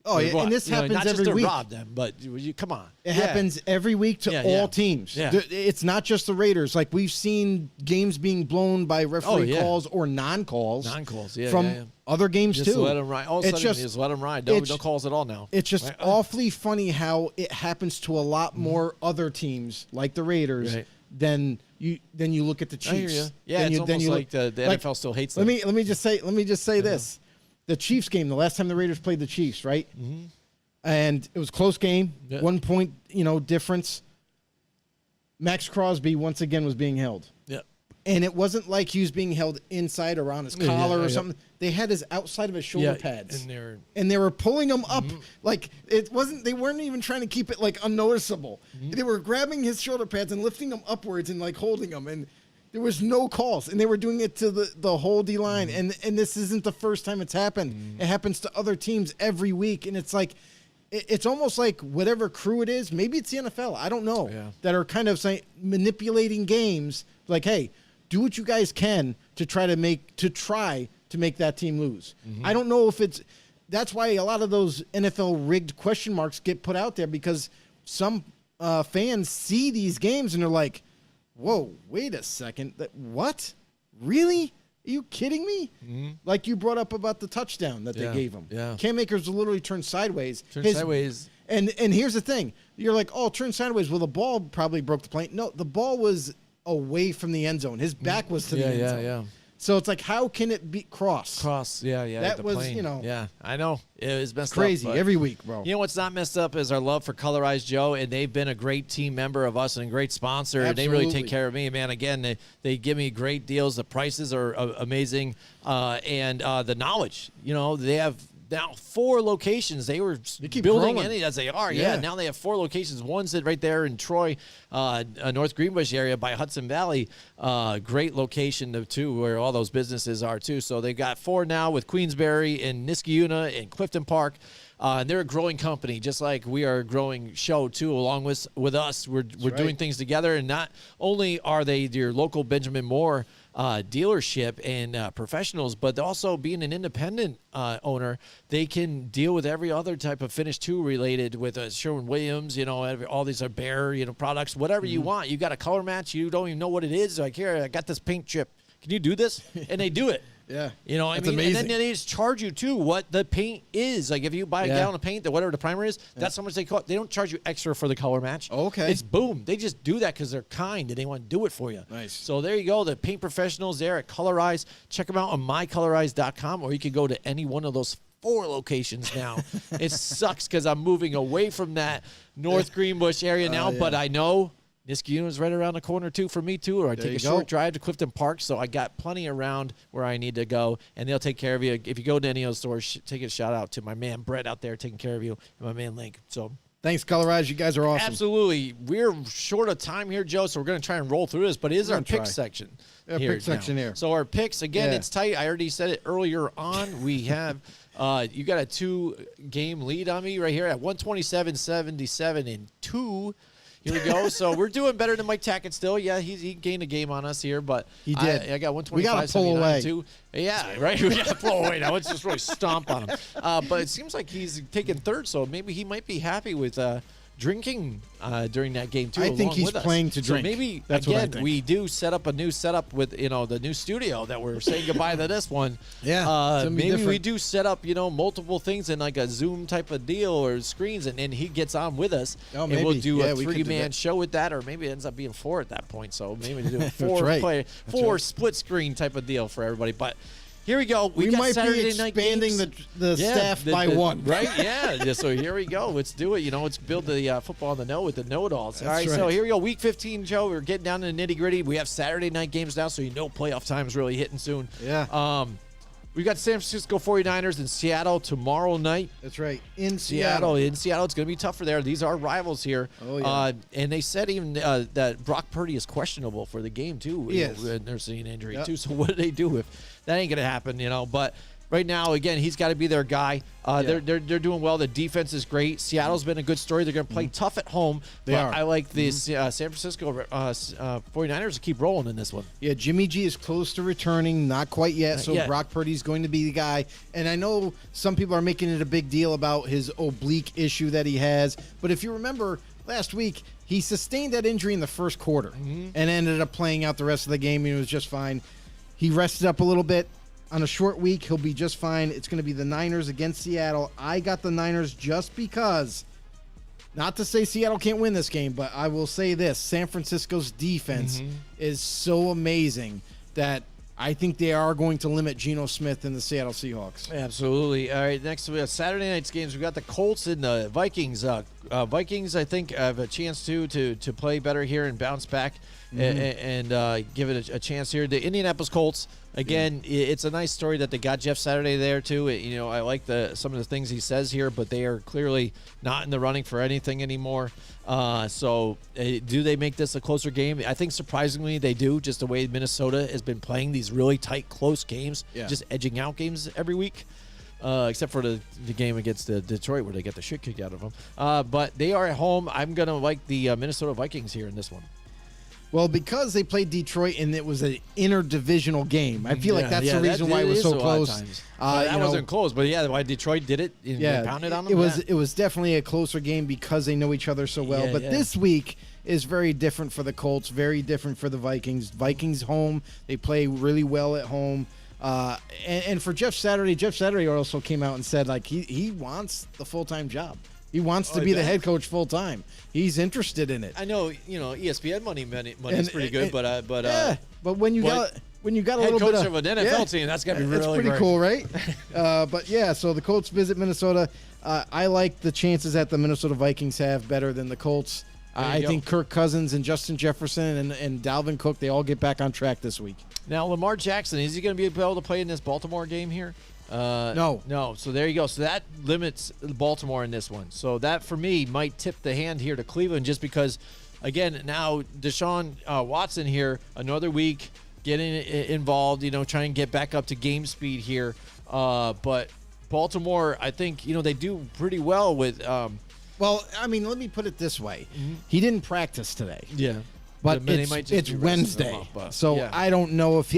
Oh, yeah, What? and this happens not just every to week. rob them, but come on. It happens every week to Yeah, all yeah. teams. Yeah. It's not just the Raiders. Like we've seen games being blown by referee yeah. calls or non-calls. Non-calls, yeah, from yeah, yeah. other games Just too. let them ride. All of a It's sudden, just let them ride. No it's- calls at all now. It's just Right? awfully funny how it happens to a lot more other teams like the Raiders Right. than you look at the I hear Chiefs. you. Yeah, Then it's you- then almost you like look- the NFL still hates them. Let me just say this: the Chiefs game, the last time the Raiders played the Chiefs, right? Mm-hmm. And it was a close game, Yeah. 1 point, difference. Max Crosby once again was being held. Yeah. And it wasn't like he was being held inside or on his collar or yeah. something. They had his outside of his shoulder pads. And they're They were pulling him up like it wasn't. They weren't even trying to keep it like unnoticeable. They were grabbing his shoulder pads and lifting them upwards and like holding them. And there was no calls. And they were doing it to the whole D line. And this isn't the first time it's happened. It happens to other teams every week. And it's like it's almost like whatever crew it is. Maybe it's the NFL. I don't know. Yeah. That are kind of manipulating games. Like, hey, do what you guys can to try to make that team lose. I don't know if that's why a lot of those NFL rigged question marks get put out there, because some fans see these games and they're like, whoa, wait a second. What? Really? Are you kidding me? Like you brought up about the touchdown that Yeah, they gave him. yeah. Cam Akers literally turned sideways. sideways. And here's the thing. You're like, oh, turn sideways. Well, the ball probably broke the plane. No, the ball was away from the end zone. His back was to the end zone. Yeah. So it's like, how can it be cross? Cross, yeah. That the was, plane. yeah. I know. It was messed Crazy up. but- every week, bro. You know what's not messed up is our love for Colorize Joe, and they've been a great team member of us and a great sponsor. And they really take Absolutely. care of me, man. Again, they give me great deals. The prices are amazing, and the knowledge. They have now 4 locations. They were keep building growing. any as they are. Yeah. Yeah. Now they have 4 locations. One's right there in Troy, North Greenbush area by Hudson Valley. Great location too, where all those businesses are too. So they've got 4 now with Queensbury and Niskayuna and Clifton Park. And they're a growing company, just like we are a growing show too. Along with us, we're right. doing things together. And not only are they your local Benjamin Moore dealership and professionals, but also being an independent owner, they can deal with every other type of finish too related with Sherwin-Williams. All these are Behr, products, whatever you want. You got a color match, you don't even know what it is. Like, here, I got this paint chip. Can you do this? And they do it. Yeah. That's amazing. And then they just charge you too what the paint is. Like if you buy a gallon of paint, whatever the primer is, that's how much they cost. They don't charge you extra for the color match. Okay. It's boom. They just do that because they're kind and they want to do it for you. Nice. So there you go. The paint professionals there at Colorize. Check them out on mycolorize.com, or you can go to any one of those 4 locations now. It sucks because I'm moving away from that North Greenbush area now, yeah. but I know Niskayuna is right around the corner too for me too, or I There take a you short go. drive to Clifton Park, so I got plenty around where I need to go, and they'll take care of you. If you go to any of those stores, take a shout out to my man Brett out there taking care of you, and my man Link. So Thanks, Colorize. You guys are awesome. absolutely, we're short of time here, Joe, so we're going to try and roll through this, but it is our gonna pick try. section. Yeah, here pick section now. here. So our picks, again, Yeah. it's tight. I already said it earlier on. We have you got a 2-game lead on me right here at 127-77 and 2. Here we go. So we're doing better than Mike Tackett still. Yeah, he gained a game on us here, but He did. I got 125. We gotta pull 79 away. too. Yeah, right. We got to pull away now. Let's just really stomp on him. But it seems like he's taking third, so maybe he might be happy with drinking during that game too. I think along he's with us. playing to So drink. maybe That's what I again think. we do set up a new setup with the new studio that we're saying goodbye to this one. Yeah, it's gonna be maybe we different. do set up multiple things in like a Zoom type of deal or screens, and then he gets on with us, Oh, and we'll maybe. do Yeah, a we could do 3-man that. show with that, or maybe it ends up being 4 at that point. So maybe we do a right. That's right. split screen type of deal for everybody, but. Here we go. We got might Saturday be night expanding games. the staff by one. Right? Yeah. So here we go. Let's do it. Let's build the football on the know with the know-it-alls. All right, so right. here we go. Week 15, Joe. We're getting down to the nitty-gritty. We have Saturday night games now, so playoff time is really hitting soon. Yeah. We've got San Francisco 49ers in Seattle tomorrow night. That's right. In Seattle. In Seattle, it's going to be tougher there. These are rivals here. Oh, yeah. And they said even that Brock Purdy is questionable for the game, too. Yes. And they're seeing injury, Yep. too. So what do they do if that ain't going to happen, But right now, again, he's got to be their guy. They're doing well. The defense is great. Seattle's been a good story. They're going to play tough at home. They but are. I like the San Francisco 49ers to keep rolling in this one. Yeah, Jimmy G is close to returning, not quite yet, so yet. Brock Purdy's going to be the guy. And I know some people are making it a big deal about his oblique issue that he has, but if you remember last week, he sustained that injury in the first quarter and ended up playing out the rest of the game, and he was just fine. He rested up a little bit. On a short week, he'll be just fine. It's going to be the Niners against Seattle. I got the Niners just because, not to say Seattle can't win this game, but I will say this. San Francisco's defense is so amazing that I think they are going to limit Geno Smith and the Seattle Seahawks. Absolutely. All right, next we have Saturday night's games. We've got the Colts and the Vikings. Vikings, I think, have a chance to play better here and bounce back and give it a chance here. The Indianapolis Colts, again, it's a nice story that they got Jeff Saturday there, too. I like some of the things he says here, but they are clearly not in the running for anything anymore. So do they make this a closer game? I think surprisingly they do, just the way Minnesota has been playing these really tight, close games, just edging out games every week. Except for the game against Detroit where they get the shit kicked out of them. But they are at home. I'm going to like the Minnesota Vikings here in this one. Well, because they played Detroit and it was an interdivisional game, I feel like that's the reason why it was so close. That wasn't close, but why Detroit did it and pounded on them. It was definitely a closer game because they know each other so well. But this week is very different for the Colts, very different for the Vikings. Vikings home, they play really well at home. And for Jeff Saturday also came out and said he wants the full-time job. He wants to be the head coach full time. He's interested in it. I know, ESPN money is pretty good, but when you got a little coach bit of an NFL team, that's gotta be really that's pretty great. cool, right? But yeah, so the Colts visit Minnesota. I like the chances that the Minnesota Vikings have better than the Colts. I think Kirk Cousins and Justin Jefferson and Dalvin Cook, they all get back on track this week. Now, Lamar Jackson, is he going to be able to play in this Baltimore game here? No. So there you go. So that limits Baltimore in this one. So that, for me, might tip the hand here to Cleveland just because, again, now Deshaun Watson here, another week, getting involved, trying to get back up to game speed here. But Baltimore, I think, they do pretty well with Well, I mean, let me put it this way. He didn't practice today. Yeah. But They might just it's be resting Wednesday. him up, but, So yeah. I don't know if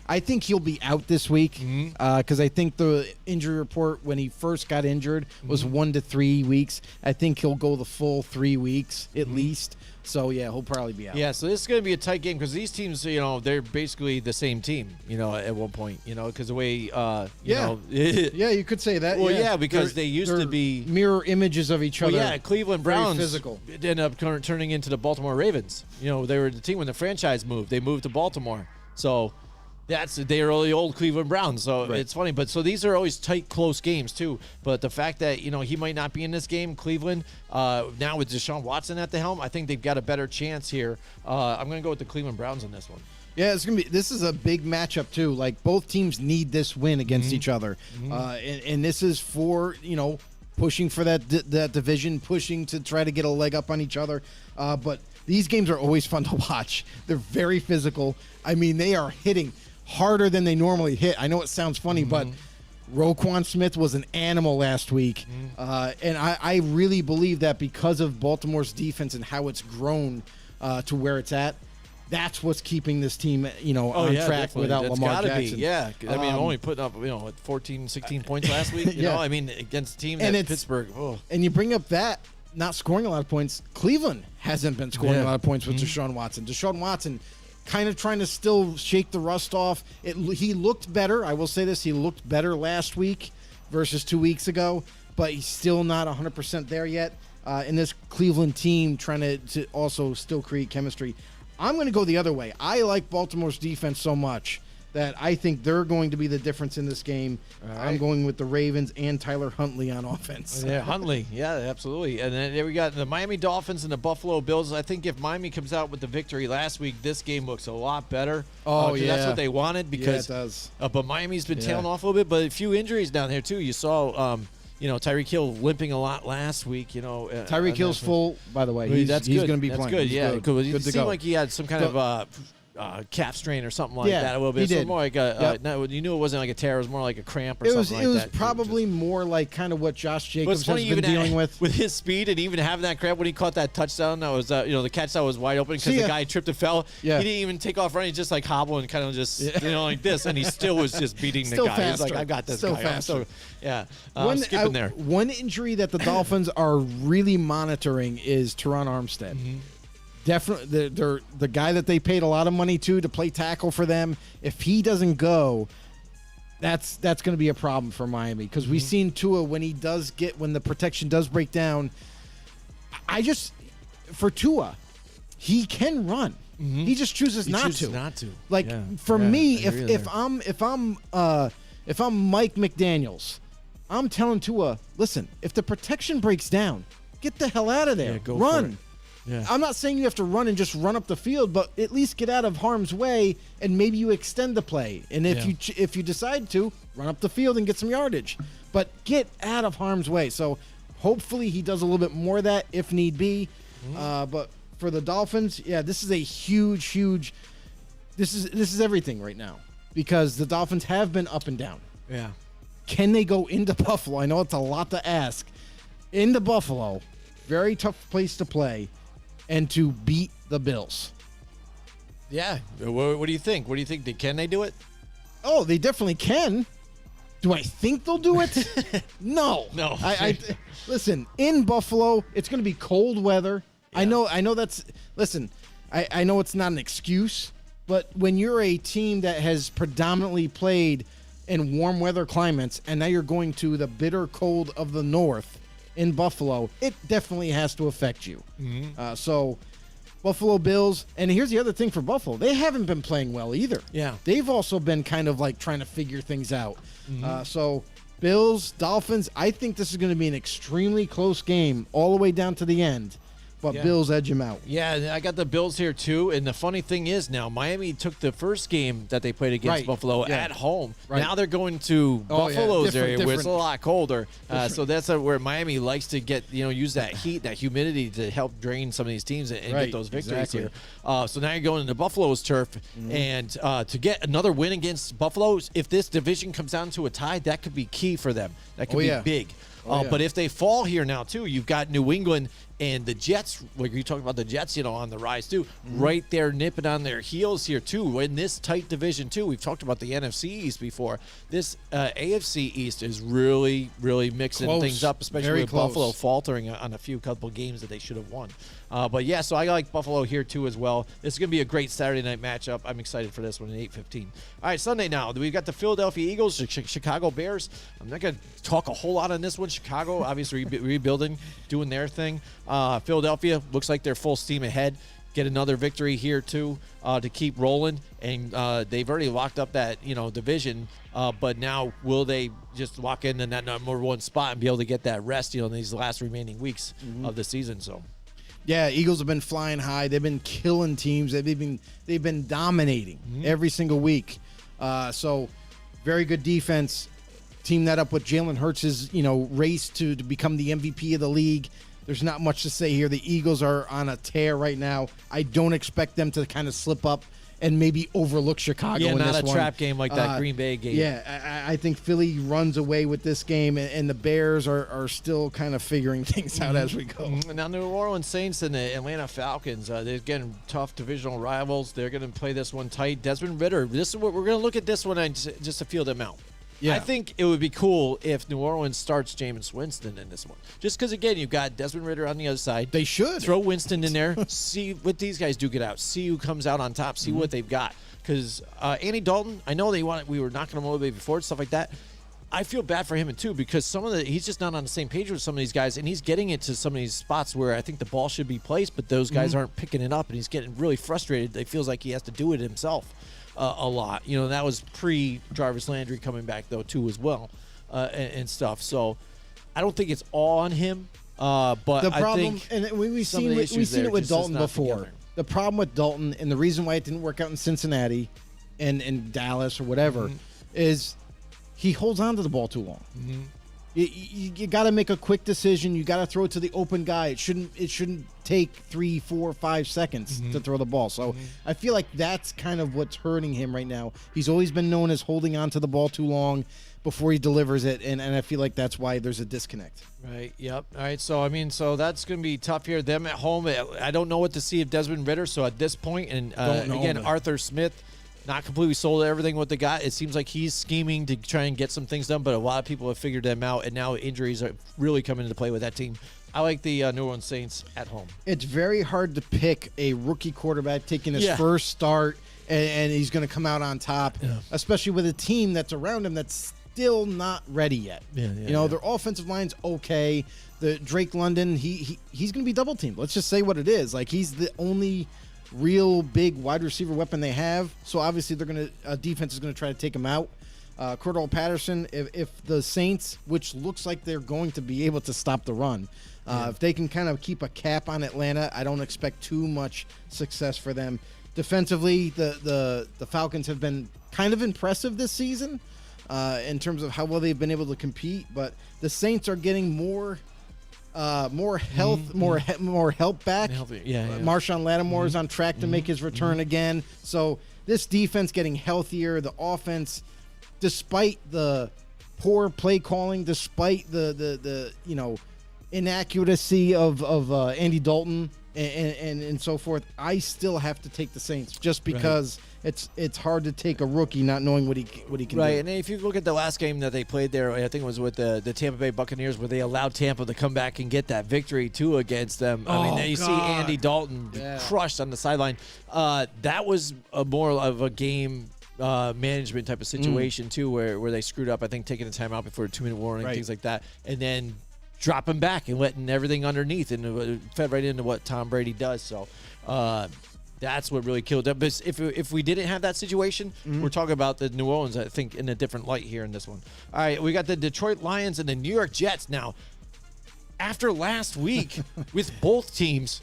I think he'll be out this week because I think the injury report when he first got injured was 1 to 3 weeks. I think he'll go the full 3 weeks at least. So, yeah, he'll probably be out. Yeah, so this is going to be a tight game because these teams, they're basically the same team, at one point, because the way, Yeah, you could say that. Well, yeah, because they used to they're be mirror images of each other. Well, yeah, Cleveland Very Browns physical. ended up turning into the Baltimore Ravens. They were the team when the franchise moved. They moved to Baltimore. So they are the old Cleveland Browns. So it's funny. But so these are always tight, close games, too. But the fact that, he might not be in this game, Cleveland, now with Deshaun Watson at the helm, I think they've got a better chance here. I'm going to go with the Cleveland Browns on this one. Yeah, this is a big matchup too. Like both teams need this win against each other, and this is for pushing for that division, pushing to try to get a leg up on each other. But these games are always fun to watch. They're very physical. I mean, they are hitting harder than they normally hit. I know it sounds funny, but Roquan Smith was an animal last week, and I really believe that because of Baltimore's defense and how it's grown to where it's at. That's what's keeping this team, on track definitely. without That's Lamar gotta Jackson. Be. Yeah, I mean, only putting up, 14, 16 points last week. You know, I mean, against a team that Pittsburgh. Oh. And you bring up that not scoring a lot of points. Cleveland hasn't been scoring a lot of points with Deshaun Watson. Deshaun Watson kind of trying to still shake the rust off. He looked better. I will say this. He looked better last week versus 2 weeks ago, but he's still not 100% there yet. And this Cleveland team trying to also still create chemistry. I'm going to go the other way. I like Baltimore's defense so much that I think they're going to be the difference in this game. I'm going with the Ravens and Tyler Huntley on offense. Yeah, Huntley. Yeah, absolutely. And then there we got the Miami Dolphins and the Buffalo Bills. I think if Miami comes out with the victory last week, this game looks a lot better. Oh, 'cause yeah. that's what they wanted because it does. But Miami's been tailing off a little bit, but a few injuries down there too. You saw Tyreek Hill limping a lot last week, Tyreek Hill's full, by the way. He's that's going good. to be That's playing. good. He's Yeah, good. good. It Good to seemed go. like he had some kind of calf strain or something like that a little bit. he So did. more like you knew it wasn't like a tear. It was more like a cramp or something like that. It was probably more like kind of what Josh But it's Jacobs funny has been dealing with. his speed and even having that cramp when he caught that touchdown. That was the catch that was wide open because the guy tripped and fell. Yeah. He didn't even take off running, just like hobble and kind of just like this, and he still was just beating Still the guy. He's like, faster. I got this Still guy. faster. I'm skipping there. One injury that the Dolphins are really monitoring is Teron Armstead. Mm-hmm. Definitely, they're the guy that they paid a lot of money to play tackle for them. If he doesn't go, that's going to be a problem for Miami because we've seen Tua when the protection does break down. For Tua, he can run. He just chooses not to. Like for me, if I'm Mike McDaniels, I'm telling Tua, listen, if the protection breaks down, get the hell out of there. Yeah, go run. for it. Yeah. I'm not saying you have to run and just run up the field, but at least get out of harm's way and maybe you extend the play. And if you decide to, run up the field and get some yardage, but get out of harm's way. So hopefully he does a little bit more of that if need be. But for the Dolphins, this is a huge. This is everything right now because the Dolphins have been up and down. Yeah. Can they go into Buffalo? I know it's a lot to ask. Into Buffalo, very tough place to play, and to beat the Bills. Yeah. What do you think? What do you think? Can they do it? Oh, they definitely can. Do I think they'll do it? No. No. I listen, in Buffalo, it's going to be cold weather. Yeah. I know that's listen, I know it's not an excuse, but when you're a team that has predominantly played in warm weather climates and now you're going to the bitter cold of the north in Buffalo, it definitely has to affect you. So Buffalo Bills, and here's the other thing for Buffalo. They haven't been playing well either. Yeah. They've also been kind of like trying to figure things out. So Bills, Dolphins, I think this is going to be an extremely close game all the way down to the end. But Yeah. Bills edge them out. Yeah, I got the Bills here too. And the funny thing is now Miami took the first game that they played against Right. Buffalo Yeah. at home. Right. Now they're going to Oh, yeah. Buffalo's Different- area where it's a different. lot colder. So that's where Miami likes to get, use that heat, that humidity to help drain some of these teams and Right, get those victories exactly. here. So now you're going into Buffalo's turf. And to get another win against Buffalo, if this division comes down to a tie, that could be key for them. That could Oh, be yeah. big. Oh, yeah. But if they fall here now too, you've got New England and the Jets. Like you talking about the Jets, on the rise too, right there nipping on their heels here too. In this tight division too, we've talked about the NFC East before. This AFC East is really, really mixing Close. things up, especially Very with close. Buffalo faltering on a couple games that they should have won. But yeah, so I like Buffalo here too as well. This is going to be a great Saturday night matchup. I'm excited for this one at 8:15. All right, Sunday now. We've got the Philadelphia Eagles, Chicago Bears. I'm not going to talk a whole lot on this one. Chicago, obviously rebuilding, doing their thing. Philadelphia looks like they're full steam ahead. Get another victory here too to keep rolling, and they've already locked up that division. But now will they just lock in that number one spot and be able to get that rest in these last remaining weeks of the season? So. Yeah, Eagles have been flying high. They've been killing teams. They've been dominating every single week. So very good defense. Team that up with Jalen Hurts' race to become the MVP of the league. There's not much to say here. The Eagles are on a tear right now. I don't expect them to kind of slip up and maybe overlook Chicago Yeah, in not this a one. trap game like that Green Bay game. Yeah, I think Philly runs away with this game, and the Bears are still kind of figuring things out as we go. Now, New Orleans Saints and the Atlanta Falcons, they're getting tough divisional rivals. They're going to play this one tight. Desmond Ridder, this is what we're going to look at this one just to feel them out. Yeah. I think it would be cool if New Orleans starts Jameis Winston in this one. Just because, again, you've got Desmond Ridder on the other side. They should. Throw Winston in there. See what these guys do get out. See who comes out on top. See what they've got. Because Andy Dalton, I know we were knocking him a little bit before and stuff like that. I feel bad for him too because he's just not on the same page with some of these guys, and he's getting into some of these spots where I think the ball should be placed, but those guys aren't picking it up, and he's getting really frustrated. He feels like he has to do it himself. a lot. You know, that was pre-Jarvis Landry coming back, though, too, as well, and stuff. So I don't think it's all on him. But The problem, I think and we've some of seen the we've issues seen there it with just is Dalton not before. together. The problem with Dalton, and the reason why it didn't work out in Cincinnati and Dallas or whatever, is he holds on to the ball too long. You got to make a quick decision. You got to throw it to the open guy. It shouldn't take 3, 4, 5 seconds to throw the ball. So I feel like that's kind of what's hurting him right now. He's always been known as holding on to the ball too long before he delivers it, and I feel like that's why there's a disconnect. Right. Yep. All right. So I mean, so that's going to be tough here. Them at home. I don't know what to see of Desmond Ridder. So at this point, and Don't know, again, man. Arthur Smith, not completely sold everything what they got. It seems like he's scheming to try and get some things done, but a lot of people have figured them out, and now injuries are really coming into play with that team. I like the New Orleans Saints at home. It's very hard to pick a rookie quarterback taking his Yeah. first start, and he's going to come out on top, especially with a team that's around him that's still not ready yet. Their offensive line's okay. The Drake London, he's going to be double teamed. Let's just say what it is. Like, he's the only real big wide receiver weapon they have. So obviously defense is going to try to take him out. Cordell Patterson, if the Saints, which looks like they're going to be able to stop the run, if they can kind of keep a cap on Atlanta, I don't expect too much success for them. Defensively, the Falcons have been kind of impressive this season in terms of how well they've been able to compete, but the Saints are getting more health, more help back. Healthier. Yeah. Marshawn Lattimore is on track to make his return again. So this defense getting healthier, the offense, despite the poor play calling, despite the inaccuracy of Andy Dalton and so forth, I still have to take the Saints just because it's hard to take a rookie not knowing what he can Right, do. and if you look at the last game that they played there, I think it was with the Tampa Bay Buccaneers, where they allowed Tampa to come back and get that victory too against them. I mean, you see Andy Dalton crushed on the sideline. That was more of a game management type of situation too, where they screwed up. I think taking the timeout before a 2-minute warning, things like that, and then dropping back and letting everything underneath, and it fed right into what Tom Brady does. So that's what really killed them. But if we didn't have that situation, we're talking about the New Orleans, I think, in a different light here in this one. All right, we got the Detroit Lions and the New York Jets. Now, after last week with both teams,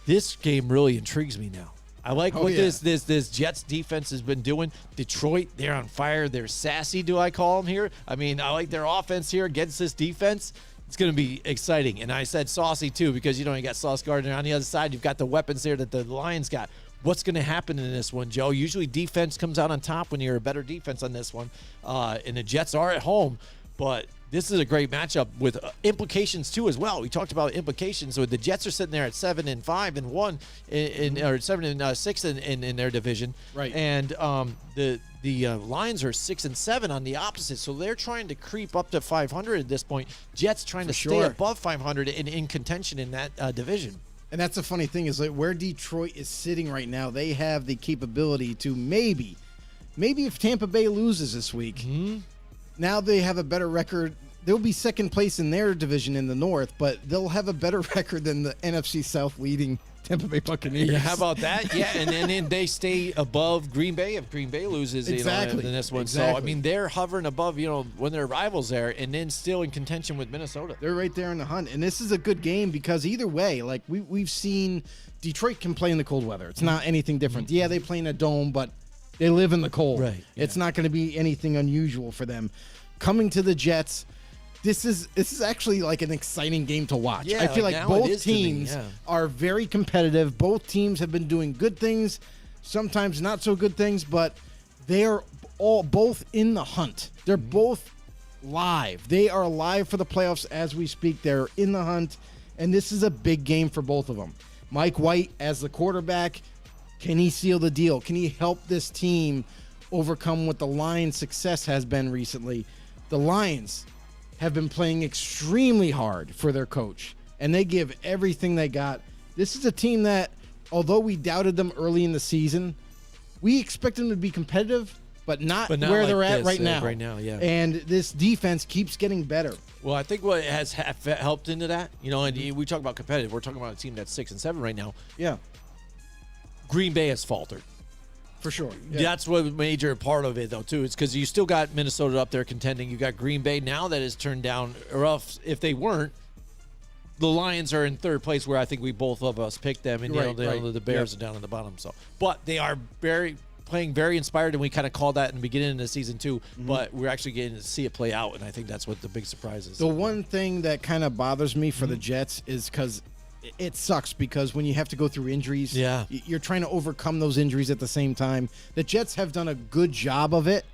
this game really intrigues me now. I like what this Jets defense has been doing. Detroit, they're on fire. They're sassy, do I call them here? I mean, I like their offense here against this defense. It's going to be exciting. And I said saucy, too, because, you got Sauce Gardner on the other side. You've got the weapons there that the Lions got. What's going to happen in this one, Joe? Usually defense comes out on top when you're a better defense on this one. And the Jets are at home. But this is a great matchup with implications, too, as well. We talked about implications. So the Jets are sitting there at 7-5-1, or 7-6 in their division. Right. And the Lions are 6-7 on the opposite. So they're trying to creep up to 500 at this point. Jets trying to stay above 500 and in contention in that division. And that's the funny thing is, like, where Detroit is sitting right now, they have the capability to maybe if Tampa Bay loses this week, now they have a better record. They'll be second place in their division in the North, but they'll have a better record than the NFC South leading Tampa Bay Buccaneers. Yeah, how about that? Yeah, and then they stay above Green Bay if Green Bay loses in this one. So, I mean, they're hovering above, when they're rivals there, and then still in contention with Minnesota. They're right there in the hunt. And this is a good game because either way, like we've seen Detroit can play in the cold weather. It's not anything different. Yeah, they play in a dome, but they live in the cold. Right. It's not going to be anything unusual for them. Coming to the Jets, this is actually like an exciting game to watch. Yeah, I feel like now it both is to me, teams yeah. are very competitive. Both teams have been doing good things, sometimes not so good things, but they are both in the hunt. They're both live. They are live for the playoffs as we speak. They're in the hunt, and this is a big game for both of them. Mike White as the quarterback, can he seal the deal? Can he help this team overcome what the Lions' success has been recently? The Lions have been playing extremely hard for their coach, and they give everything they got. This is a team that, although we doubted them early in the season, we expect them to be competitive, but not where like they're at this, right now. Right now, yeah. And this defense keeps getting better. Well, I think what has helped into that, and we talk about competitive. We're talking about a team that's 6-7 right now. Yeah. Green Bay has faltered. For sure. Yeah. That's what major part of it, though, too. It's because you still got Minnesota up there contending. You got Green Bay now that is turned down, or else if they weren't, the Lions are in third place, where I think we both of us picked them, and Right, the Bears are down in the bottom. So, but they are playing very inspired, and we kind of called that in the beginning of the season too. Mm-hmm. But we're actually getting to see it play out, and I think that's what the big surprise is. The one thing that kind of bothers me for the Jets is because it sucks, because when you have to go through injuries, Yeah. you're trying to overcome those injuries at the same time. The Jets have done a good job of it,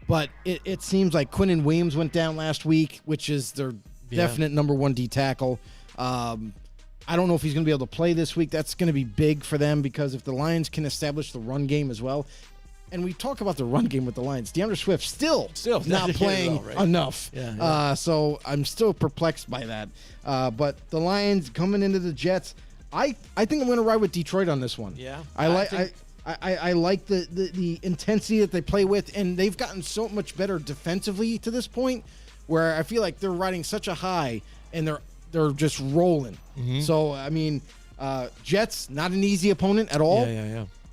but it seems like Quinnen Williams went down last week, which is their definite number one D tackle. I don't know if he's going to be able to play this week. That's going to be big for them, because if the Lions can establish the run game as well, and we talk about the run game with the Lions, DeAndre Swift still not playing enough. Yeah. So I'm still perplexed by that. But the Lions coming into the Jets, I think I'm going to ride with Detroit on this one. Yeah. I like the intensity that they play with, and they've gotten so much better defensively to this point, where I feel like they're riding such a high, and they're just rolling. So I mean, Jets, not an easy opponent at all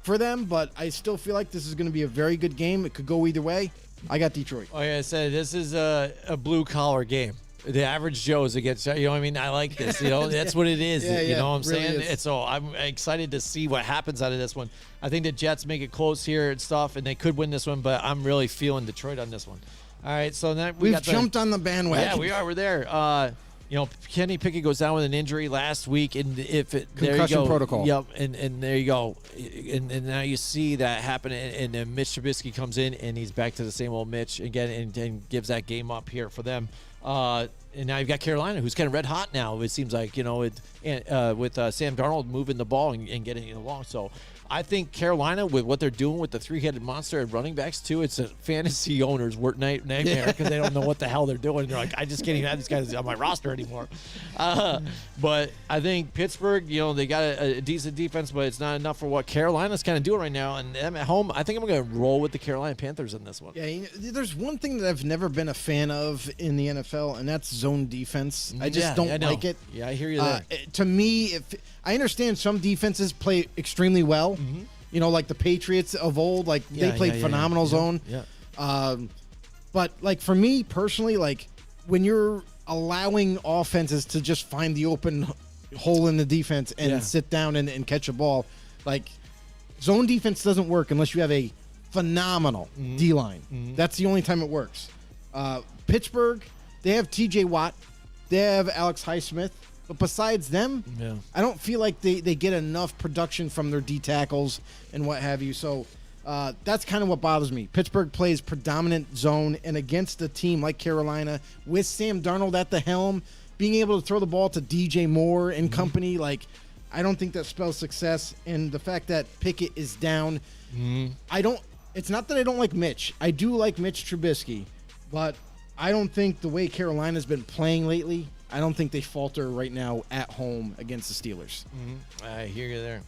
for them, but I still feel like this is going to be a very good game. It could go either way. I got Detroit. Like I said, this is a blue collar game. The average Joe's against, you know what I mean? I like this, you know, that's what it is. You know what I'm really saying? is. And so I'm excited to see what happens out of this one. I think the Jets make it close here and stuff, and they could win this one, but I'm really feeling Detroit on this one. All right, so then We've jumped on the bandwagon. Yeah, we are. We're there. You know, Kenny Pickett goes down with an injury last week, and if it there you Concussion go. protocol. Yep, and there you go, and now you see that happen, and then Mitch Trubisky comes in, and he's back to the same old Mitch again, and gives that game up here for them. And now you've got Carolina, who's kind of red hot now. It seems like, you know, with Sam Darnold moving the ball and getting it along. So I think Carolina, with what they're doing with the three-headed monster at running backs too, it's a fantasy owner's nightmare, because they don't know what the hell they're doing. They're like, I just can't even have these guys on my roster anymore. But I think Pittsburgh, you know, they got a decent defense, but it's not enough for what Carolina's kind of doing right now. And them at home, I think I'm going to roll with the Carolina Panthers in this one. Yeah, you know, there's one thing that I've never been a fan of in the NFL, and that's zone defense. I just don't like it. Yeah, I hear you there. To me, I understand some defenses play extremely well. You know, like the Patriots of old, like they played phenomenal zone. Yeah. But like for me personally, like when you're allowing offenses to just find the open hole in the defense and sit down and catch a ball, like zone defense doesn't work unless you have a phenomenal D-line. That's the only time it works. Pittsburgh, they have TJ Watt, they have Alex Highsmith, but besides them, I don't feel like they get enough production from their D tackles and what have you. So that's kind of what bothers me. Pittsburgh plays predominant zone, and against a team like Carolina, with Sam Darnold at the helm, being able to throw the ball to DJ Moore and company, like I don't think that spells success. And the fact that Pickett is down, it's not that I don't like Mitch. I do like Mitch Trubisky, but I don't think the way Carolina's been playing lately, I don't think they falter right now at home against the Steelers. I hear you there.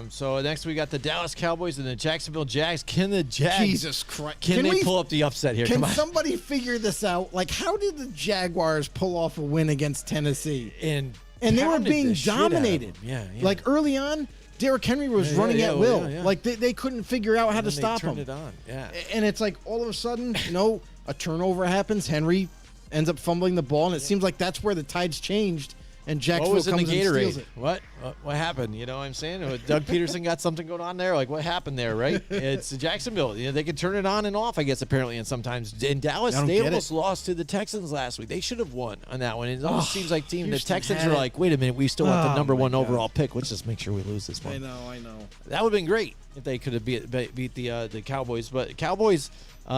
So next we got the Dallas Cowboys and the Jacksonville Jags. Can the Jags? Jesus Christ! Can they pull up the upset here? Can Come on. somebody figure this out? Like, how did the Jaguars pull off a win against Tennessee? And they were pounded being the shit out of dominated. them. Yeah. Like early on, Derrick Henry was running at will. Like they couldn't figure out how to stop him. Turned it on. Yeah. And it's like all of a sudden, you know, a turnover happens. Henry ends up fumbling the ball, and it seems like that's where the tides changed. And Jacksonville What was in the comes and steals Gatorade? it. What happened? You know what I'm saying? Doug Peterson got something going on there? Like, what happened there, right? It's Jacksonville. You know, they can turn it on and off, I guess, apparently, and sometimes. In Dallas, I don't they get almost it. lost to the Texans last week. They should have won on that one. It almost seems like the Houston Texans had are it. like, wait a minute, we still want the number my one God. overall pick. Let's just make sure we lose this one. I know. That would have been great if they could have beat the Cowboys. But Cowboys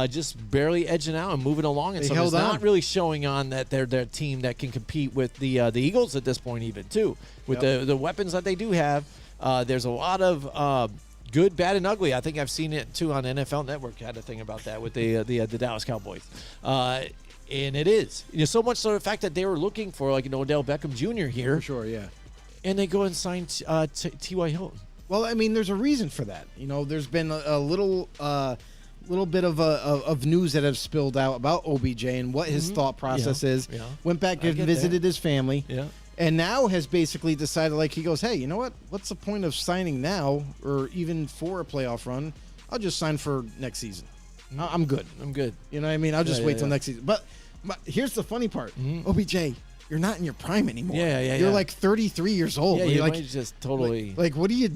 just barely edging out and moving along. And They so held it's not on. really showing on that they're a team that can compete with the Eagles at this point even, too. With the weapons that they do have, there's a lot of good, bad, and ugly. I think I've seen it, too, on NFL Network. Had a thing about that with the Dallas Cowboys. And it is. You know, so much so the fact that they were looking for, like, Odell Beckham Jr. here. For sure, yeah. And they go and sign T.Y. Hilton. Well, I mean, there's a reason for that. You know, there's been a little bit of news that have spilled out about OBJ and what his thought process is. Yeah. Went back I and get visited that. his family. Yeah. And now has basically decided, like, he goes, hey, you know what? What's the point of signing now or even for a playoff run? I'll just sign for next season. I'm good. I'm good. You know what I mean? I'll just Yeah, wait yeah, till yeah. next season. But here's the funny part. OBJ, you're not in your prime anymore. Yeah, You're yeah. like 33 years old. Yeah, You're you like, might just totally. like, what are you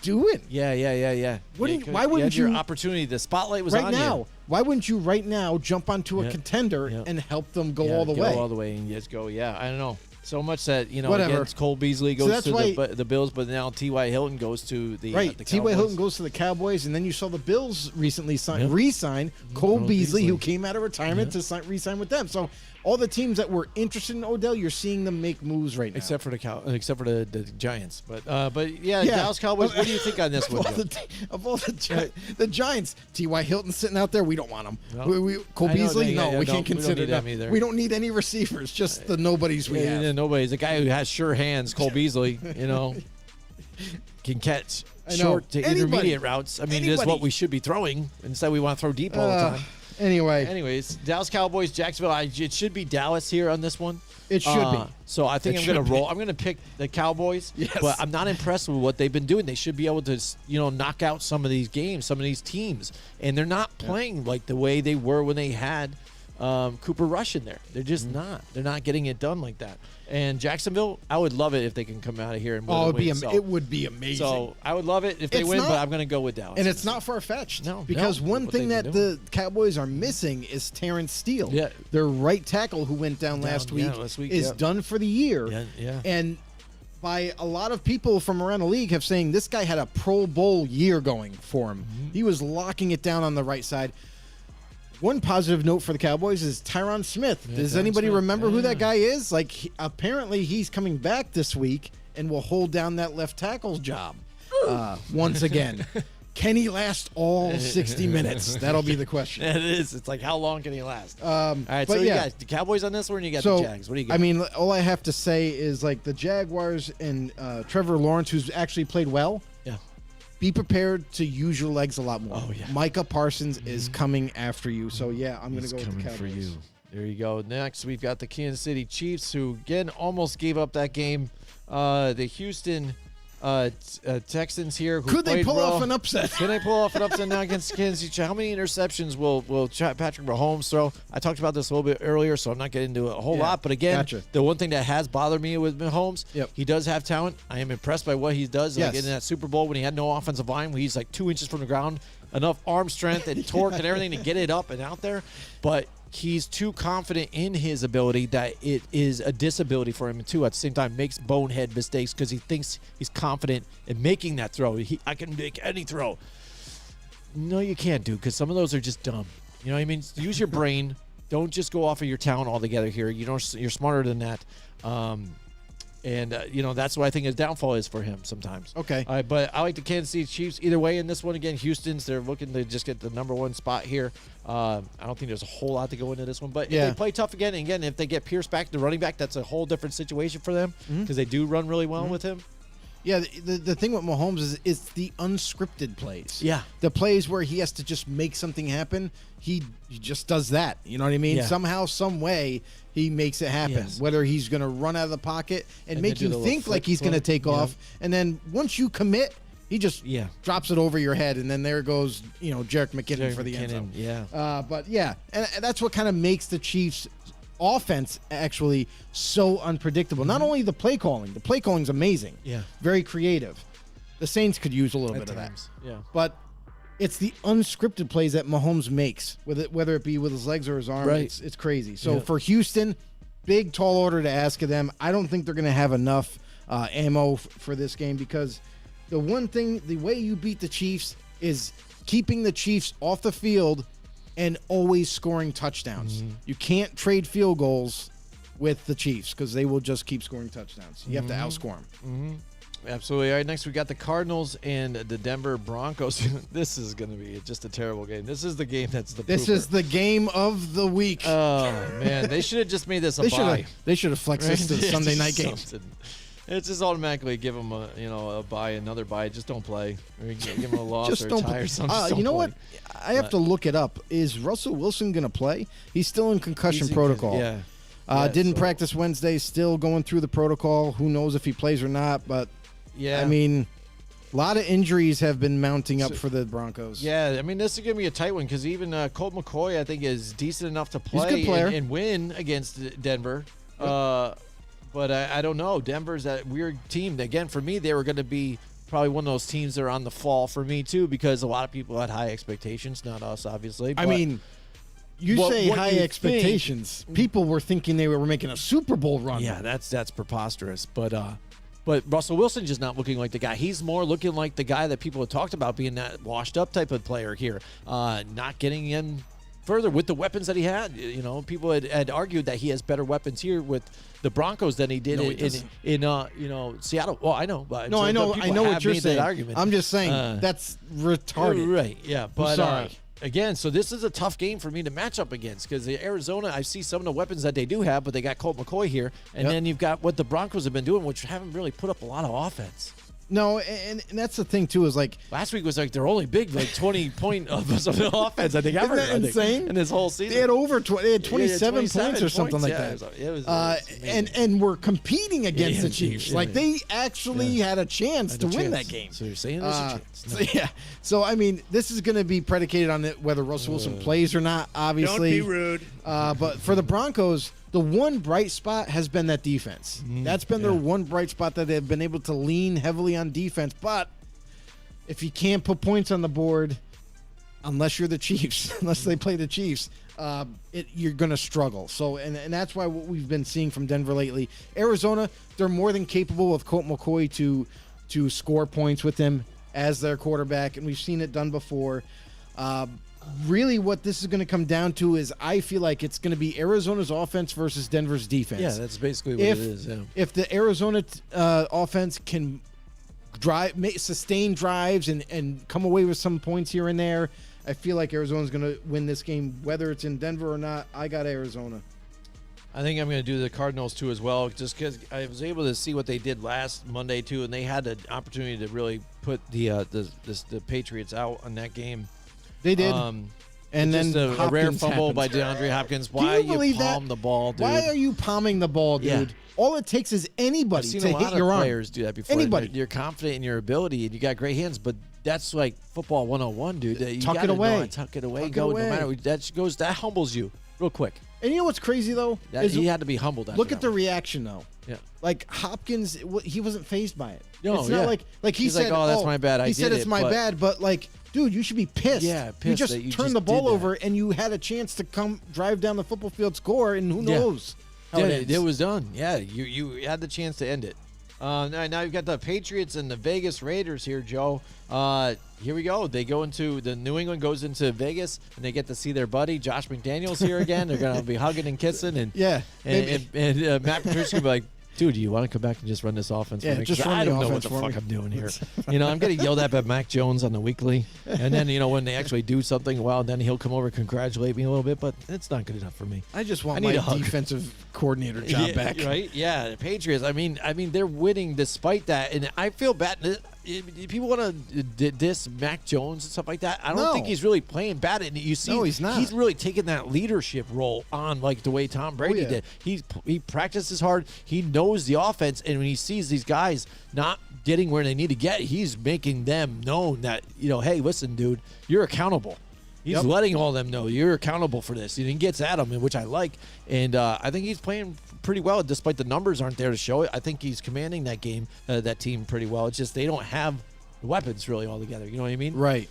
doing? Yeah. Why wouldn't your you- opportunity? The spotlight was right on now? you. Why wouldn't you right now jump onto a Yeah. contender Yeah. and help them go Yeah, all the way? all the way, and just go. Yeah, I don't know. So much that Whatever. against Cole Beasley So goes that's to why- the Bills, but now T.Y. Hilton goes to the Right, the T.Y. Cowboys. Hilton goes to the Cowboys, and then you saw the Bills recently Yep. re-sign Cole Beasley, who Beasley. came out of retirement to re-sign with them. So all the teams that were interested in Odell, you're seeing them make moves right now. Except for the Giants, but yeah, Dallas Cowboys. What do you think on this one, Joe? Of all the Giants, T.Y. Hilton sitting out there, we don't want him. No. Cole I know, Beasley, yeah, no, yeah, we no, can't we don't consider need them that. either. We don't need any receivers, just the nobodies we have. Nobody's a guy who has sure hands. Cole Beasley, can catch I know. short to Anybody. intermediate routes. I mean, that's what Anybody. we should be throwing. Instead, we want to throw deep all the time. Anyway, Anyways, Dallas Cowboys, Jacksonville. It should be Dallas here on this one. It should be. So I think It I'm going to should roll. be. I'm going to pick the Cowboys. Yes. But I'm not impressed with what they've been doing. They should be able to, knock out some of these games, some of these teams, and they're not playing like the way they were when they had Cooper Rush in there. They're just not. They're not getting it done like that. And Jacksonville, I would love it if they can come out of here and win. it would be amazing. So I would love it if they It's win, not- but I'm going to go with Dallas. And it's not far-fetched. No, because no, one what thing they've that been the Cowboys are missing is Terrence Steele. Yeah. Their right tackle who went down last week, last week, is yeah. done for the year. Yeah. And by a lot of people from around the league have saying this guy had a Pro Bowl year going for him. Mm-hmm. He was locking it down on the right side. One positive note for the Cowboys is Tyron Smith. Does Tyron anybody Smith. remember who Yeah. that guy is? Apparently he's coming back this week and will hold down that left tackle's job once again. Can he last all 60 minutes? That'll be the question. It is. It's like, how long can he last? All right, but so you yeah. got the Cowboys on this one, and you got So, the Jags. What do you got? I mean, all I have to say is the Jaguars and Trevor Lawrence, who's actually played well, yeah. be prepared to use your legs a lot more. Oh, yeah. Micah Parsons is coming after you. So, yeah, I'm going He's to go with the coming Cowboys. for you. There you go. Next, we've got the Kansas City Chiefs, who, again, almost gave up that game. The Houston Texans here. Who Could they played pull well. off an upset? Can they pull off an upset now against Kansas City? How many interceptions will Patrick Mahomes throw? I talked about this a little bit earlier, so I'm not getting into it a whole Yeah, lot. But again, gotcha. the one thing that has bothered me with Mahomes, Yep. he does have talent. I am impressed by what he does. Like Yes. in that Super Bowl when he had no offensive line, when he's like 2 inches from the ground, enough arm strength and torque and everything to get it up and out there. But he's too confident in his ability that it is a disability for him, and too, at the same time, makes bonehead mistakes because he thinks he's confident in making that throw. I can make any throw. No, you can't, dude, because some of those are just dumb. You know what I mean? Use your brain. Don't just go off of your talent altogether here. You're smarter than that. That's what I think his downfall is for him sometimes. Okay. But I like the Kansas City Chiefs either way in this one. Again, Houston's, they're looking to just get the number one spot here. I don't think there's a whole lot to go into this one. But Yeah. if they play tough again, and again, if they get Pierce back, the running back, that's a whole different situation for them because they do run really well with him. Yeah, the thing with Mahomes is it's the unscripted plays. Yeah. The plays where he has to just make something happen, he just does that. You know what I mean? Yeah. Somehow, some way, he makes it happen. Yes. Whether he's going to run out of the pocket and make then do you the little think like flick he's going to flip. take Yeah. off, and then once you commit, he just Yeah. drops it over your head, and then there goes Jerick McKinnon Jerick for the end zone. McKinnon, yeah. But yeah, and that's what kind of makes the Chiefs' offense actually so unpredictable. Not only the play calling's amazing. Yeah. Very creative. The Saints could use a little At bit of that. times, yeah. But it's the unscripted plays that Mahomes makes, whether it be with his legs or his arm. Right. It's crazy. So Yeah. for Houston, big tall order to ask of them. I don't think they're going to have enough ammo for this game because the way you beat the Chiefs is keeping the Chiefs off the field and always scoring touchdowns. Mm-hmm. You can't trade field goals with the Chiefs because they will just keep scoring touchdowns. You have to outscore them. Absolutely. All right, next we got the Cardinals and the Denver Broncos. This is going to be just a terrible game. This is the game that's the This pooper. is the game of the week. Oh, man. They should have just made this a bye. They should have flexed this to the Yeah, Sunday just night game. something. It's just automatically give them a bye, another bye. Just don't play. Or give them a loss Just or a don't. tie or something. Just You don't know play. what? I have to look it up. Is Russell Wilson going to play? He's still in concussion Easy, protocol. Yeah. Yeah, Didn't so- practice Wednesday. Still going through the protocol. Who knows if he plays or not? But Yeah. I mean, A lot of injuries have been mounting up for the Broncos. Yeah, I mean, this is going to be a tight one because even Colt McCoy, I think, is decent enough to He's a play good player. and win against Denver. But I don't know. Denver's that weird team. Again, for me, they were going to be probably one of those teams that are on the fall for me, too, because a lot of people had high expectations. Not us, obviously. I but mean, you what say high you expectations. People were thinking they were making a Super Bowl run. yeah, that's preposterous. But Russell Wilson just not looking like the guy. He's more looking like the guy that people have talked about being that washed up type of player here. Not getting in further with the weapons that he had. You know, people had argued that he has better weapons here with the Broncos than he did No, he in doesn't. Seattle. Well, I know. But No, I know people what have you're made that saying. argument. I'm just saying that's retarded. Right, yeah. But sorry. again, so this is a tough game for me to match up against because Arizona, I see some of the weapons that they do have, but they got Colt McCoy here. And Yep. then you've got what the Broncos have been doing, which haven't really put up a lot of offense. No, and that's the thing too. Is like Last week was like their only big, like 20-point of offense, I think, ever. Isn't that I think, insane? in this whole season. they had over they had 27 points 27 or something like yeah, that. It was amazing. And we're competing against Yeah, the Chiefs. yeah. Like they actually had a chance Had to a win chance. that game. So you're saying there's a chance. So, yeah. So I mean, this is going to be predicated on whether Russell Wilson plays or not. Obviously, Don't be rude. But for the Broncos, the one bright spot has been that defense. That's been their one bright spot that they've been able to lean heavily on defense. But if you can't put points on the board, unless you're the Chiefs, unless they play the Chiefs, you're going to struggle. So, and that's why what we've been seeing from Denver lately. Arizona, they're more than capable of Colt McCoy to score points with him as their quarterback, and we've seen it done before. Really, what this is going to come down to is I feel like it's going to be Arizona's offense versus Denver's defense. Yeah, that's basically what if, it is. Yeah. If the Arizona offense can sustain drives and come away with some points here and there, I feel like Arizona's going to win this game, whether it's in Denver or not. I got Arizona. I think I'm going to do the Cardinals too as well, just because I was able to see what they did last Monday too, and they had an opportunity to really put the Patriots out on that game. They did. And then just a rare Hopkins fumble by happened. DeAndre Hopkins. Do Why you believe you palm that? the ball, dude? Why are you palming the ball, dude? Yeah. All it takes is anybody I've seen to a lot hit of your arm. players do that before. Anybody. You're confident in your ability and you got great hands, but that's like football 101, dude. You Tuck it gotta away. know it, tuck it away. Tuck it Go away. no matter that humbles you real quick. And you know what's crazy though? Is He had to be humbled. After look at that the one. reaction though. Yeah. Like Hopkins, he wasn't phased by it. No, it's not yeah. like he He's like, said, "Oh, that's my bad. I He said did it's it," my but- bad, but like, dude, you should be pissed. Yeah, You pissed just that you turned just the ball did that. over and you had a chance to come drive down the football field, score, and who knows how Yeah, it ends. it was done. Yeah, you had the chance to end it. Now you've got the Patriots and the Vegas Raiders here, Joe. Here we go. They go into the New England goes into Vegas and they get to see their buddy Josh McDaniels here again. They're gonna be hugging and kissing and Yeah, and Matt Patricia will be like, dude, do you want to come back and just run this offense Yeah, for me? just 'Cause run I the don't know what offense the for fuck me. I'm doing here. I'm getting yelled at by Mac Jones on the weekly, and then when they actually do something well, then he'll come over and congratulate me a little bit, but it's not good enough for me. I just I want need my a hug. defensive coordinator job Yeah, back. right? Yeah, the Patriots. I mean, they're winning despite that, and I feel bad. People want to diss Mac Jones and stuff like that. I don't No. think he's really playing bad. And you see, No, he's not. He's really taking that leadership role on, like the way Tom Brady yeah. did. He practices hard. He knows the offense, and when he sees these guys not getting where they need to get, he's making them known that hey, listen, dude, you're accountable. He's Yep. letting all them know you're accountable for this. And he gets at them, which I like. And I think he's playing pretty well, despite the numbers aren't there to show it. I think he's commanding that game, that team pretty well. It's just they don't have the weapons really all together. You know what I mean? Right.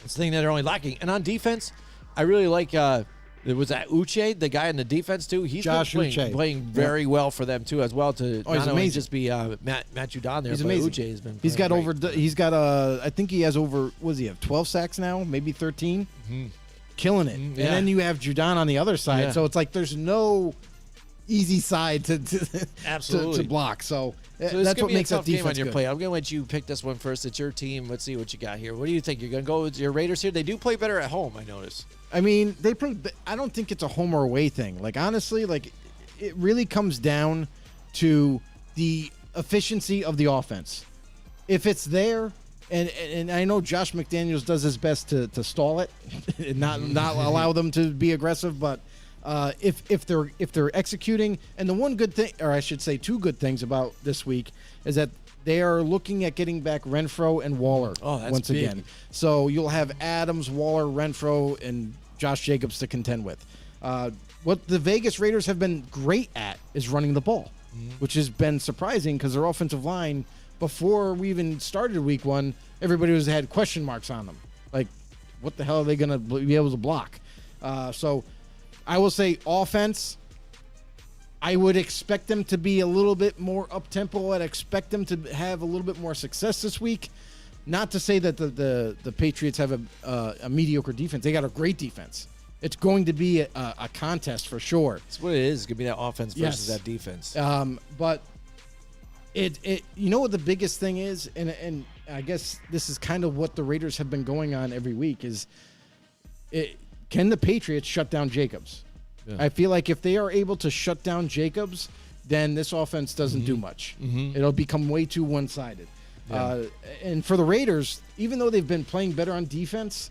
It's the thing that they're only lacking. And on defense, I really like. It was that Uche, the guy in the defense too. He's Josh been Uche. playing very well for them too, as well. To Oh, he's not only amazing. just be Matt Judon there, He's but amazing. Uche has been. He's got playing great. over. He's got I think he has over. What does he have? 12 sacks now, maybe 13. Killing it. yeah. And then you have Judon on the other side, Yeah. so it's like there's no easy side to Absolutely. to block. So, So this that's could what be makes a that tough game defense on your good. play. I'm going to let you pick this one first. It's your team. Let's see what you got here. What do you think? You're going to go with your Raiders here? They do play better at home, I notice. I mean, they play. I don't think it's a home or away thing. Like honestly, like it really comes down to the efficiency of the offense. If it's there, and I know Josh McDaniels does his best to stall it, and not allow them to be aggressive, but. If they're executing, and the one good thing, or I should say two good things about this week, is that they are looking at getting back Renfro and Waller Oh, that's once big. again. So you'll have Adams, Waller, Renfro, and Josh Jacobs to contend with. What the Vegas Raiders have been great at is running the ball, which has been surprising because their offensive line, before we even started week 1, everybody had question marks on them. Like, what the hell are they going to be able to block? So I will say offense, I would expect them to be a little bit more up-tempo. I'd expect them to have a little bit more success this week. Not to say that the Patriots have a mediocre defense. They got a great defense. It's going to be a contest for sure. That's what it is. It's going to be that offense versus Yes. that defense. But it you know what the biggest thing is, and I guess this is kind of what the Raiders have been going on every week is, can the Patriots shut down Jacobs? Yeah. I feel like if they are able to shut down Jacobs, then this offense doesn't do much. It'll become way too one-sided. And for the Raiders, even though they've been playing better on defense,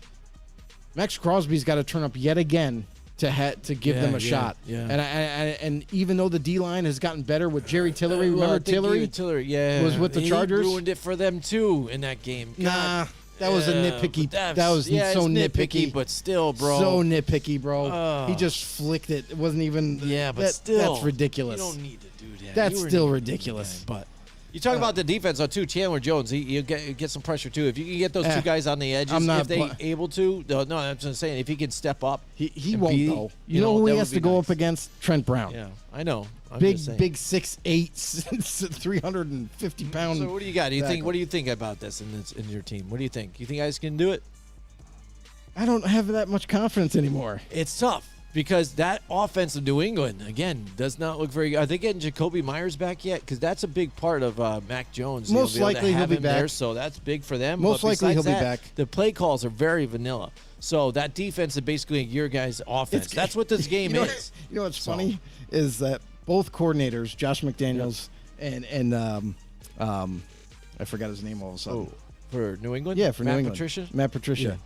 Max Crosby's got to turn up yet again to give them a shot. yeah. And even though the D-line has gotten better with Jerry Tillery, remember Tillery? Tillery, was with the Chargers? He ruined it for them too in that game. Nah, that was a nitpicky. That was so it's nitpicky. but still, bro. So nitpicky, bro. He just flicked it. It wasn't even. Yeah, but that- still, that's ridiculous. You don't need to do that. That's You were still in the ridiculous. game, but you talk about the defense though too. Chandler Jones, you get some pressure too. If you can get those two guys on the edges, I'm not if they bl- able to, no, I'm just saying if he can step up, He and won't be, though. You know who that he would has be to go nice. up against? Trent Brown. Yeah, I know. I'm Big, just saying. big 6'8", 350 pound. So what do you got? Do you think? tackle. What do you think about this in your team? What do you think? You think guys can do it? I don't have that much confidence anymore. It's tough because that offense of New England again does not look very good. Are they getting Jacoby Myers back yet? Because that's a big part of Mac Jones. you know, Most be able to likely he'll have be him there, back. so that's big for them. Most But likely besides he'll be that, back. The play calls are very vanilla. So that defense is basically your guys' offense. That's what this game is. You know what's funny is that both coordinators, Josh McDaniels and I forgot his name all of a sudden. Oh, for New England? Yeah, for Matt New England. Patricia? Matt Patricia. Yeah.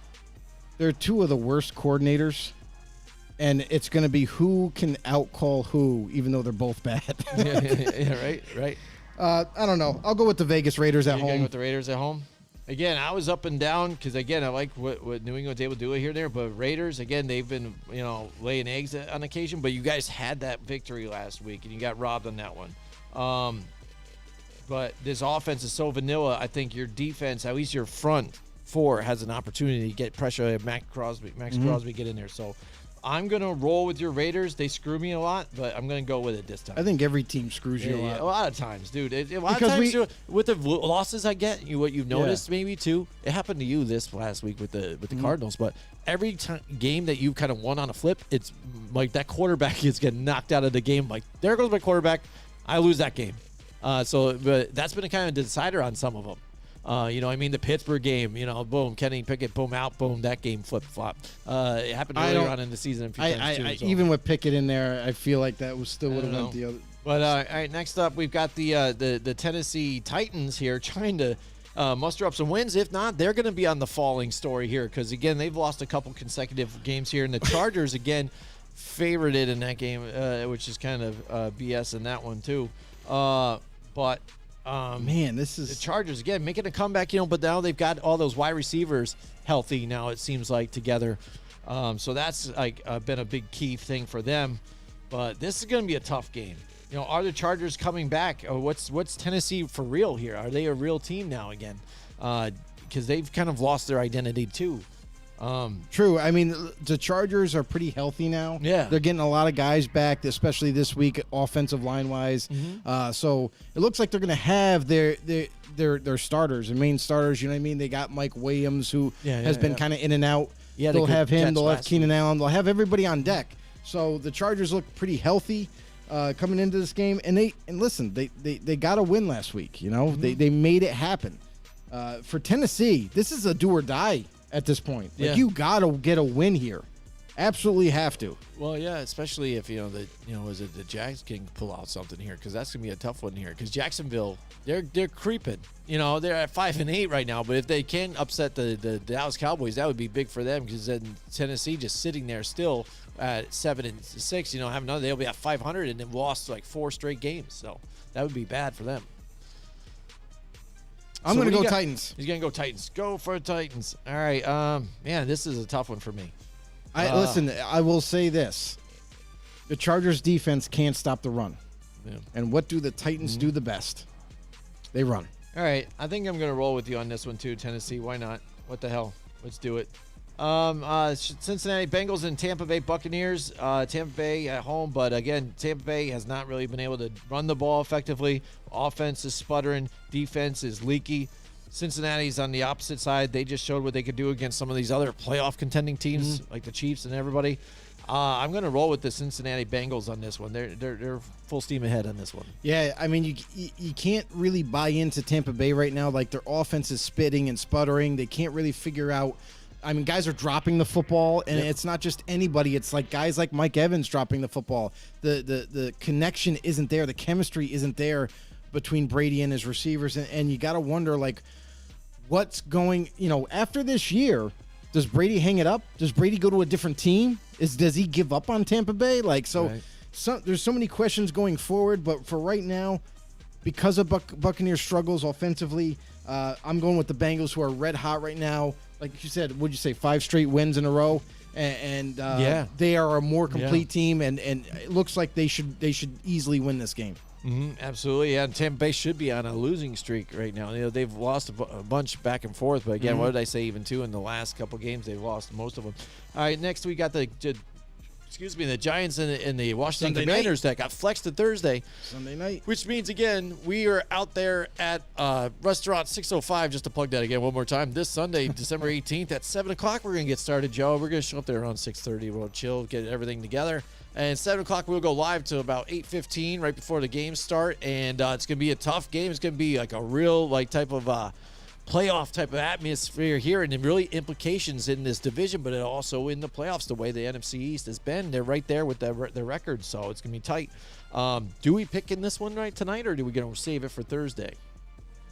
They're two of the worst coordinators, and it's going to be who can outcall who, even though they're both bad. yeah, right. I don't know. I'll go with the Vegas Raiders at You're going home. with the Raiders at home? Again, I was up and down because, again, I like what New England's able to do here and there. But Raiders, again, they've been, laying eggs on occasion. But you guys had that victory last week, and you got robbed on that one. But this offense is so vanilla. I think your defense, at least your front four, has an opportunity to get pressure at Max Crosby get in there. So I'm going to roll with your Raiders. They screw me a lot, but I'm going to go with it this time. I think every team screws you Yeah, a a lot. lot of times, dude. A lot Because of times we- with the losses I get, what you've noticed maybe too. It happened to you this last week with the Cardinals, but every game that you kind of won on a flip, it's like that quarterback is getting knocked out of the game. Like there goes my quarterback, I lose that game. But that's been a kind of decider on some of them. The Pittsburgh game, boom, Kenny Pickett, boom, out, boom, that game flip-flop. It happened earlier on in the season a few times too. So. Even with Pickett in there, I feel like that was still would have don't went the other. But all right, next up, we've got the Tennessee Titans here trying to muster up some wins. If not, they're going to be on the falling story here because, again, they've lost a couple consecutive games here. And the Chargers, again, favorited in that game, which is kind of BS in that one too. Man, this The is Chargers, again, making a comeback, but now they've got all those wide receivers healthy now, it seems like, together. So that's been a big key thing for them. But this is going to be a tough game. Are the Chargers coming back? Or what's Tennessee for real here? Are they a real team now again? Because they've kind of lost their identity too. true. I mean, the Chargers are pretty healthy now. Yeah. They're getting a lot of guys back, especially this week, offensive line wise. So it looks like they're going to have their starters, their main starters. You know what I mean? They got Mike Williams, who has been kind of in and out. Yeah, they they'll could have him. catch They'll have last Keenan Allen. They'll have everybody on deck. So the Chargers look pretty healthy coming into this game. And listen, they got a win last week. They made it happen. For Tennessee, this is a do or die at this point. Yeah. You got to get a win here. Absolutely have to. Well, yeah, especially if is it the Jags can pull out something here because that's gonna be a tough one here because Jacksonville they're creeping. They're at 5-8 right now, but if they can upset the Dallas Cowboys, that would be big for them because then Tennessee just sitting there still at 7-6. Have another, they'll be at 500 and then lost like 4 straight games, so that would be bad for them. I'm So going to what do go you got? Titans. He's going to go Titans. Go for Titans. All right. Man, this is a tough one for me. Listen, I will say this. The Chargers defense can't stop the run. Yeah. And what do the Titans do the best? They run. All right. I think I'm going to roll with you on this one, too, Tennessee. Why not? What the hell? Let's do it. Cincinnati Bengals and Tampa Bay Buccaneers. Tampa Bay at home, but again, Tampa Bay has not really been able to run the ball effectively. Offense is sputtering. Defense is leaky. Cincinnati's on the opposite side. They just showed what they could do against some of these other playoff contending teams like the Chiefs and everybody. I'm going to roll with the Cincinnati Bengals on this one. They're full steam ahead on this one. Yeah, I mean, you can't really buy into Tampa Bay right now. Like, their offense is spitting and sputtering. They can't really figure out. I mean, guys are dropping the football, and it's not just anybody. It's like guys like Mike Evans dropping the football. The connection isn't there. The chemistry isn't there between Brady and his receivers, and you got to wonder, like, what's going, after this year, does Brady hang it up? Does Brady go to a different team? Does he give up on Tampa Bay? Like, Right. There's so many questions going forward, but for right now, because of Buccaneers' struggles offensively, I'm going with the Bengals, who are red hot right now. Like you said, would you say 5 straight wins in a row? And they are a more complete team, and it looks like they should easily win this game. Absolutely, yeah. And Tampa Bay should be on a losing streak right now. They've lost a bunch back and forth, but again, what did I say? Even two in the last couple games, they've lost most of them. All right, next we got the Giants and the Washington Sunday Commanders that got flexed to Thursday. Sunday night. Which means, again, we are out there at Restaurant 605, just to plug that again one more time. This Sunday, December 18th at 7 o'clock, we're going to get started, Joe. We're going to show up there around 6:30. We'll chill, get everything together. And 7 o'clock, we'll go live to about 8:15, right before the games start. And it's going to be a tough game. It's going to be like a real type of playoff type of atmosphere here, and really implications in this division, but also in the playoffs, the way the NFC East has been. They're right there with their record, so it's going to be tight. Do we pick in this one right tonight, or do we going to save it for Thursday?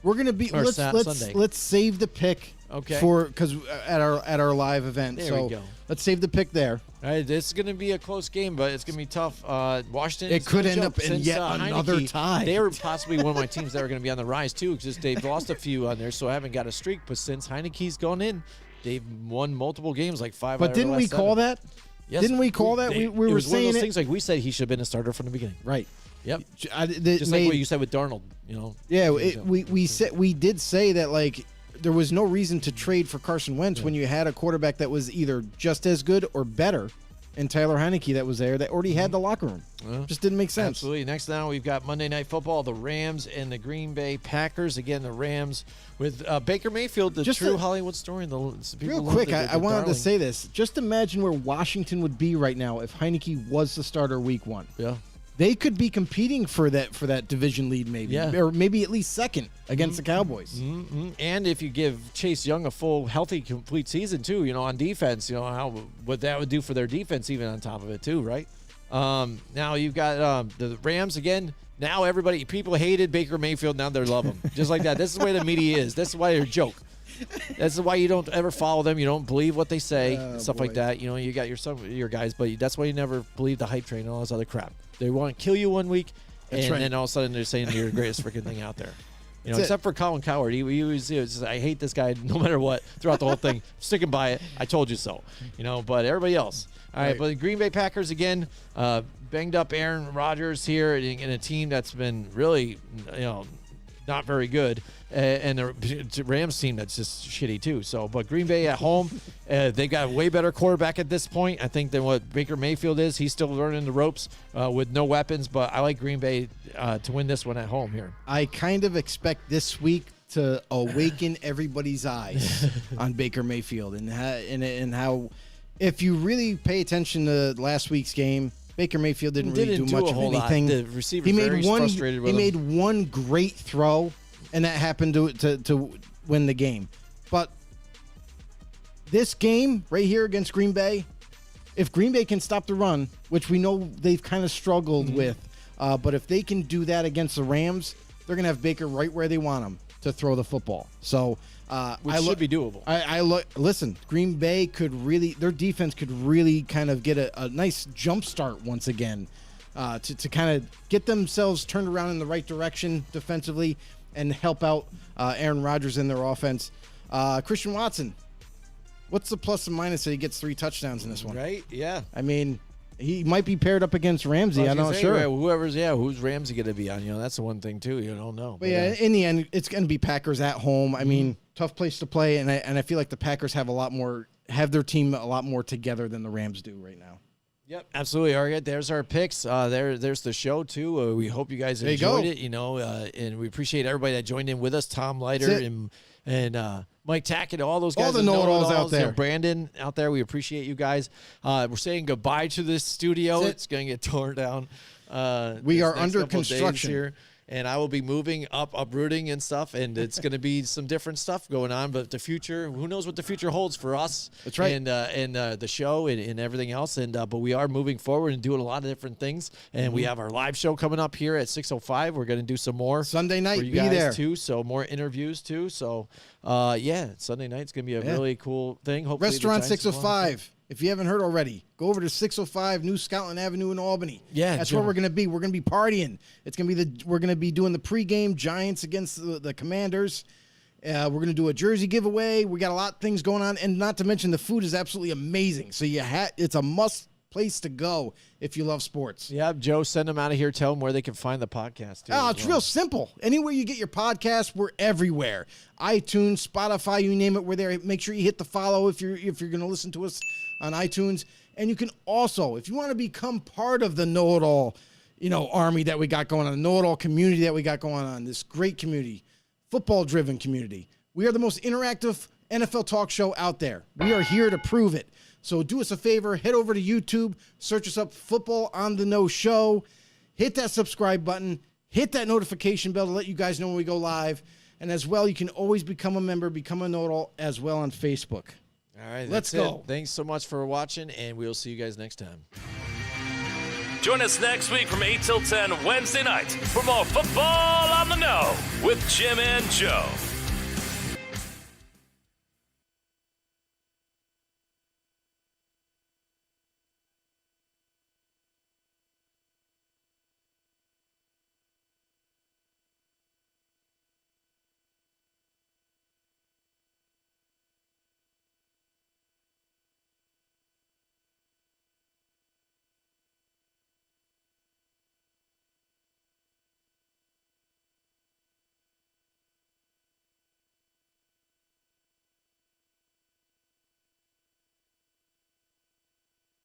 We're gonna be Or let's save the pick Okay. because at our live event. There so we go. let's save the pick there. All right, this is going to be a close game, but it's going to be tough. Washington. It could end no up in since, yet another Heineke, tie. They are possibly one of my teams that are going to be on the rise too, because they've lost a few on there, so I haven't got a streak. But since Heineke's gone in, they've won multiple games, like 5. But out of the didn't last we call 7. that? Yes, Didn't we call that? We it were was one of saying those it. things like we said he should have been a starter from the beginning. Right. Yep. Just Like what you said with Darnold, Yeah, we did say that, like, there was no reason to trade for Carson Wentz when you had a quarterback that was either just as good or better, and Tyler Heineke that was there that already had the locker room. Just didn't make sense. Absolutely. Next now we've got Monday Night Football, the Rams and the Green Bay Packers. Again, the Rams with Baker Mayfield, the Just true a- Hollywood story. And Real quick, I wanted to say this. Just imagine where Washington would be right now if Heineke was the starter week 1. Yeah. They could be competing for that division lead, maybe, Yeah. or maybe at least second against the Cowboys. And if you give Chase Young a full, healthy, complete season too, on defense, what that would do for their defense, even on top of it too, right? Now you've got the Rams again. Now people hated Baker Mayfield. Now they love him, just like that. This is the way the media is. This is why they're a joke. That's why you don't ever follow them. You don't believe what they say, stuff like boy. that. You got your guys, but that's why you never believe the hype train and all this other crap. They want to kill you one week, and right. then all of a sudden they're saying you're the greatest freaking thing out there. That's it. Except for Colin Cowherd, he was. I hate this guy no matter what. Throughout the whole thing, sticking by it. I told you so. But everybody else. All right, Right. but the Green Bay Packers again, banged up Aaron Rodgers here in a team that's been really, not very good, and the Rams team that's just shitty too. So, but Green Bay at home, they got a way better quarterback at this point, I think, than what Baker Mayfield is. He's still learning the ropes with no weapons, but I like Green Bay to win this one at home here. I kind of expect this week to awaken everybody's eyes on Baker Mayfield and how, if you really pay attention to last week's game, Baker Mayfield didn't really do much a of whole lot. anything. The receiver's He made very one. frustrated with He him. made one great throw, and that happened to win the game. But this game right here against Green Bay, if Green Bay can stop the run, which we know they've kind of struggled with, but if they can do that against the Rams, they're gonna have Baker right where they want him to throw the football. So, Which should be doable. I look. Listen, Green Bay their defense could really kind of get a nice jump start once again, to kind of get themselves turned around in the right direction defensively, and help out Aaron Rodgers in their offense. Christian Watson, what's the plus and minus that he gets 3 touchdowns in this one? Right? Yeah. I mean, he might be paired up against Ramsey. I'm not sure. Who's Ramsey going to be on? That's the one thing too. You don't know. But yeah, in the end, it's going to be Packers at home. I mean, tough place to play, and I feel like the Packers have their team a lot more together than the Rams do right now. Yep, absolutely. All right, there's our picks. There's the show too. We hope you guys enjoyed it. And we appreciate everybody that joined in with us. Tom Leiter and Mike Tackett, all those guys. All the know-it-alls out there. Brandon out there. We appreciate you guys. We're saying goodbye to this studio. It's going to get torn down. We are under construction here. And I will be moving uprooting and stuff, and it's going to be some different stuff going on. But the future, who knows what the future holds for us? That's right. And the show and everything else. But we are moving forward and doing a lot of different things. And we have our live show coming up here at 6:05. We're going to do some more Sunday night. For you be guys there too. So more interviews too. So Sunday night's going to be a really cool thing. Hopefully, Restaurant 605. If you haven't heard already, go over to 605 New Scotland Avenue in Albany. Yeah, that's where we're gonna be. We're gonna be partying. We're gonna be doing the pregame Giants against the Commanders. We're gonna do a jersey giveaway. We got a lot of things going on, and not to mention the food is absolutely amazing. So it's a must place to go if you love sports. Yeah, Joe, send them out of here. Tell them where they can find the podcast. It's real simple. Anywhere you get your podcast, we're everywhere. iTunes, Spotify, you name it, we're there. Make sure you hit the follow if you're going to listen to us on iTunes. And you can also, if you want to become part of the know-it-all, army that we got going on, the know-it-all community that we got going on, this great community, football-driven community. We are the most interactive NFL talk show out there. We are here to prove it. So do us a favor, head over to YouTube, search us up, Football on the Know Show, hit that subscribe button, hit that notification bell to let you guys know when we go live. And as well, you can always become a member, become a know-it-all as well on Facebook. All right, let's go. Thanks so much for watching, and we'll see you guys next time. Join us next week from 8 till 10 Wednesday night for more Football on the Know with Jim and Joe.